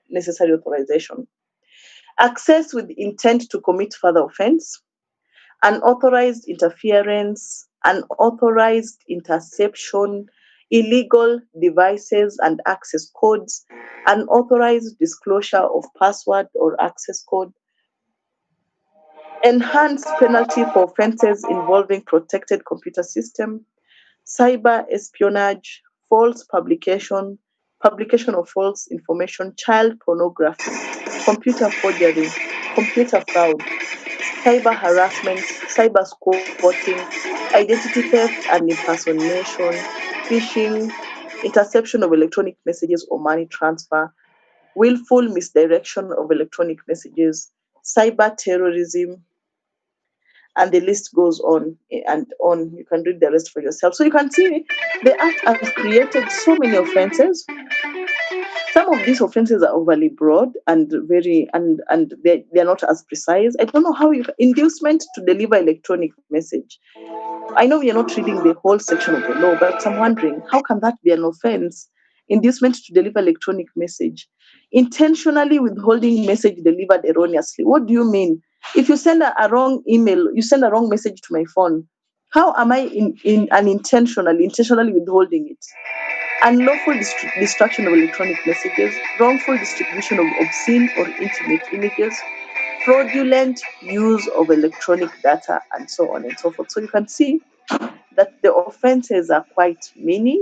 necessary authorization. Access with intent to commit further offense, unauthorized interference, unauthorized interception, illegal devices and access codes, unauthorized disclosure of password or access code, enhanced penalty for offenses involving protected computer system, cyber espionage, false publication, publication of false information, child pornography, computer forgery, computer fraud, cyber harassment, cyber squatting, identity theft and impersonation, phishing, interception of electronic messages or money transfer, willful misdirection of electronic messages, cyber terrorism, and the list goes on and on. You can read the rest for yourself. So you can see the act has created so many offenses. Some of these offenses are overly broad and they're not as precise. I don't know how you inducement to deliver electronic message. I know we are not reading the whole section of the law, but I'm wondering how can that be an offense? Inducement to deliver electronic message. Intentionally withholding message delivered erroneously. What do you mean? If you send a wrong email, you send a wrong message to my phone. How am I intentionally withholding it? Unlawful destruction of electronic messages, wrongful distribution of obscene or intimate images, fraudulent use of electronic data, and so on and so forth. So you can see that the offenses are quite many.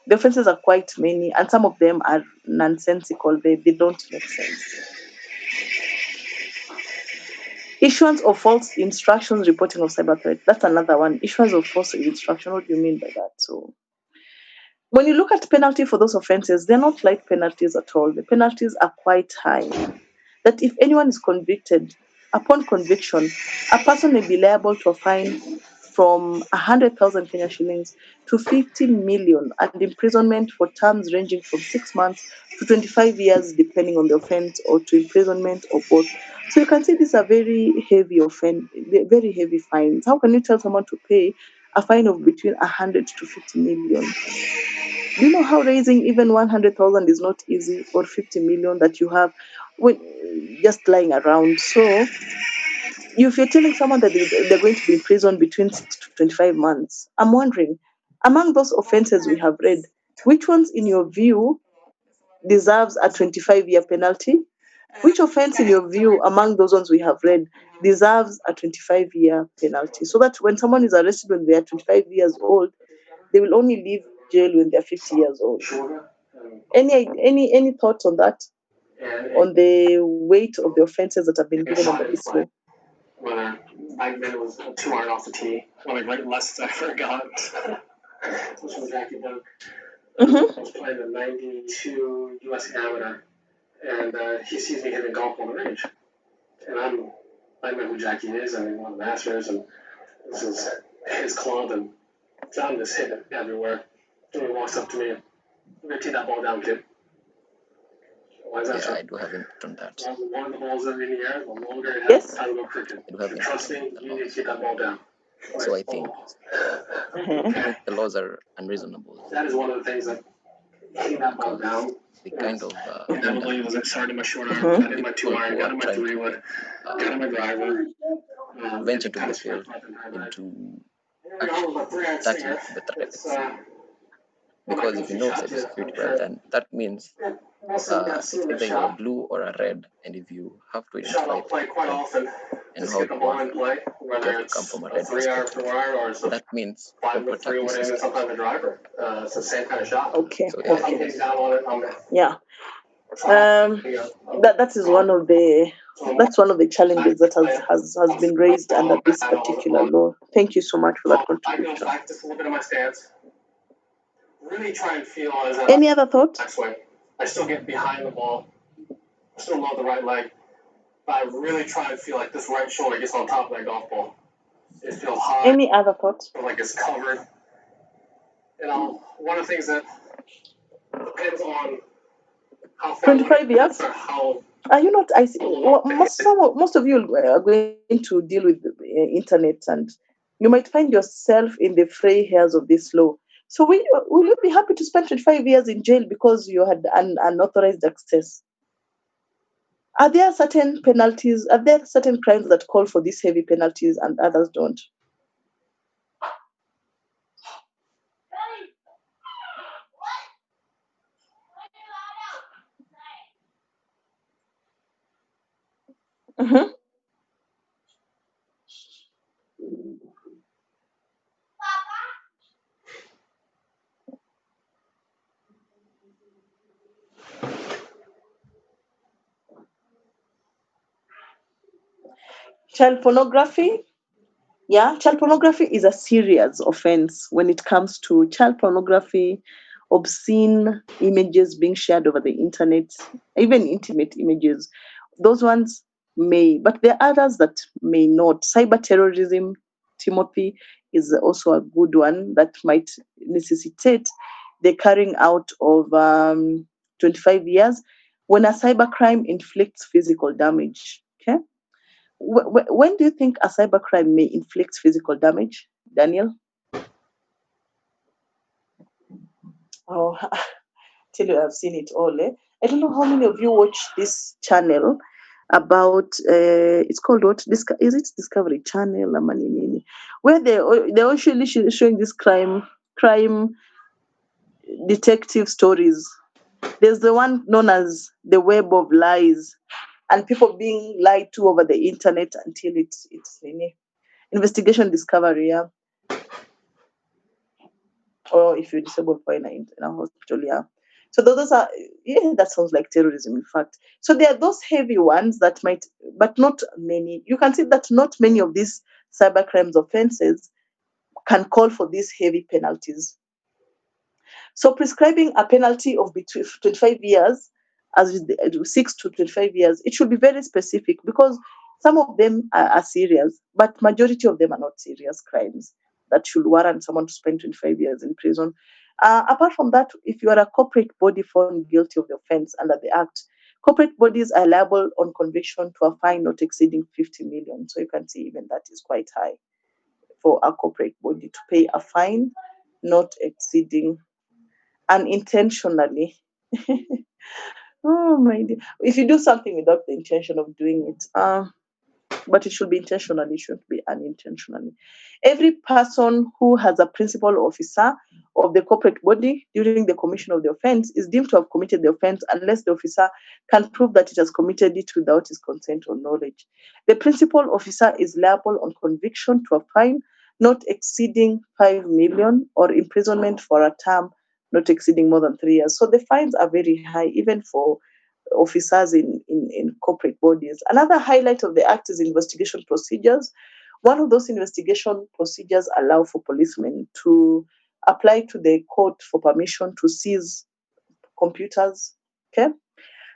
The offenses are quite many, and some of them are nonsensical. They don't make sense. Issuance of false instructions, reporting of cyber threat. That's another one. Issuance of false instruction. What do you mean by that? So when you look at penalty for those offenses, they're not light penalties at all. The penalties are quite high. That if anyone is convicted, upon conviction, a person may be liable to a fine from 100,000 Kenya shillings to 15 million and imprisonment for terms ranging from 6 months to 25 years, depending on the offense, or to imprisonment or both. So you can see these are very heavy very heavy fines. How can you tell someone to pay a fine of between 100 to 50 million? Do you know how raising even 100,000 is not easy, or 50 million that you have just lying around? So if you're telling someone that they're going to be in prison between 6 to 25 months, I'm wondering, among those offenses we have read, which ones in your view deserves a 25-year penalty? Which offense in your view among those ones we have read deserves a 25-year penalty? So that when someone is arrested when they are 25 years old, they will only leave jail when they're 50 years old. Any thoughts on that? On the weight of the offenses that have been given under this law? When back then it was 2 iron off the tee. One of the great lessons I forgot was from Jackie Dunk. I was playing the 92 US Amateur, and he sees me hitting golf on the range. And I know who Jackie is, and one of the Masters, and this is his club, and so I'm just hitting it everywhere. And he walks up to me, I'm gonna take that ball down, kid. Why is that Yeah, so? I do have input on that. The more the ball's in the air, the longer it has Yes. time to go crooked. I do have If you input trust on me, the you need to laws. take that ball down. So I think the laws are unreasonable That is one of the things that taking that ball because down. they kind of That hinder believe was started my short arm, Mhm. got in my two people iron, who got are in my trying 3-wood, to got in my driver. venture into Kind the of field left and right. into Here we go with my 3-iron starting stinger. with better It's ethics. my Because if you go-to know shot to cybersecurity well, sure. then that means Most of you guys it's seen this either you're a shot. blue or a red, and if you have to Shot identify I'll play people quite and often. and Just how get the to ball want in play, you whether have to come it's from a a red 3-iron, perspective. 4-iron, or it's a That means you 5 have to wood, attack 3-wood, these and systems. sometimes a driver. It's the same kind of shot. Okay. So yeah, Once I'm getting down on it, I'm Yeah. trying. That's one of the challenges that has been raised under this particular law. Thank you so much for that I go contribution. back just a little bit of my stance. Really try and feel as I Any other thoughts? backswing. I still get behind the ball. I still load the right leg. But I really try and feel like this right shoulder gets on top of that golf ball. It feels high. Any other thoughts? Feel like it's covered. One of the things that depends on how far 25 years? or how Are you not? I see. Most of you are going to deal with the internet, and you might find yourself in the fray hairs of this law. So will you be happy to spend 25 years in jail because you had unauthorized access? Are there certain penalties? Are there certain crimes that call for these heavy penalties and others don't? Mhm. Child pornography? Yeah, child pornography is a serious offense when it comes to child pornography, obscene images being shared over the internet, even intimate images. Those ones may, but there are others that may not. Cyber terrorism, Timothy, is also a good one that might necessitate the carrying out of 25 years when a cybercrime inflicts physical damage. Okay. When do you think a cybercrime may inflict physical damage, Daniel? Oh, tell you I've seen it all. I don't know how many of you watch this channel about. It's called what? Is it Discovery Channel? Amanini, where they're actually showing this crime detective stories. There's the one known as the Web of Lies, and people being lied to over the internet until it's investigation discovery, yeah. Or if you're disabled for in a hospital, yeah. So those are, yeah, that sounds like terrorism, in fact. So there are those heavy ones that might, but not many. You can see that not many of these cyber crimes offenses can call for these heavy penalties. So prescribing a penalty of between 25 years, as with 6 to 25 years, it should be very specific because some of them are serious, but majority of them are not serious crimes that should warrant someone to spend 25 years in prison. Apart from that, if you are a corporate body found guilty of the offense under the Act, corporate bodies are liable on conviction to a fine not exceeding 50 million. So you can see even that is quite high for a corporate body to pay a fine not exceeding unintentionally. Oh my dear. If you do something without the intention of doing it, but it should be intentionally, it shouldn't be unintentionally. Every person who has a principal officer of the corporate body during the commission of the offense is deemed to have committed the offense unless the officer can prove that it has committed it without his consent or knowledge. The principal officer is liable on conviction to a fine not exceeding 5 million or imprisonment for a term not exceeding more than 3 years. So the fines are very high, even for officers in corporate bodies. Another highlight of the Act is investigation procedures. One of those investigation procedures allow for policemen to apply to the court for permission to seize computers. Okay.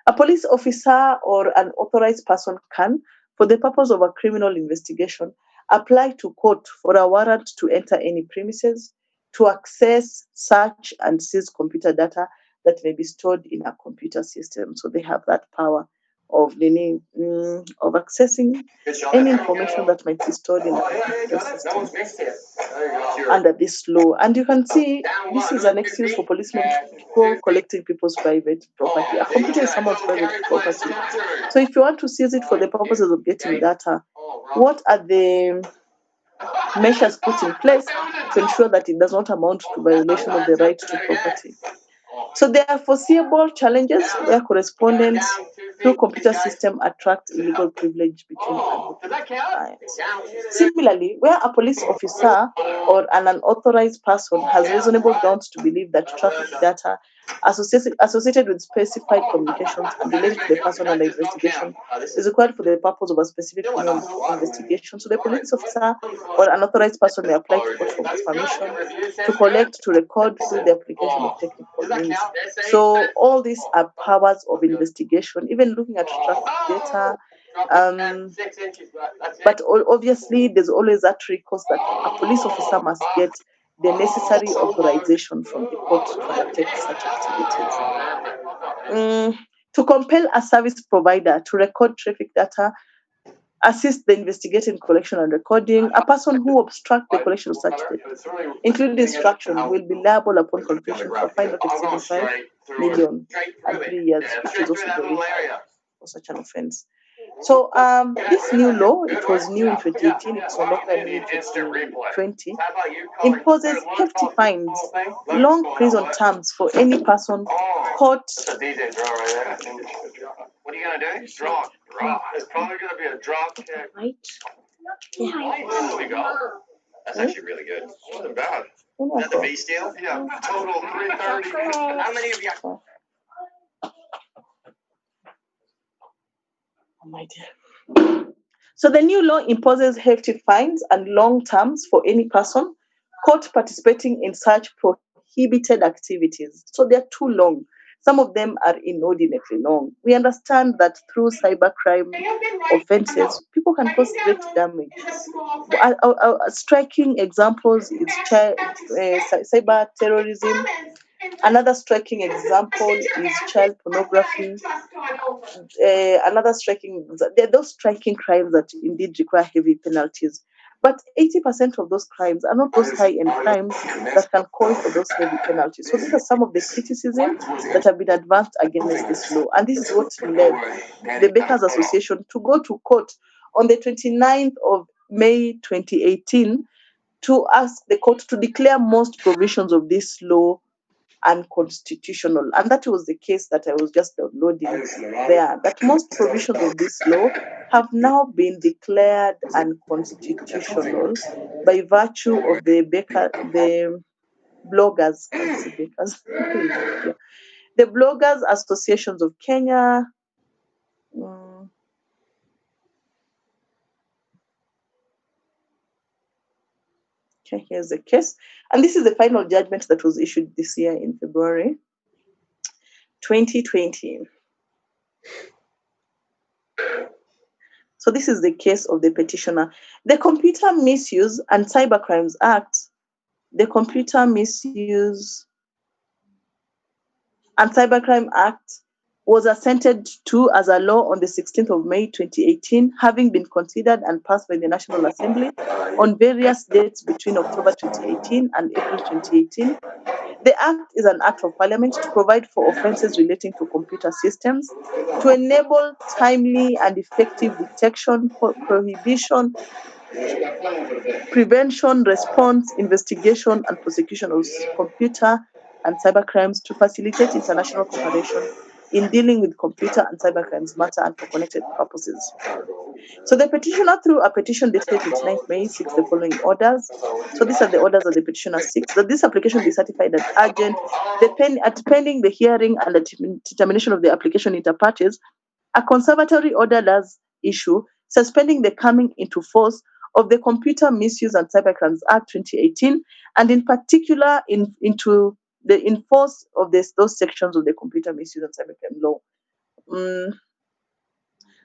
A police officer or an authorized person can, for the purpose of a criminal investigation, apply to court for a warrant to enter any premises, to access, search, and seize computer data, that may be stored in a computer system. So they have that power of accessing any information that might be stored in a computer system under this law. And you can see this is an excuse for policemen to go collecting people's private property. A computer is someone's private property. So if you want to seize it for the purposes of getting data, what are the measures put in place to ensure that it does not amount to violation of the right to property? So there are foreseeable challenges where correspondence through computer system attract illegal privilege between advocate and clients. Similarly, where a police officer or an unauthorized person has reasonable grounds to believe that traffic data associated with specified communications and related to the person under investigation is required for the purpose of a specific criminal investigation. So the police officer or an authorized person may apply to court for permission to collect, to record through the application of technical means. So all these are powers of investigation, even looking at traffic data. But obviously, there's always that recourse that a police officer must get the necessary authorization from the court to undertake such activities. To compel a service provider to record traffic data, assist the investigating collection and recording, a person who obstructs the collection of such data, including instruction, will be liable upon conviction for a fine not exceeding 5 million and 3 years, which is also very high for such an offense. So this new law, it was new in 2018, it's no longer new in 2020, imposes hefty fines, long prison terms for any person caught. What are you gonna do? Drop. It's probably gonna be a drop kick. Right. There we go. That's actually really good. Wasn't bad. Is that the base deal? Yeah. Total 330. How many of you? Oh my dear. So the new law imposes hefty fines and long terms for any person caught participating in such prohibited activities. So they're too long. Some of them are inordinately long. We understand that through cybercrime offenses, people can cause great damage. Striking examples is cyber terrorism. Another striking example is child pornography. There are those striking crimes that indeed require heavy penalties. But 80% of those crimes are not those high-end crimes that can call for those heavy penalties. So these are some of the criticisms that have been advanced against this law. And this is what led the Bakers Association to go to court on the 29th of May 2018 to ask the court to declare most provisions of this law unconstitutional. And that was the case that I was just downloading there, that most provisions of this law have now been declared unconstitutional by virtue of the bloggers, the Bloggers Associations of Kenya. Okay, here's the case. And this is the final judgment that was issued this year in February 2020. So this is the case of the petitioner. The Computer Misuse and Cybercrimes Act, the Computer Misuse and Cybercrime Act was assented to as a law on the 16th of May 2018, having been considered and passed by the National Assembly on various dates between October 2018 and April 2018. The Act is an act of Parliament to provide for offences relating to computer systems, to enable timely and effective detection, prohibition, prevention, response, investigation, and prosecution of computer and cybercrimes, to facilitate international cooperation in dealing with computer and cybercrimes matter and for connected purposes. So the petitioner, through a petition dated 29th May, seeks the following orders. So these are the orders that the petitioner seeks: that this application be certified as urgent, pending the hearing and the determination of the application inter partes. A conservatory order does issue, suspending the coming into force of the Computer Misuse and Cybercrimes Act 2018, and in particular into the enforce of those sections of the Computer Misuse and Cybercrime Law.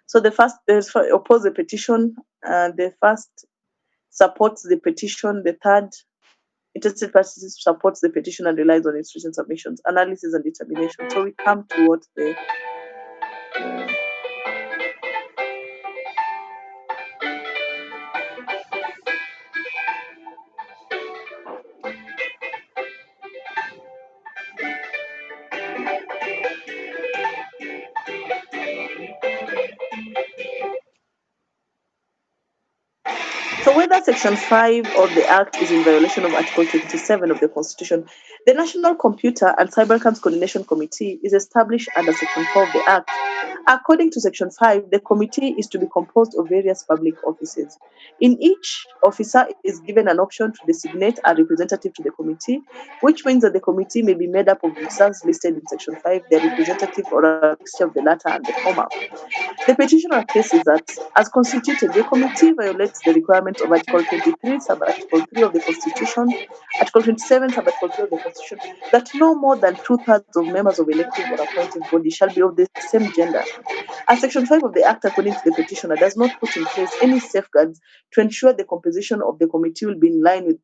So the first oppose the petition, the first supports the petition, the third Interested parties supports the petition and relies on its written submissions, analysis, and determination. So we come towards the So whether Section 5 of the Act is in violation of Article 27 of the Constitution, the National Computer and Cybercrimes Coordination Committee is established under Section 4 of the Act. According to Section 5, the committee is to be composed of various public offices. In each, officer is given an option to designate a representative to the committee, which means that the committee may be made up of officers listed in Section 5, their representative, or a mixture of the latter and the former. The petitioner cases that, as constituted, the committee violates the requirements of Article 23, Sub-Article 3 of the Constitution, Article 27, Sub-Article 3 of the Constitution, that no more than 2/3 of members of elective or appointed body shall be of the same gender. As Section 5 of the Act, according to the petitioner, does not put in place any safeguards to ensure the composition of the committee will be in line with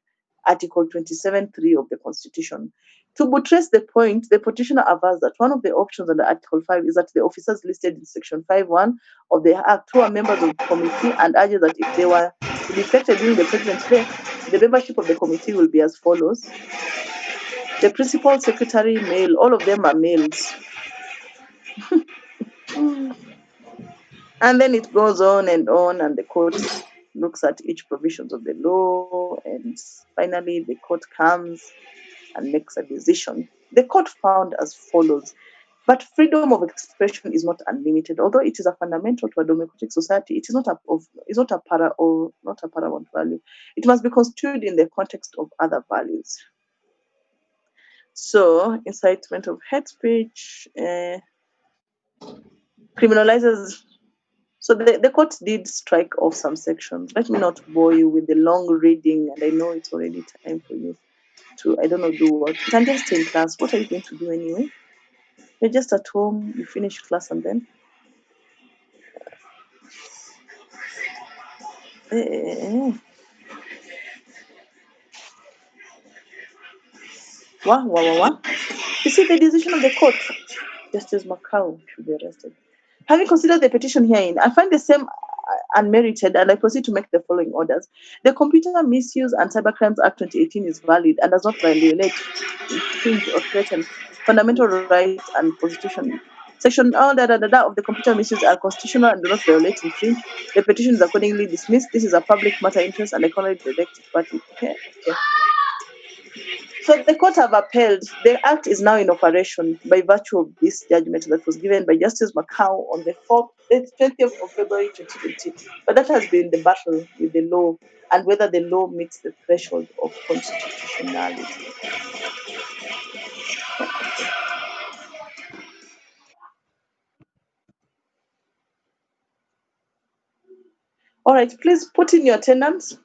Article 27(3) of the Constitution. To buttress the point, the petitioner avers that one of the options under Article 5 is that the officers listed in Section 5(1) of the Act, who are members of the committee, and urges that if they were to be elected during the president's death, the membership of the committee will be as follows. The principal secretary, male, all of them are males. And then it goes on, and the court looks at each provisions of the law, and finally the court comes and makes a decision. The court found as follows: but freedom of expression is not unlimited. Although it is a fundamental to a democratic society, it is not a paramount value. It must be construed in the context of other values. So, incitement of hate speech criminalizes. So the court did strike off some sections. Let me not bore you with the long reading, and I know it's already time for you to, do what. You can just stay in class. What are you going to do anyway? You're just at home, you finish class, and then You see the decision of the court. Justice Macau should be arrested. Having considered the petition herein, I find the same unmerited, and I proceed to make the following orders. The Computer Misuse and Cybercrimes Act 2018 is valid and does not violate, infringe, or threaten fundamental rights and constitution. Section of the Computer Misuse are constitutional and do not violate, infringe. The petition is accordingly dismissed. This is a public matter interest, and I cannot direct it party. Okay. So the court have upheld. The act is now in operation by virtue of this judgment that was given by Justice Macau on the 20th of February 2020. But that has been the battle with the law and whether the law meets the threshold of constitutionality. All right, please put in your attendance.